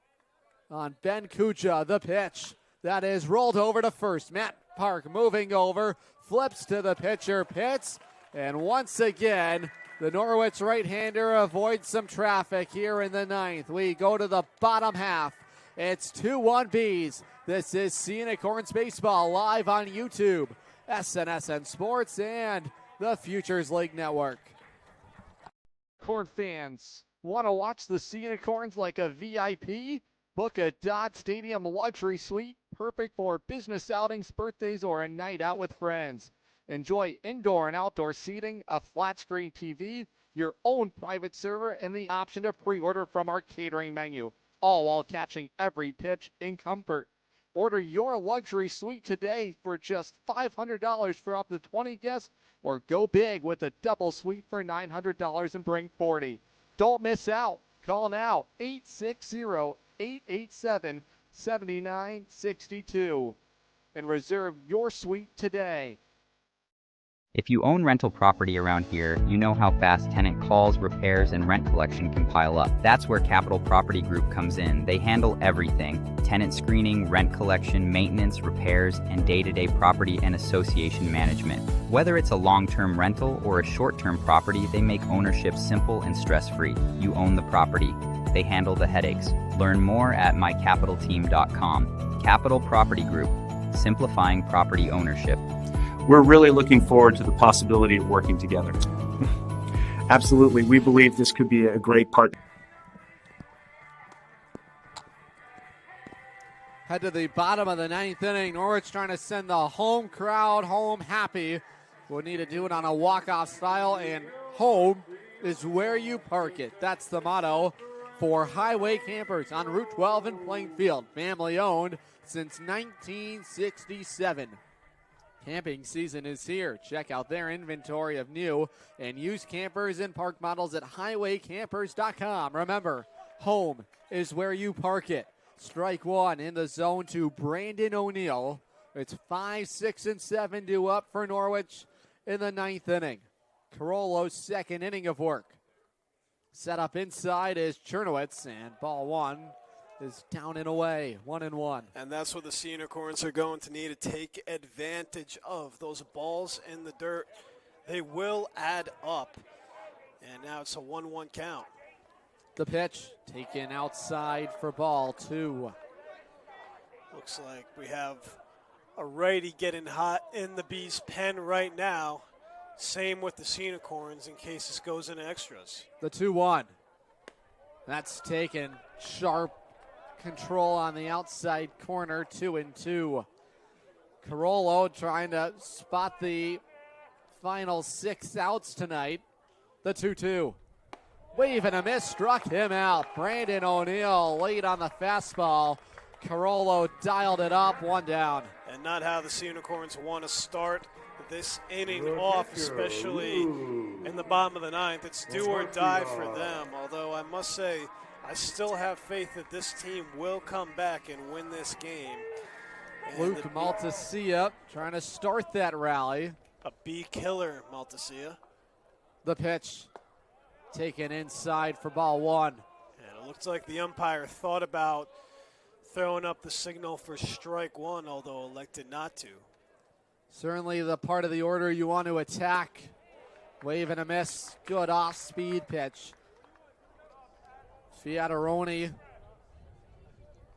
on Ben Cuja. The pitch that is rolled over to first. Matt Park moving over, flips to the pitcher, Pitts, And once again, the Norwich right-hander avoids some traffic here in the ninth. We go to the bottom half. It's 2-1 Bees. This is Scenic Horns Baseball live on YouTube, SNSN Sports, and the Futures League Network. Horn fans, want to watch the Scenic Horns like a VIP? Book a Dodd Stadium luxury suite, perfect for business outings, birthdays, or a night out with friends. Enjoy indoor and outdoor seating, a flat-screen TV, your own private server, and the option to pre-order from our catering menu, all while catching every pitch in comfort. Order your luxury suite today for just $500 for up to 20 guests, or go big with a double suite for $900 and bring 40. Don't miss out. Call now, 860-887-7962, and reserve your suite today. If you own rental property around here, you know how fast tenant calls, repairs, and rent collection can pile up. That's where Capital Property Group comes in. They handle everything: tenant screening, rent collection, maintenance, repairs, and day-to-day property and association management. Whether it's a long-term rental or a short-term property, they make ownership simple and stress-free. You own the property. They handle the headaches. Learn more at mycapitalteam.com. Capital Property Group, simplifying property ownership. We're really looking forward to the possibility of working together. Absolutely. We believe this could be a great partner. Head to the bottom of the ninth inning. Norwich trying to send the home crowd home happy. We'll need to do it on a walk-off style, and home is where you park it. That's the motto for Highway Campers on Route 12 in Plainfield. Family owned since 1967. Camping season is here. Check out their inventory of new and used campers and park models at highwaycampers.com. Remember, home is where you park it. Strike one in the zone to Brandon O'Neill. It's 5, 6, and 7 due up for Norwich in the ninth inning. Carollo's second inning of work. Set up inside is Chernowitz, and ball one is down and away, 1-1. And that's what the Scenic Horns are going to need to take advantage of. Those balls in the dirt, they will add up. And now it's a 1-1 count. The pitch taken outside for ball two. Looks like we have a righty getting hot in the Bees' pen right now. Same with the Scenic Horns in case this goes into extras. The 2-1. That's taken. Sharp control on the outside corner, 2-2. Carollo trying to spot the final 6 outs tonight. The 2-2. Wave and a miss, struck him out. Brandon O'Neill late on the fastball. Carollo dialed it up, 1 down. And not how the Scenic Horns want to start this inning off, especially in the bottom of the ninth. It's do or die for them, although I must say, I still have faith that this team will come back and win this game. And Luke Maltasia trying to start that rally. A B killer, Maltasia. The pitch taken inside for ball one. And it looks like the umpire thought about throwing up the signal for strike one, although elected not to. Certainly the part of the order you want to attack. Wave and a miss. Good off-speed pitch. Fiataroni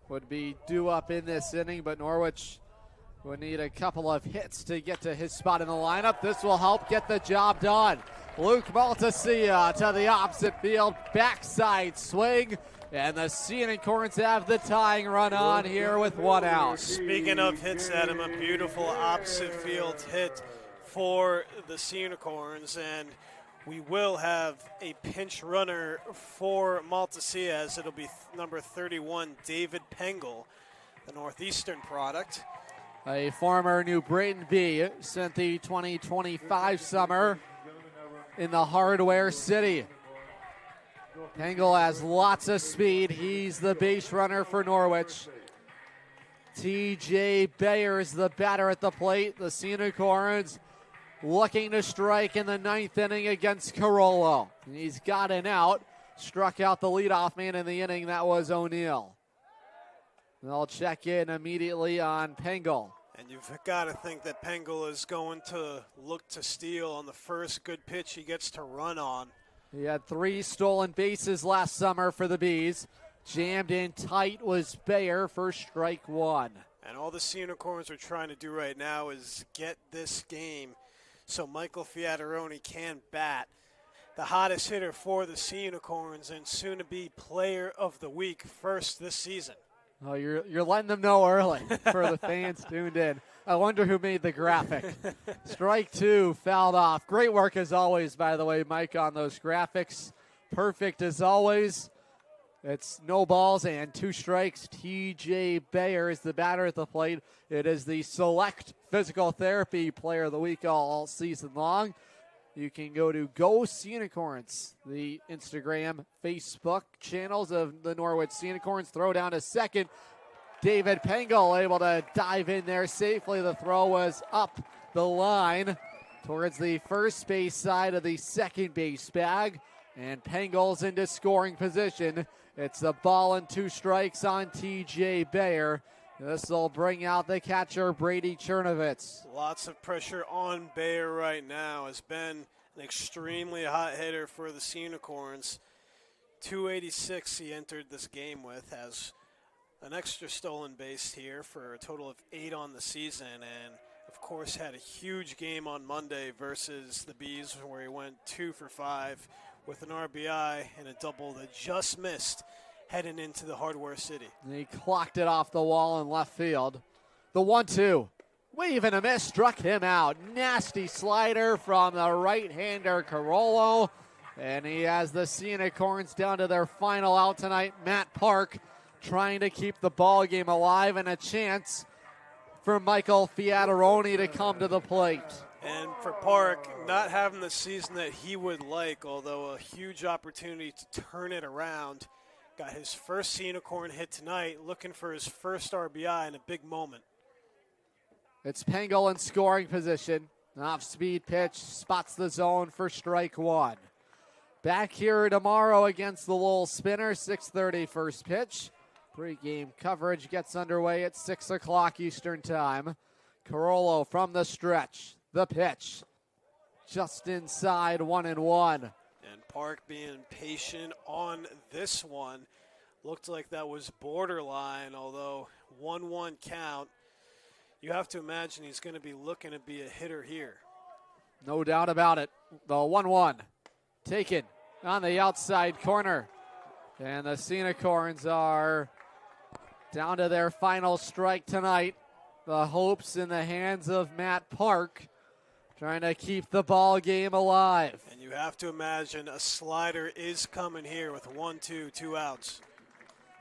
would be due up in this inning, but Norwich would need a couple of hits to get to his spot in the lineup. This will help get the job done. Luke Maltasia to the opposite field, backside swing, and the Scenic Horns have the tying run on here with 1 out. Speaking of hits, Adam, a beautiful opposite field hit for the Scenic Horns, and we will have a pinch runner for Maltasia, as it'll be number 31, David Pengel, the Northeastern product. A former New Britain Bee, sent the 2025 summer in the hardware city. Pengel has lots of speed. He's the base runner for Norwich. TJ Bayer is the batter at the plate. The Scenic Horns looking to strike in the ninth inning against Carollo. He's got an out. Struck out the leadoff man in the inning. That was O'Neill. They'll check in immediately on Pengel. And you've got to think that Pengel is going to look to steal on the first good pitch he gets to run on. He had 3 stolen bases last summer for the Bees. Jammed in tight was Bayer for strike 1. And all the Sea Unicorns are trying to do right now is get this game so Michael Fiataroni can bat. The hottest hitter for the Sea Unicorns and soon-to-be player of the week first this season. Oh, you're letting them know early for the fans tuned in. I wonder who made the graphic. Strike 2, fouled off. Great work as always, by the way, Mike, on those graphics. Perfect as always. It's no balls and 2 strikes. TJ Bayer is the batter at the plate. It is the Select Physical Therapy Player of the Week all season long. You can go to Go Sea Unicorns, the Instagram, Facebook channels of the Norwich Sea Unicorns. Throw down to second. David Pengel able to dive in there safely. The throw was up the line towards the first base side of the second base bag. And Pengel's into scoring position. It's a ball and 2 strikes on TJ Bayer. This will bring out the catcher, Brady Chernovitz. Lots of pressure on Bayer right now. Has been an extremely hot hitter for the Sea Unicorns. 286 he entered this game with. Has an extra stolen base here for a total of 8 on the season. And, of course, had a huge game on Monday versus the Bees where he went 2 for 5 with an RBI and a double that just missed heading into the Hardware City. And he clocked it off the wall in left field. The 1-2. Wave and a miss, struck him out. Nasty slider from the right-hander Carollo. And he has the Sea Unicorns down to their final out tonight. Matt Park trying to keep the ball game alive and a chance for Michael Fiataroni to come to the plate. And for Park, not having the season that he would like, although a huge opportunity to turn it around. Got his first Sea Unicorn hit tonight, looking for his first RBI in a big moment. It's Pengel in scoring position. Off-speed pitch, spots the zone for strike 1. Back here tomorrow against the Lowell Spinner, 6:30 first pitch. Pre-game coverage gets underway at 6 o'clock Eastern Time. Carollo from the stretch. The pitch. Just inside 1-1. And Park being patient on this one. Looked like that was borderline, although 1-1 count. You have to imagine he's going to be looking to be a hitter here. No doubt about it. The 1-1 taken on the outside corner. And the Sea Unicorns are down to their final strike tonight. The hopes in the hands of Matt Park, trying to keep the ball game alive. And you have to imagine a slider is coming here with 1-2, 2 outs.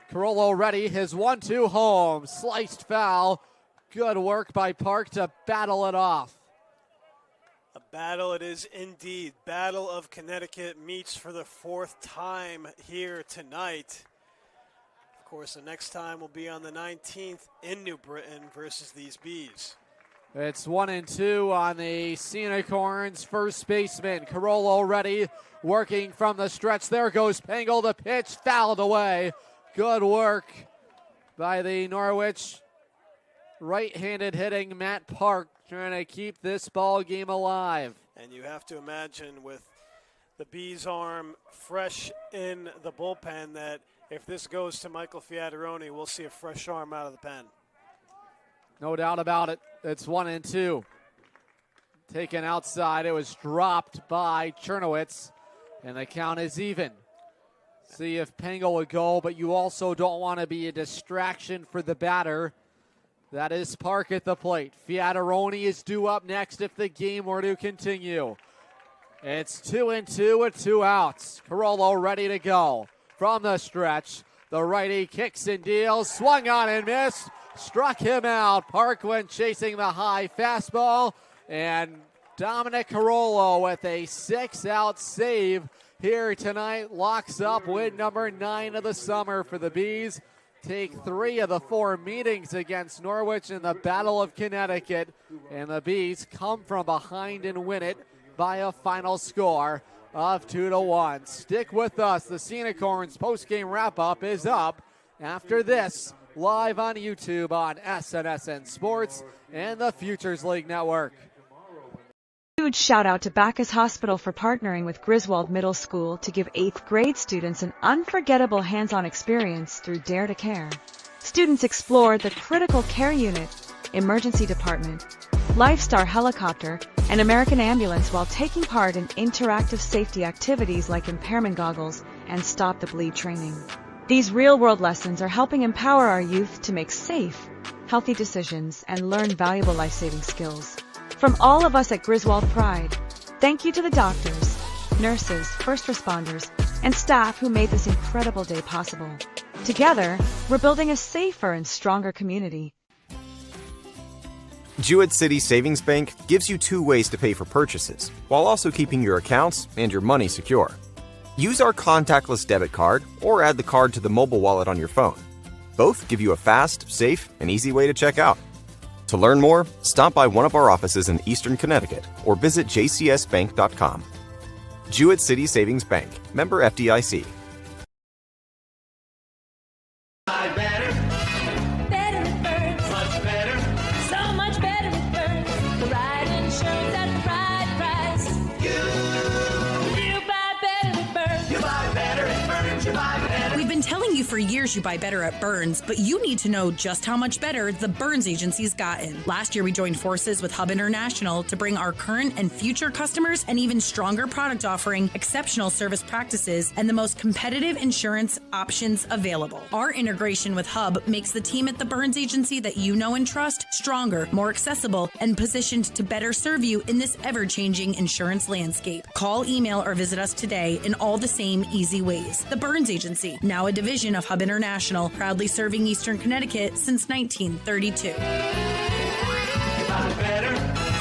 Carollo ready, his 1-2 home, sliced foul. Good work by Park to battle it off. A battle it is indeed. Battle of Connecticut meets for the 4th time here tonight. Of course, the next time will be on the 19th in New Britain versus these Bees. It's 1-2 on the Sea Unicorns first baseman. Carollo ready, working from the stretch. There goes Pengel, the pitch fouled away. Good work by the Norwich right-handed hitting Matt Park, trying to keep this ball game alive. And you have to imagine with the Bees' arm fresh in the bullpen that if this goes to Michael Fiataroni, we'll see a fresh arm out of the pen. No doubt about it. It's 1-2. Taken outside. It was dropped by Chernowitz, and the count is even. See if Pengel would go, but you also don't want to be a distraction for the batter. That is Park at the plate. Fiataroni is due up next if the game were to continue. It's 2-2 with 2 outs. Carollo ready to go. From the stretch, the righty kicks and deals. Swung on and missed. Struck him out. Park went chasing the high fastball. And Dominic Carollo with a 6-out save here tonight. Locks up win number 9 of the summer for the Bees. Take 3 of the 4 meetings against Norwich in the Battle of Connecticut. And the Bees come from behind and win it by a final score of 2-1. Stick with us. The Sea Unicorns postgame wrap-up is up after this live on YouTube on SNSN Sports and the Futures League Network. Huge shout out to Bacchus Hospital for partnering with Griswold Middle School to give 8th grade students an unforgettable hands-on experience through Dare to Care. Students explored the critical care unit, emergency department, Lifestar helicopter, and American ambulance while taking part in interactive safety activities like impairment goggles and stop the bleed training. These real-world lessons are helping empower our youth to make safe, healthy decisions and learn valuable life-saving skills. From all of us at Griswold Pride, thank you to the doctors, nurses, first responders, and staff who made this incredible day possible. Together, we're building a safer and stronger community. Jewett City Savings Bank gives you 2 ways to pay for purchases, while also keeping your accounts and your money secure. Use our contactless debit card or add the card to the mobile wallet on your phone. Both give you a fast, safe, and easy way to check out. To learn more, stop by one of our offices in Eastern Connecticut or visit jcsbank.com. Jewett City Savings Bank, member FDIC. Telling you for years you buy better at Burns, but you need to know just how much better the Burns Agency's gotten. Last year, we joined forces with Hub International to bring our current and future customers an even stronger product offering, exceptional service practices, and the most competitive insurance options available. Our integration with Hub makes the team at the Burns Agency that you know and trust stronger, more accessible, and positioned to better serve you in this ever-changing insurance landscape. Call, email, or visit us today in all the same easy ways. The Burns Agency, now a division of Hub International, proudly serving Eastern Connecticut since 1932. Better.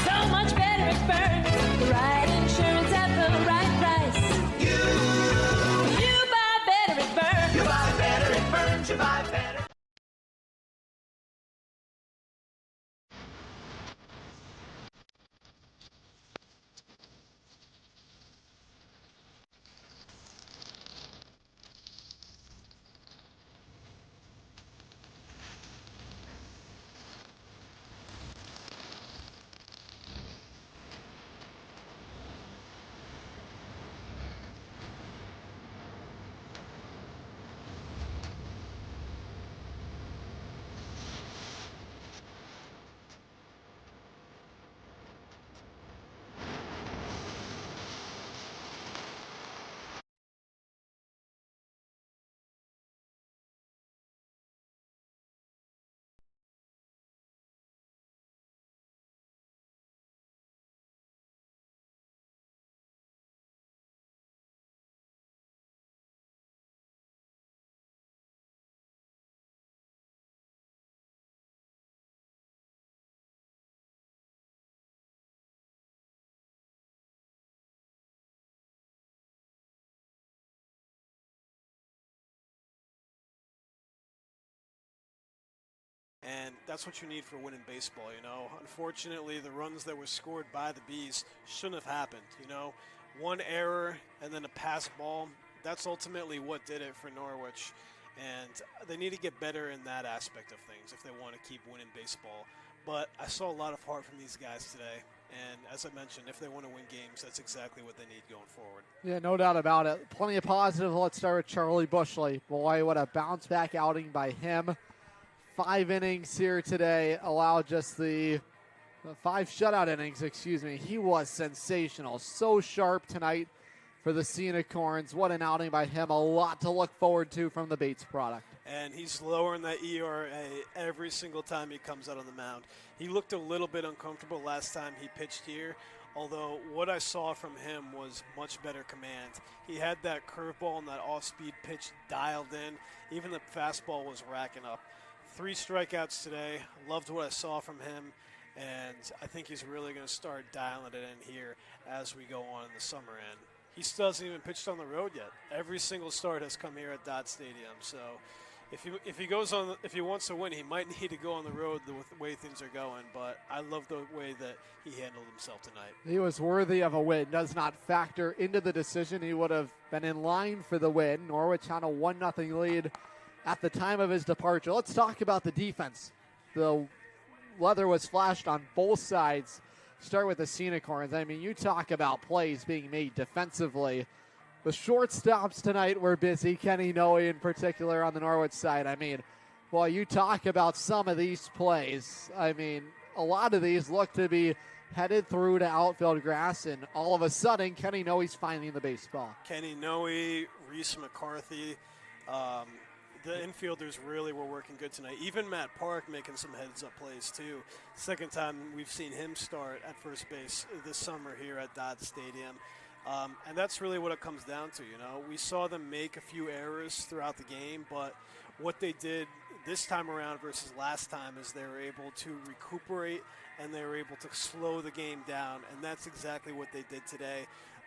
So much better at Burns. The right insurance at the right price. You buy better at Burns. You buy better at Burns. You buy better. And that's what you need for winning baseball, you know. Unfortunately, the runs that were scored by the Bees shouldn't have happened, you know. One error and then a pass ball, that's ultimately what did it for Norwich. And they need to get better in that aspect of things if they want to keep winning baseball. But I saw a lot of heart from these guys today. And as I mentioned, if they want to win games, that's exactly what they need going forward. Yeah, no doubt about it. Plenty of positive. Let's start with Charlie Bushley. Boy, what a bounce-back outing by him. 5 innings here today, allowed just the 5 shutout innings, excuse me. He was sensational. So sharp tonight for the Unicorns. What an outing by him. A lot to look forward to from the Bates product. And he's lowering that ERA every single time he comes out on the mound. He looked a little bit uncomfortable last time he pitched here, although what I saw from him was much better command. He had that curveball and that off-speed pitch dialed in. Even the fastball was racking up. 3 strikeouts today. Loved what I saw from him, and I think he's really going to start dialing it in here as we go on in the summer end. He still hasn't even pitched on the road yet. Every single start has come here at Dodd Stadium. So if he wants to win, he might need to go on the road with the way things are going. But I love the way that he handled himself tonight. He was worthy of a win. Does not factor into the decision. He would have been in line for the win. Norwich on a 1-0 lead at the time of his departure. Let's talk about the defense. The weather was flashed on both sides. Start with the Unicorns. I mean, you talk about plays being made defensively. The shortstops tonight were busy. Kenny Noe in particular on the Norwich side. I mean, well, you talk about some of these plays. I mean, a lot of these look to be headed through to outfield grass, and all of a sudden, Kenny Noe's finding the baseball. Kenny Noe, Reese McCarthy, the infielders really were working good tonight. Even Matt Park making some heads-up plays, too. Second time we've seen him start at first base this summer here at Dodd Stadium. And that's really what it comes down to, We saw them make a few errors throughout the game, but what they did this time around versus last time is they were able to recuperate and they were able to slow the game down, and that's exactly what they did today.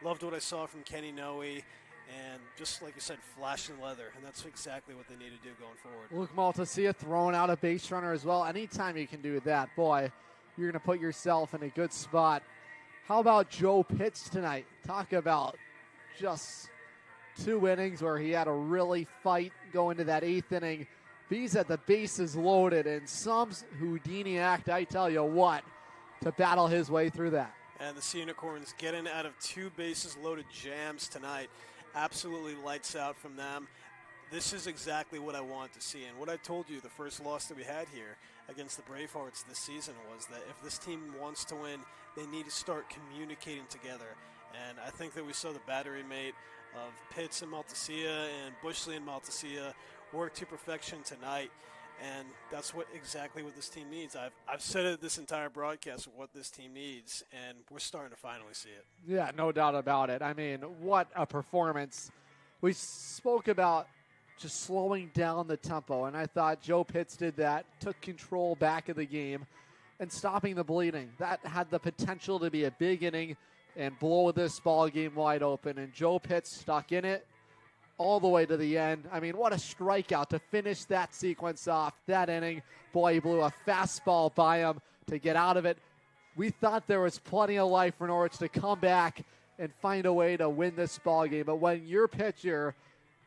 Loved what I saw from Kenny Noe, and just like you said, flashing leather, and that's exactly what they need to do going forward. Luke Maltasia throwing out a base runner as well. Anytime you can do that, boy, you're going to put yourself in a good spot. How about Joe Pitts tonight? Talk about just 2 innings where he had a really fight going to that 8th inning. He's at the bases loaded, and some Houdini act, I tell you what, to battle his way through that. And the Unicorns getting out of 2 bases loaded jams tonight. Absolutely lights out from them. This is exactly what I want to see. And what I told you, the first loss that we had here against the Bravehearts this season was that if this team wants to win, they need to start communicating together. And I think that we saw the battery mate of Pitts and Maltasia and Bushley and Maltasia work to perfection tonight. And that's exactly what this team needs. I've said it this entire broadcast, what this team needs, and we're starting to finally see it. Yeah, no doubt about it. I mean, what a performance. We spoke about just slowing down the tempo, and I thought Joe Pitts did that, took control back of the game, and stopping the bleeding. That had the potential to be a big inning and blow this ball game wide open, and Joe Pitts stuck in it all the way to the end. I mean, what a strikeout to finish that sequence off, that inning. Boy, he blew a fastball by him to get out of it. We thought there was plenty of life for Norwich to come back and find a way to win this ball game. But when your pitcher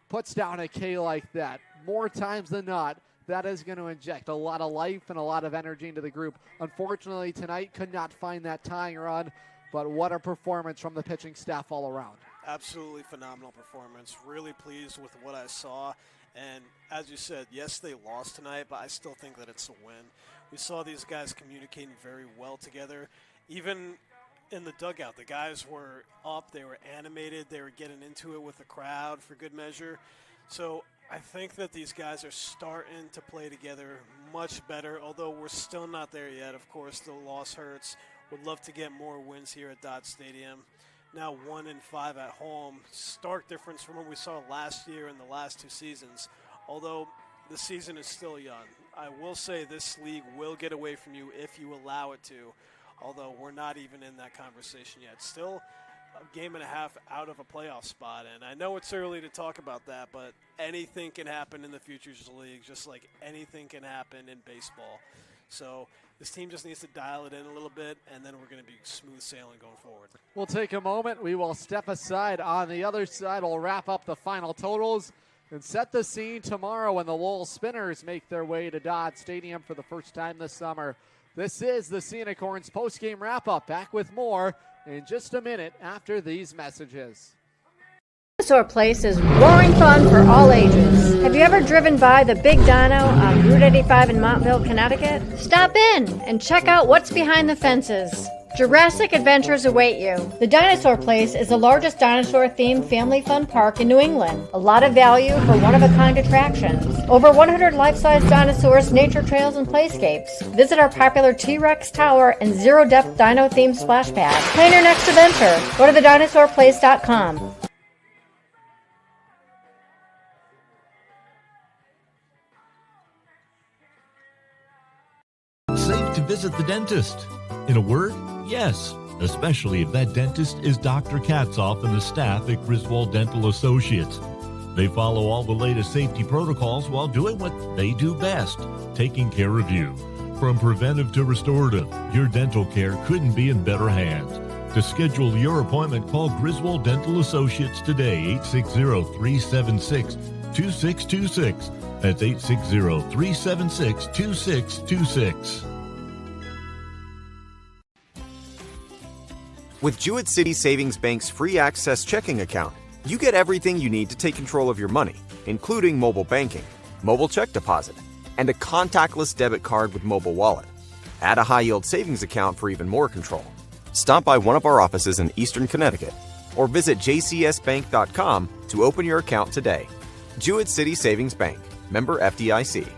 puts down a K like that, more times than not, that is going to inject a lot of life and a lot of energy into the group. Unfortunately, tonight could not find that tying run, but what a performance from the pitching staff all around. Absolutely phenomenal performance. Really pleased with what I saw. And as you said, yes, they lost tonight, but I still think that it's a win. We saw these guys communicating very well together. Even in the dugout, the guys were up, they were animated, they were getting into it with the crowd for good measure. So I think that these guys are starting to play together much better, although we're still not there yet. Of course, the loss hurts. Would love to get more wins here at Dodd Stadium. Now 1-5 at home. Stark difference from what we saw last year and the last 2 seasons. Although the season is still young. I will say this league will get away from you if you allow it to. Although we're not even in that conversation yet. Still a game and a half out of a playoff spot. And I know it's early to talk about that, but anything can happen in the Futures League, just like anything can happen in baseball. So this team just needs to dial it in a little bit, and then we're going to be smooth sailing going forward. We'll take a moment. We will step aside. On the other side, we'll wrap up the final totals and set the scene tomorrow when the Lowell Spinners make their way to Dodd Stadium for the first time this summer. This is the Unicorns post-game wrap-up. Back with more in just a minute after these messages. Dinosaur Place is roaring fun for all ages. Have you ever driven by the Big Dino on Route 85 in Montville, Connecticut? Stop in and check out what's behind the fences. Jurassic adventures await you. The Dinosaur Place is the largest dinosaur-themed family fun park in New England. A lot of value for one-of-a-kind attractions. Over 100 life-size dinosaurs, nature trails, and playscapes. Visit our popular T-Rex Tower and zero-depth dino-themed splash pad. Plan your next adventure. Go to thedinosaurplace.com. Safe to visit the dentist. In a word, yes, especially if that dentist is Dr. Katzoff and the staff at Griswold Dental Associates. They follow all the latest safety protocols while doing what they do best, taking care of you. From preventive to restorative, your dental care couldn't be in better hands. To schedule your appointment, call Griswold Dental Associates today, 860-376-2626. That's 860-376-2626. With Jewett City Savings Bank's free access checking account, you get everything you need to take control of your money, including mobile banking, mobile check deposit, and a contactless debit card with mobile wallet. Add a high-yield savings account for even more control. Stop by one of our offices in Eastern Connecticut or visit jcsbank.com to open your account today. Jewett City Savings Bank, member FDIC.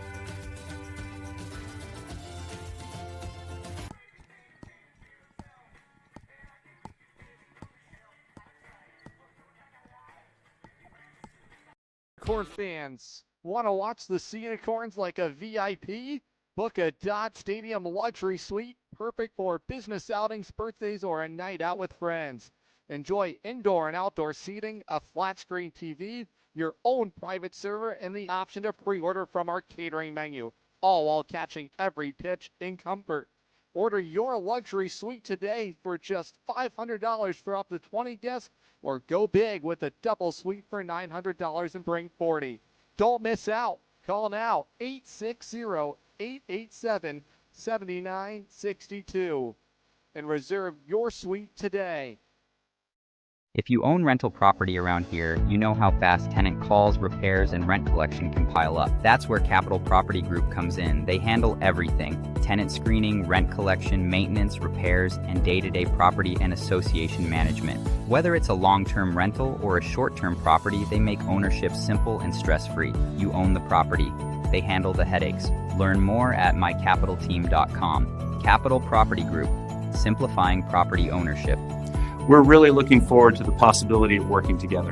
Corn fans, want to watch the Unicorns like a VIP? Book a Dodd Stadium luxury suite, perfect for business outings, birthdays, or a night out with friends. Enjoy indoor and outdoor seating, a flat screen TV, your own private server, and the option to pre-order from our catering menu, all while catching every pitch in comfort. Order your luxury suite today for just $500 for up to 20 guests, or go big with a double suite for $900 and bring 40. Don't miss out. Call now, 860-887-7962, and reserve your suite today. If you own rental property around here, you know how fast tenant calls, repairs, and rent collection can pile up. That's where Capital Property Group comes in. They handle everything: tenant screening, rent collection, maintenance, repairs, and day-to-day property and association management. Whether it's a long-term rental or a short-term property, they make ownership simple and stress-free. You own the property. They handle the headaches. Learn more at mycapitalteam.com. Capital Property Group, simplifying property ownership. We're really looking forward to the possibility of working together.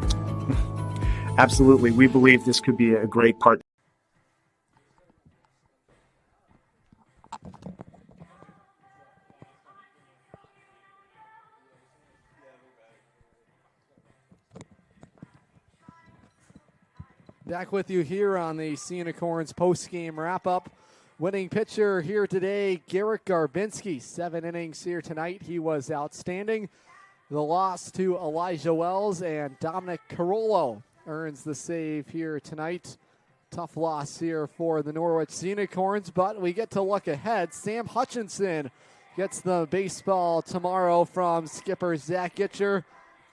Absolutely. We believe this could be a great part. Back with you here on the Unicorns post-game wrap-up. Winning pitcher here today, Garrett Garbinski. 7 innings here tonight. He was outstanding. The loss to Elijah Wells, and Dominic Carollo earns the save here tonight. Tough loss here for the Norwich Unicorns, but we get to look ahead. Sam Hutchinson gets the baseball tomorrow from skipper Zach Gitcher.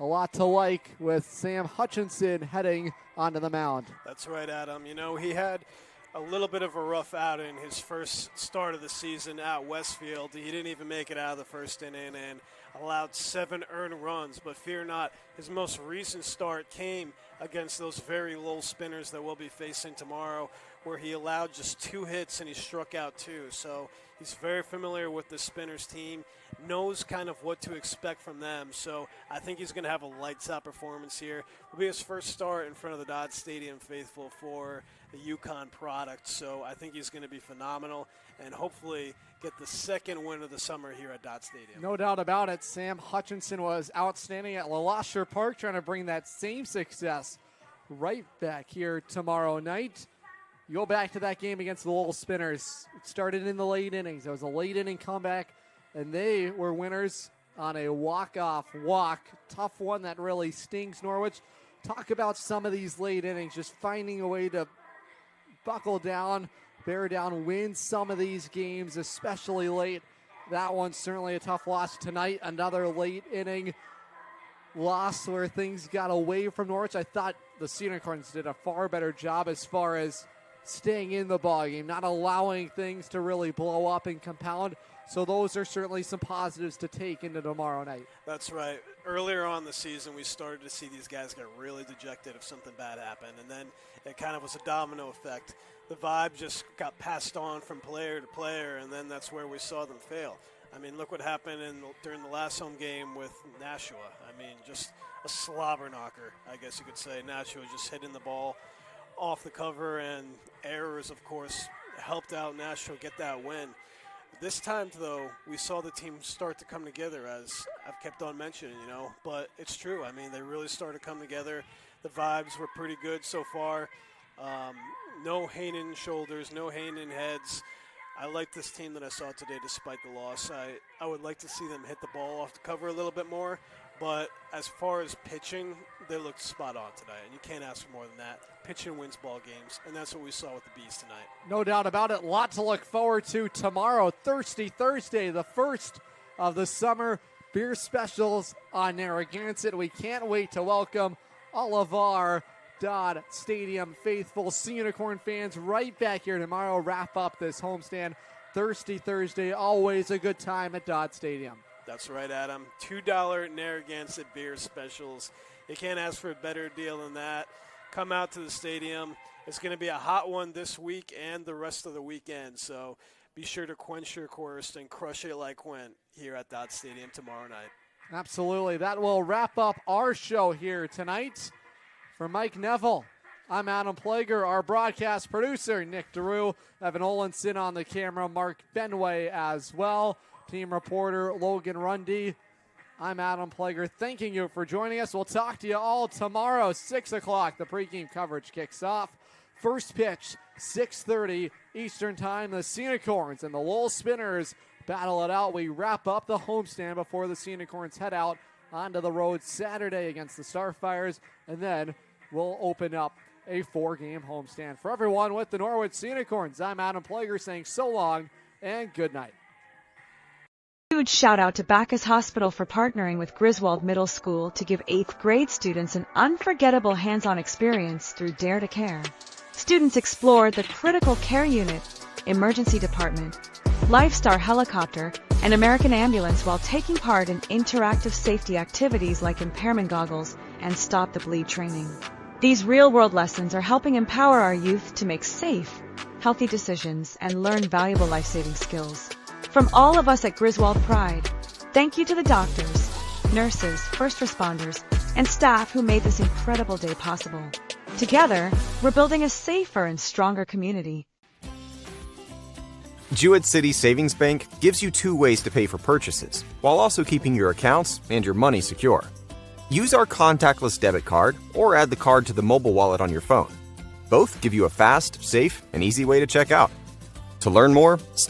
A lot to like with Sam Hutchinson heading onto the mound. That's right, Adam. You know, he had a little bit of a rough outing his first start of the season at Westfield. He didn't even make it out of the first inning and allowed 7 earned runs. But fear not, his most recent start came against those very low spinners that we'll be facing tomorrow, where he allowed just 2 hits and he struck out 2. So he's very familiar with the spinners team, knows kind of what to expect from them. So I think he's going to have a lights-out performance here. It'll be his first start in front of the Dodd Stadium faithful for the UConn product. So I think he's going to be phenomenal and hopefully get the second win of the summer here at Dodd Stadium. No doubt about it. Sam Hutchinson was outstanding at LeLacheur Park, trying to bring that same success right back here tomorrow night. You go back to that game against the Lowell Spinners. It started in the late innings. It was a late inning comeback, and they were winners on a walk-off walk. Tough one that really stings Norwich. Talk about some of these late innings, just finding a way to buckle down, bear down, win some of these games, especially late. That one's certainly a tough loss tonight. Another late inning loss where things got away from Norwich. I thought the Unicorns did a far better job as far as staying in the ballgame, not allowing things to really blow up and compound. So those are certainly some positives to take into tomorrow night. That's right. Earlier on the season, we started to see these guys get really dejected if something bad happened, and then it kind of was a domino effect. The vibe just got passed on from player to player, and then that's where we saw them fail. I mean, look what happened during the last home game with Nashua. I mean, just a slobber knocker, I guess you could say. Nashua just hitting the ball off the cover, and errors, of course, helped out Nashua get that win. This time, though, we saw the team start to come together, as I've kept on mentioning, you know. But it's true. I mean, they really started to come together. The vibes were pretty good so far. No hanging shoulders, no hanging heads. I like this team that I saw today despite the loss. I would like to see them hit the ball off the cover a little bit more, but as far as pitching, they looked spot on tonight, and you can't ask for more than that. Pitching wins ball games, and that's what we saw with the Bees tonight. No doubt about it. Lot to look forward to tomorrow, Thirsty Thursday, the first of the summer beer specials on Narragansett. We can't wait to welcome all of our Dodd Stadium faithful Sea Unicorn fans right back here tomorrow. Wrap up this homestand. Thirsty Thursday, always a good time at Dodd Stadium. That's right, Adam. $2 Narragansett beer specials. You can't ask for a better deal than that. Come out to the stadium. It's going to be a hot one this week and the rest of the weekend. So be sure to quench your thirst and crush it like Quinn here at Dodd Stadium tomorrow night. Absolutely. That will wrap up our show here tonight. For Mike Neville, I'm Adam Plager, our broadcast producer, Nick DeRue, Evan Olenson on the camera, Mark Benway as well, team reporter Logan Rundy. I'm Adam Plager, thanking you for joining us. We'll talk to you all tomorrow, 6 o'clock. The pregame coverage kicks off. First pitch, 6:30 Eastern Time. The Sea Unicorns and the Lowell Spinners battle it out. We wrap up the homestand before the Sea Unicorns head out onto the road Saturday against the Starfires, and then we'll open up a 4-game homestand. For everyone with the Norwich Sea Unicorns, I'm Adam Plager saying so long and good night. Huge shout out to Bacchus Hospital for partnering with Griswold Middle School to give 8th grade students an unforgettable hands-on experience through Dare to Care. Students explored the critical care unit, emergency department, Lifestar helicopter, and American ambulance while taking part in interactive safety activities like impairment goggles and stop the bleed training. These real-world lessons are helping empower our youth to make safe, healthy decisions and learn valuable life-saving skills. From all of us at Griswold Pride, thank you to the doctors, nurses, first responders, and staff who made this incredible day possible. Together, we're building a safer and stronger community. Jewett City Savings Bank gives you 2 ways to pay for purchases, while also keeping your accounts and your money secure. Use our contactless debit card or add the card to the mobile wallet on your phone. Both give you a fast, safe, and easy way to check out. To learn more, stop